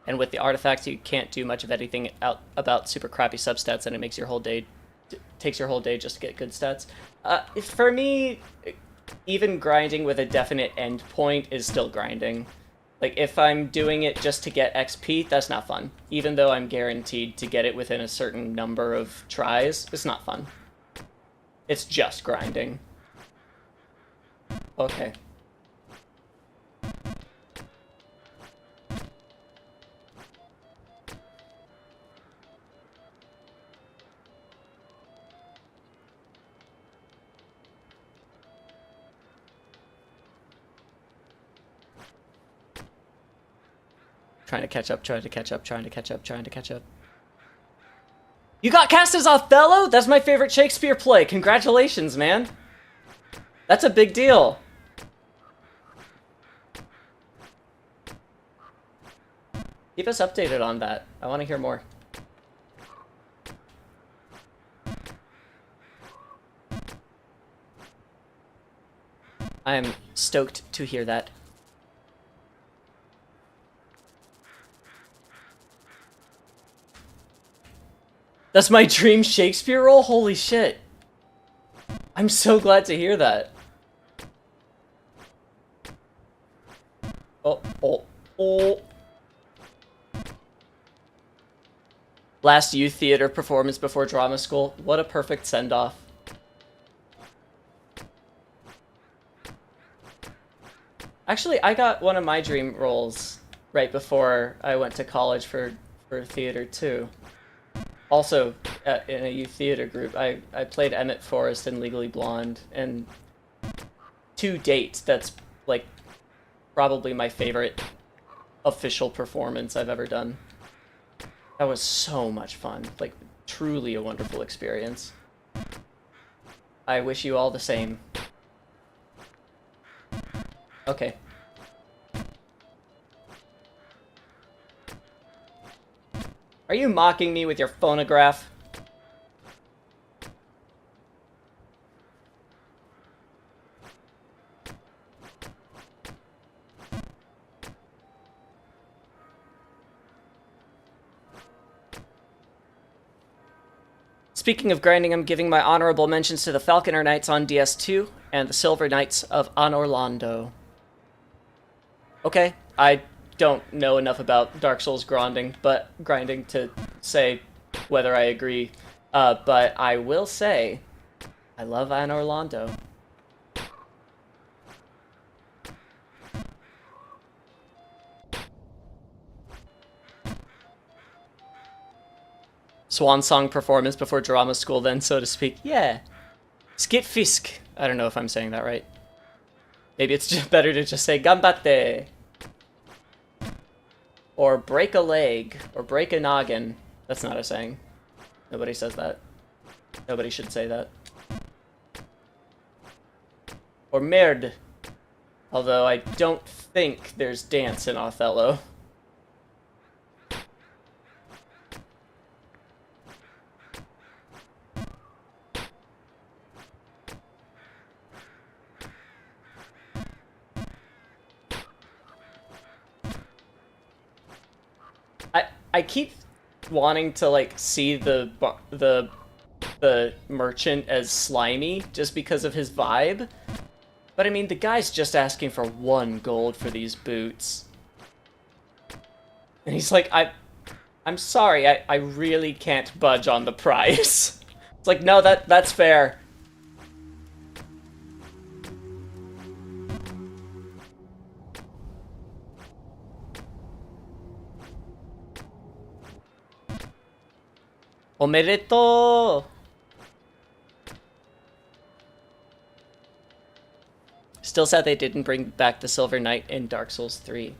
And with the artifacts, you can't do much of anything about super crappy substats, and it makes your whole day, takes your whole day just to get good stats. For me, even grinding with a definite end point is still grinding. Like, if I'm doing it just to get XP, that's not fun. Even though I'm guaranteed to get it within a certain number of tries, it's not fun. It's just grinding. Okay. Trying to catch up, trying to catch up, trying to catch up, trying to catch up. You got cast as Othello? That's my favorite Shakespeare play. Congratulations, man. That's a big deal. Keep us updated on that. I want to hear more. I am stoked to hear that. That's my dream Shakespeare role? Holy shit. I'm so glad to hear that. Oh, oh, oh. Last youth theater performance before drama school. What a perfect Actually, I got one of my dream roles right before I went to college for theater too. Also, in a youth theater group, I played Emmett Forrest in Legally Blonde, and to date, that's like probably my favorite official performance I've ever done. That was so much fun. Like, truly a wonderful experience. I wish you all the same. Okay. Are you mocking me with your phonograph? Speaking of grinding, I'm giving my honorable mentions to the Falconer Knights on DS2 and the Silver Knights of Anorlando. Okay, I don't know enough about Dark Souls grinding to say whether I agree, but I will say I love Anorlando. Swan song performance before drama school, then, so to speak. Yeah. Skit Fisk. I don't know if I'm saying that right. Maybe it's just better to just say Gambate. Or break a leg. Or break a noggin. That's not a saying. Nobody says that. Nobody should say that. Or merde. Although I don't think there's dance in Othello. I keep wanting to like see the merchant as slimy just because of his vibe. But I mean, the guy's just asking for 1 gold for these boots. And he's like, I'm sorry, I really can't budge on the price. It's like, no, that's fair. Omedeto! Still sad they didn't bring back the Silver Knight in Dark Souls 3.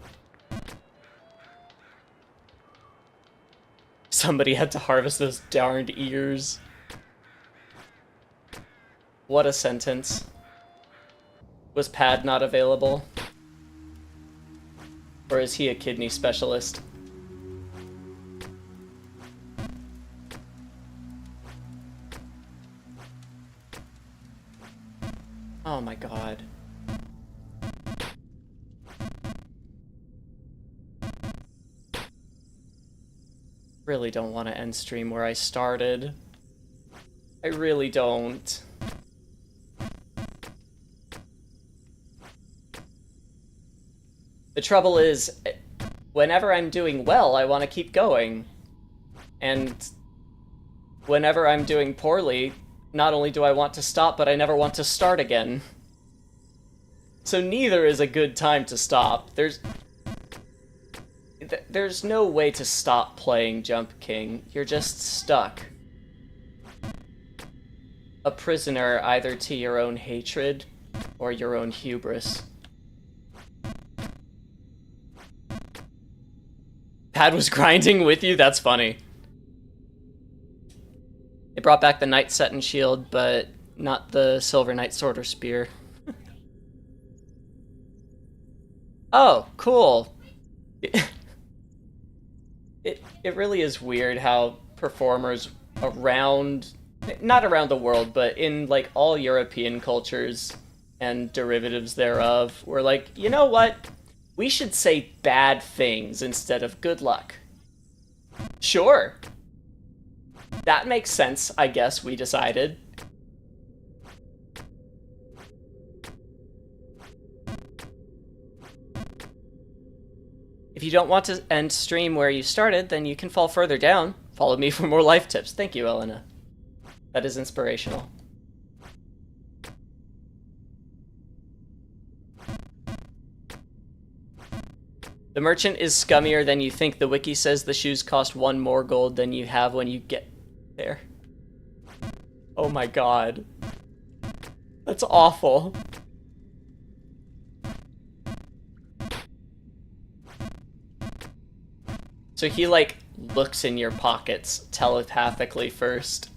Somebody had to harvest those darned ears. What a sentence. Was Pad not available? Or is he a kidney specialist? Oh my god. Really don't want to end stream where I started. I really don't. The trouble is, whenever I'm doing well, I want to keep going. And whenever I'm doing poorly, not only do I want to stop, but I never want to start again. So neither is a good time to stop. There's no way to stop playing Jump King. You're just stuck. A prisoner either to your own hatred or your own hubris. Pad was grinding with you? That's funny. They brought back the Knight Set and Shield, but not the Silver Knight Sword or Spear. Oh, cool. It really is weird how performers not around the world, but in like all European cultures and derivatives thereof, were like, you know what? We should say bad things instead of good luck. Sure. That makes sense, I guess, we decided. If you don't want to end stream where you started, then you can fall further down. Follow me for more life tips. Thank you, Elena. That is inspirational. The merchant is scummier than you think. The wiki says the shoes cost 1 more gold than you have when you get there. Oh my god. That's awful. So he, like, looks in your pockets telepathically first.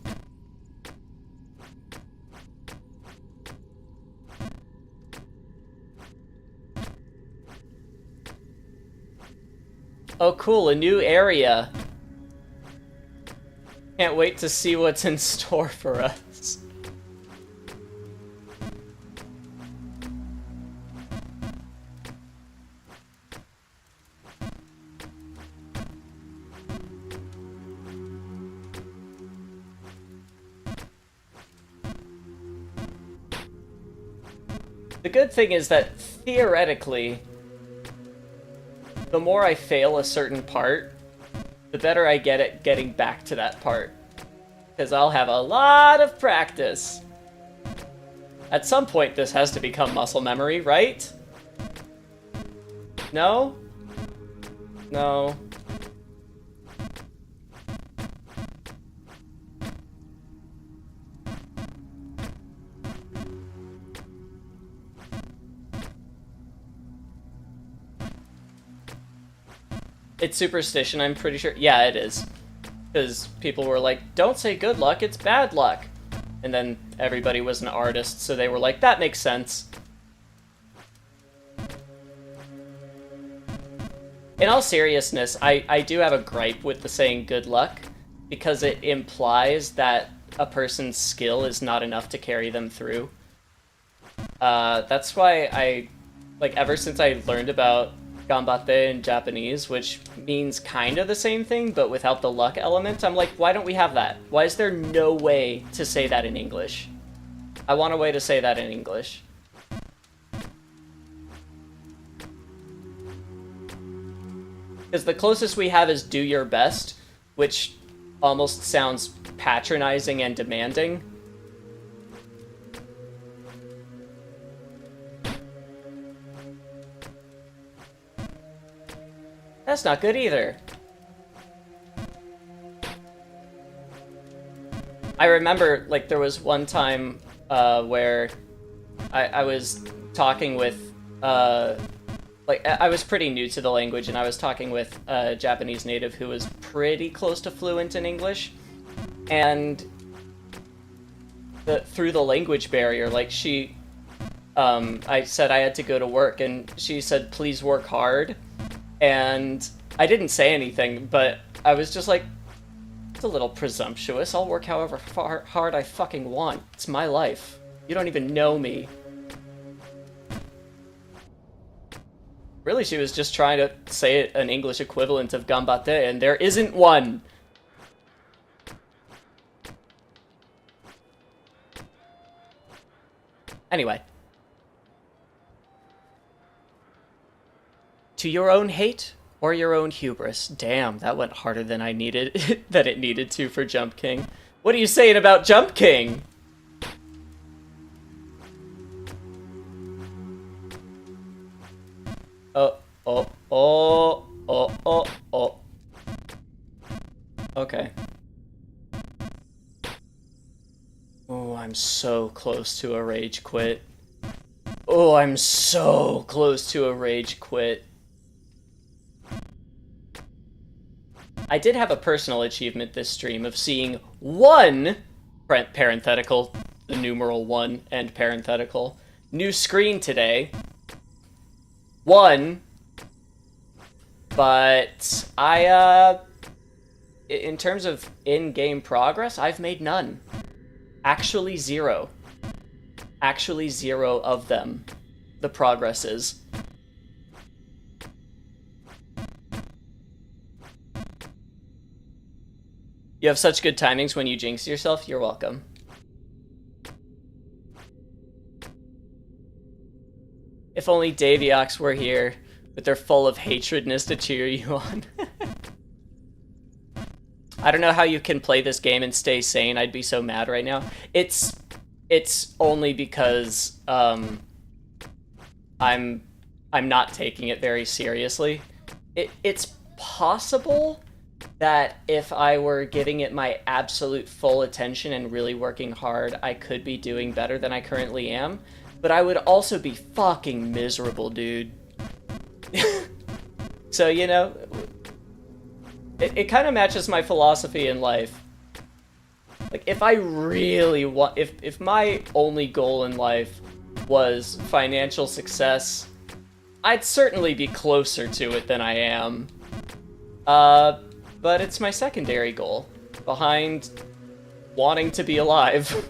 Oh cool, a new area. Can't wait to see what's in store for us. The good thing is that, theoretically, the more I fail a certain part, the better I get at getting back to that part. Because I'll have a lot of practice. At some point, this has to become muscle memory, right? No? No. It's superstition, I'm pretty sure. Yeah, it is. Because people were like, don't say good luck, it's bad luck. And then everybody was an artist, so they were like, that makes sense. In all seriousness, I do have a gripe with the saying good luck, because it implies that a person's skill is not enough to carry them through. That's why ever since I learned about Ganbatte in Japanese, which means kind of the same thing, but without the luck element, I'm like, why don't we have that? Why is there no way to say that in English? I want a way to say that in English. Because the closest we have is do your best, which almost sounds patronizing and demanding. That's not good either. I remember, like, there was one time where I was talking with, I was pretty new to the language, and I was talking with a Japanese native who was pretty close to fluent in English, and through the language barrier, like, I said I had to go to work, and she said, please work hard. And I didn't say anything, but I was just like, it's a little presumptuous. I'll work however hard I fucking want. It's my life. You don't even know me. Really, she was just trying to say an English equivalent of Ganbatte, and there isn't one. Anyway. To your own hate or your own hubris? Damn, that went harder than I needed than it needed to for Jump King. What are you saying about Jump King? Oh. Okay. Oh, I'm so close to a rage quit. Oh, I'm so close to a rage quit. I did have a personal achievement this stream of seeing one, parenthetical, the numeral 1, end parenthetical, new screen today. One, but in terms of in-game progress, I've made none. Actually 0. Actually 0 of them. The progresses. You have such good timings when you jinx yourself. You're welcome. If only Daviox were here, but they're full of hatredness to cheer you on. I don't know how you can play this game and stay sane. I'd be so mad right now. It's only because I'm not taking it very seriously. It's possible that if I were giving it my absolute full attention and really working hard, I could be doing better than I currently am. But I would also be fucking miserable, dude. So, you know, it kind of matches my philosophy in life. Like, if I really want... If my only goal in life was financial success, I'd certainly be closer to it than I am. But it's my secondary goal, behind wanting to be alive.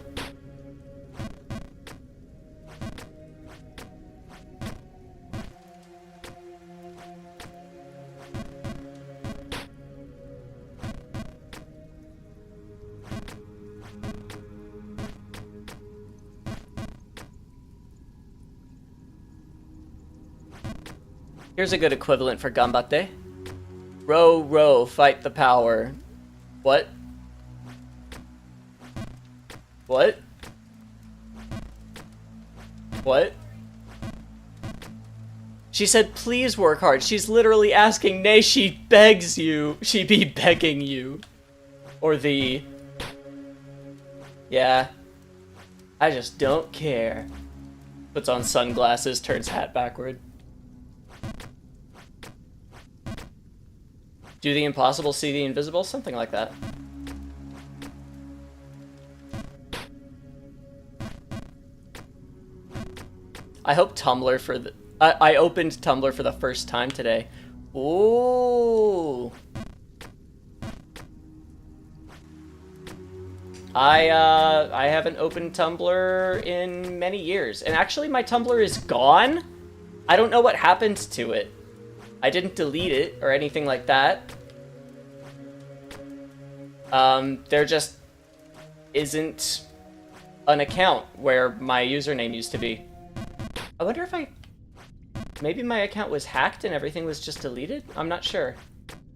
Here's a good equivalent for ganbatte. Row, row, fight the power. What? What? What? She said, please work hard. She's literally asking, nay, she begs you. She be begging you. Or the... Yeah. I just don't care. Puts on sunglasses, turns hat backward. Do the impossible, see the invisible? Something like that. I hope Tumblr for the... I opened Tumblr for the first time today. Ooh. I haven't opened Tumblr in many years. And actually, my Tumblr is gone. I don't know what happened to it. I didn't delete it or anything like that. There just isn't an account where my username used to be. I wonder if maybe my account was hacked and everything was just deleted? I'm not sure.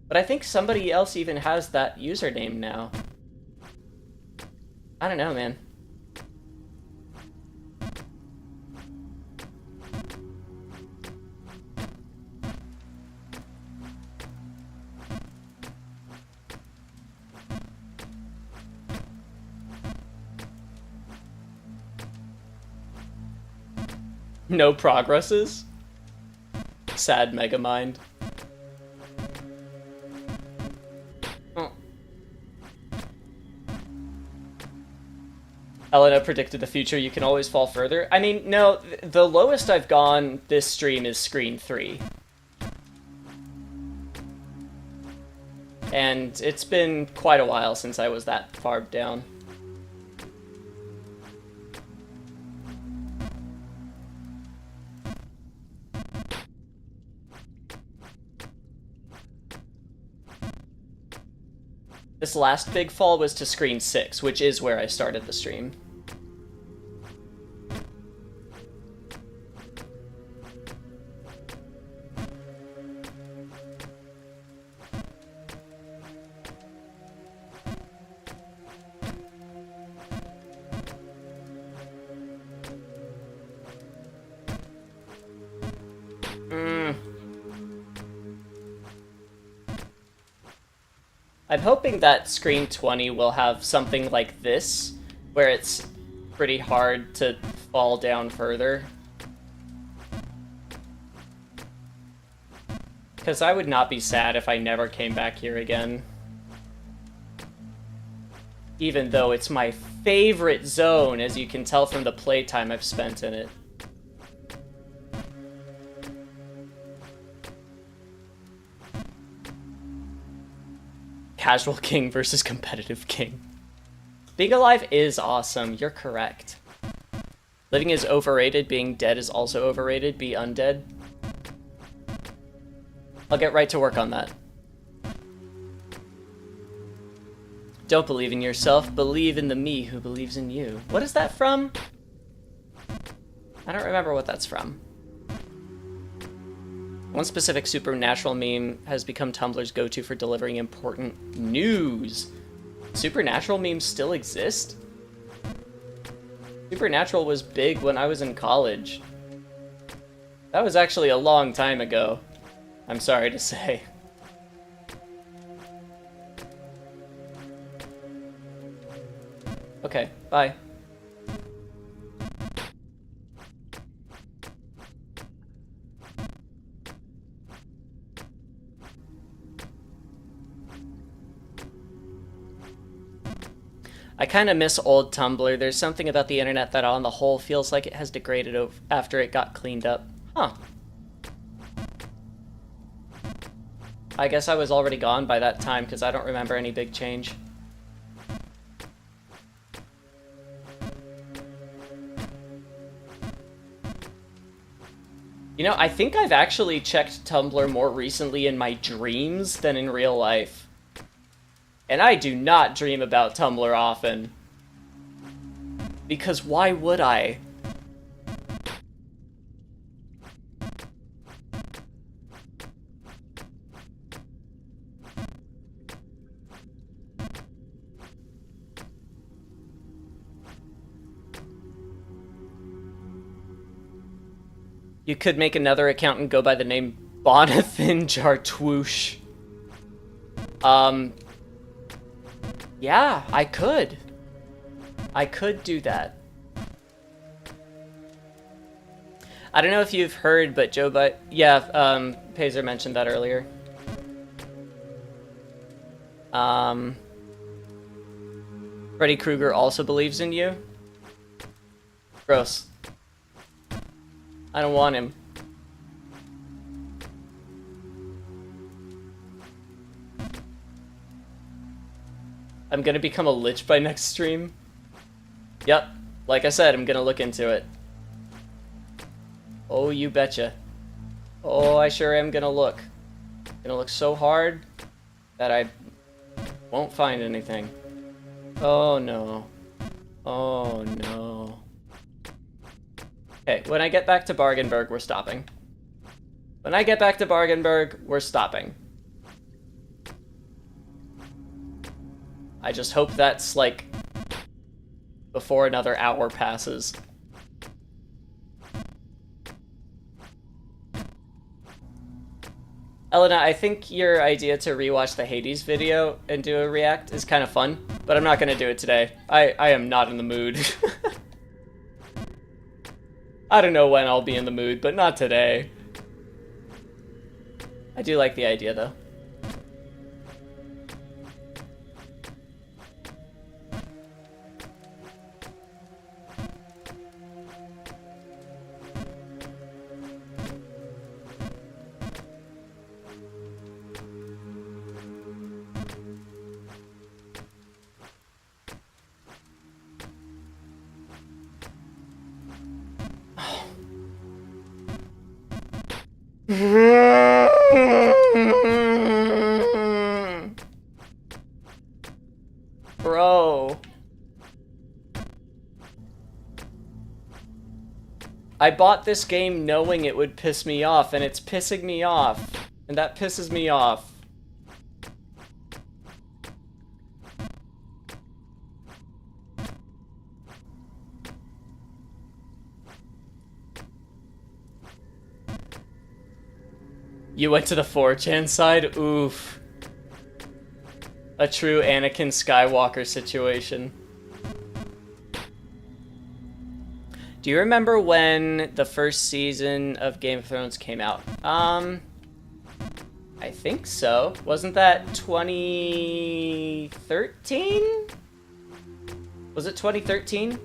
But I think somebody else even has that username now. I don't know, man. No progresses? Sad Megamind. Oh. Elena predicted the future, you can always fall further. I mean, no, the lowest I've gone this stream is screen 3. And it's been quite a while since I was that far down. This last big fall was to screen 6, which is where I started the stream. I'm hoping that screen 20 will have something like this, where it's pretty hard to fall down further. Because I would not be sad if I never came back here again. Even though it's my favorite zone, as you can tell from the playtime I've spent in it. Casual king versus competitive king. Being alive is awesome, you're correct. Living is overrated, being dead is also overrated, be undead. I'll get right to work on that. Don't believe in yourself, believe in the me who believes in you. What is that from? I don't remember what that's from. One specific supernatural meme has become Tumblr's go-to for delivering important news. Supernatural memes still exist? Supernatural was big when I was in college. That was actually a long time ago. I'm sorry to say. Okay, bye. I kind of miss old Tumblr. There's something about the internet that on the whole feels like it has degraded after it got cleaned up. Huh. I guess I was already gone by that time because I don't remember any big change. You know, I think I've actually checked Tumblr more recently in my dreams than in real life. And I do not dream about Tumblr often. Because why would I? You could make another account and go by the name Bonathan Jartwoosh. Yeah, I could. I could do that. I don't know if you've heard, but Pazer mentioned that earlier. Freddy Krueger also believes in you? Gross. I don't want him. I'm gonna become a lich by next stream. Yep, like I said, I'm gonna look into it. Oh, you betcha. Oh, I sure am gonna look. Gonna look so hard that I won't find anything. Oh no. Oh no. Okay, when I get back to Bargenberg, we're stopping. When I get back to Bargenberg, we're stopping. I just hope that's, like, before another hour passes. Elena, I think your idea to rewatch the Hades video and do a react is kind of fun, but I'm not going to do it today. I am not in the mood. I don't know when I'll be in the mood, but not today. I do like the idea, though. Bro. I bought this game knowing it would piss me off, and it's pissing me off. And that pisses me off. You went to the 4chan side? Oof. A true Anakin Skywalker situation. Do you remember when the first season of Game of Thrones came out? I think so. Wasn't that 2013? Was it 2013?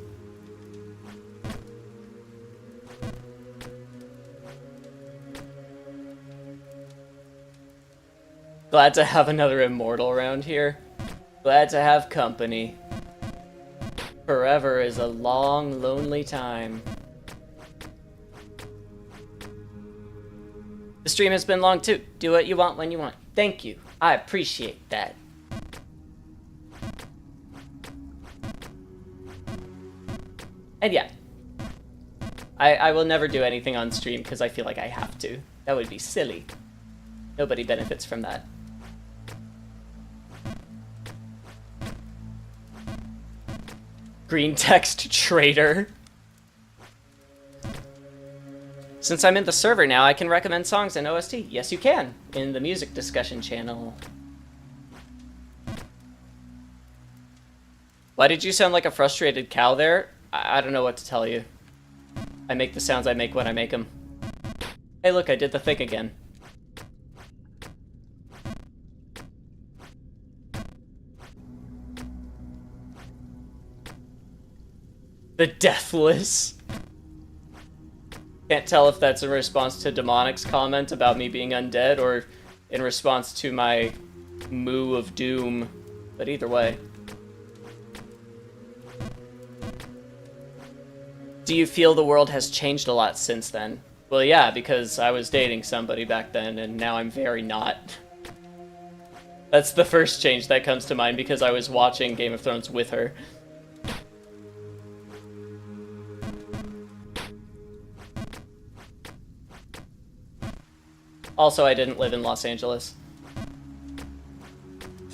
Glad to have another immortal around here. Glad to have company. Forever is a long, lonely time. The stream has been long too. Do what you want when you want. Thank you. I appreciate that. And yeah. I will never do anything on stream because I feel like I have to. That would be silly. Nobody benefits from that. Green text traitor. Since I'm in the server now, I can recommend songs and OST. Yes, you can, in the music discussion channel. Why did you sound like a frustrated cow there? I don't know what to tell you. I make the sounds I make when I make them. Hey, look, I did the thing again. The Deathless. Can't tell if that's in response to Demonic's comment about me being undead or in response to my moo of doom, but either way. Do you feel the world has changed a lot since then? Well, yeah, because I was dating somebody back then, and now I'm very not. That's the first change that comes to mind, because I was watching Game of Thrones with her. Also, I didn't live in Los Angeles.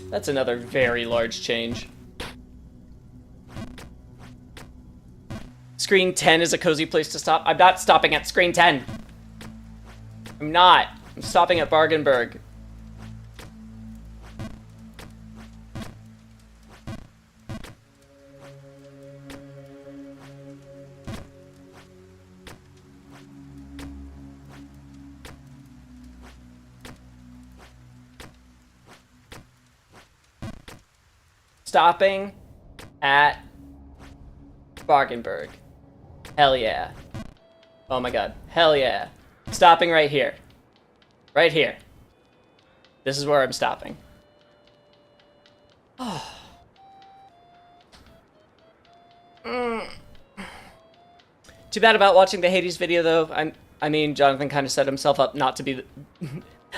That's another very large change. Screen 10 is a cozy place to stop. I'm not stopping at Screen 10. I'm not. I'm stopping at Bargainburg. Stopping at Bargainburg. Hell yeah. Oh my god. Hell yeah. Stopping right here. Right here. This is where I'm stopping. Oh. Too bad about watching the Hades video, though. I mean, Jonathan kind of set himself up not to be the...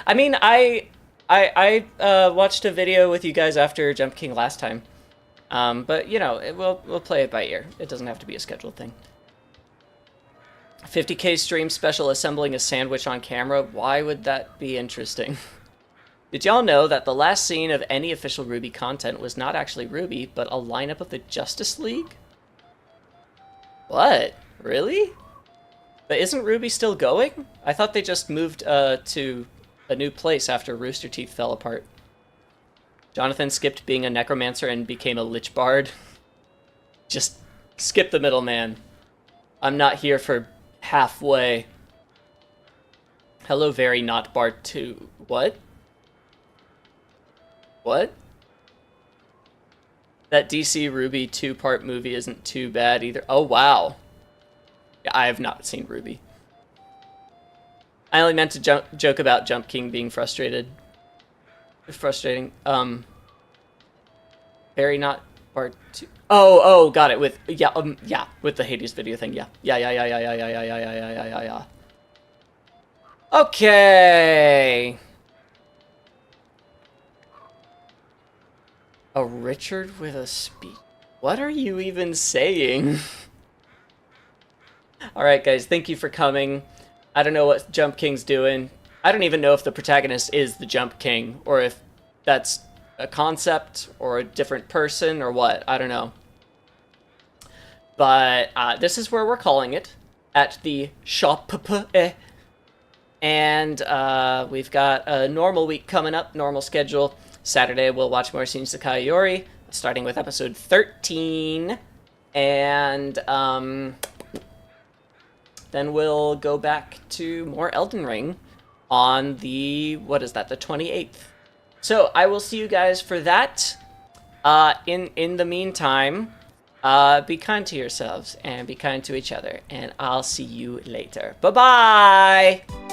I mean, I watched a video with you guys after Jump King last time. But, you know, we'll play it by ear. It doesn't have to be a scheduled thing. 50k stream special assembling a sandwich on camera. Why would that be interesting? Did y'all know that the last scene of any official RWBY content was not actually RWBY, but a lineup of the Justice League? What? Really? But isn't RWBY still going? I thought they just moved to a new place after Rooster Teeth fell apart. Jonathan skipped being a necromancer and became a lich bard. Just skip the middleman. I'm not here for halfway. Hello, very not bard 2. What? What? That DC RWBY 2-part movie isn't too bad either. Oh, wow. Yeah, I have not seen RWBY. I only meant to joke about Jump King being frustrated. Frustrating. Very not part 2. Oh, got it. With yeah, with the Hades video thing. Yeah. Okay. A Richard with a speed. What are you even saying? All right, guys. Thank you for coming. I don't know what Jump King's doing. I don't even know if the protagonist is the Jump King, or if that's a concept, or a different person, or what. I don't know. But this is where we're calling it, at the shop. And we've got a normal week coming up, normal schedule. Saturday, we'll watch more Shinsekai Kaiyori, starting with episode 13. And then we'll go back to more Elden Ring on the, what is that, the 28th. So I will see you guys for that. In the meantime, be kind to yourselves and be kind to each other. And I'll see you later. Bye-bye!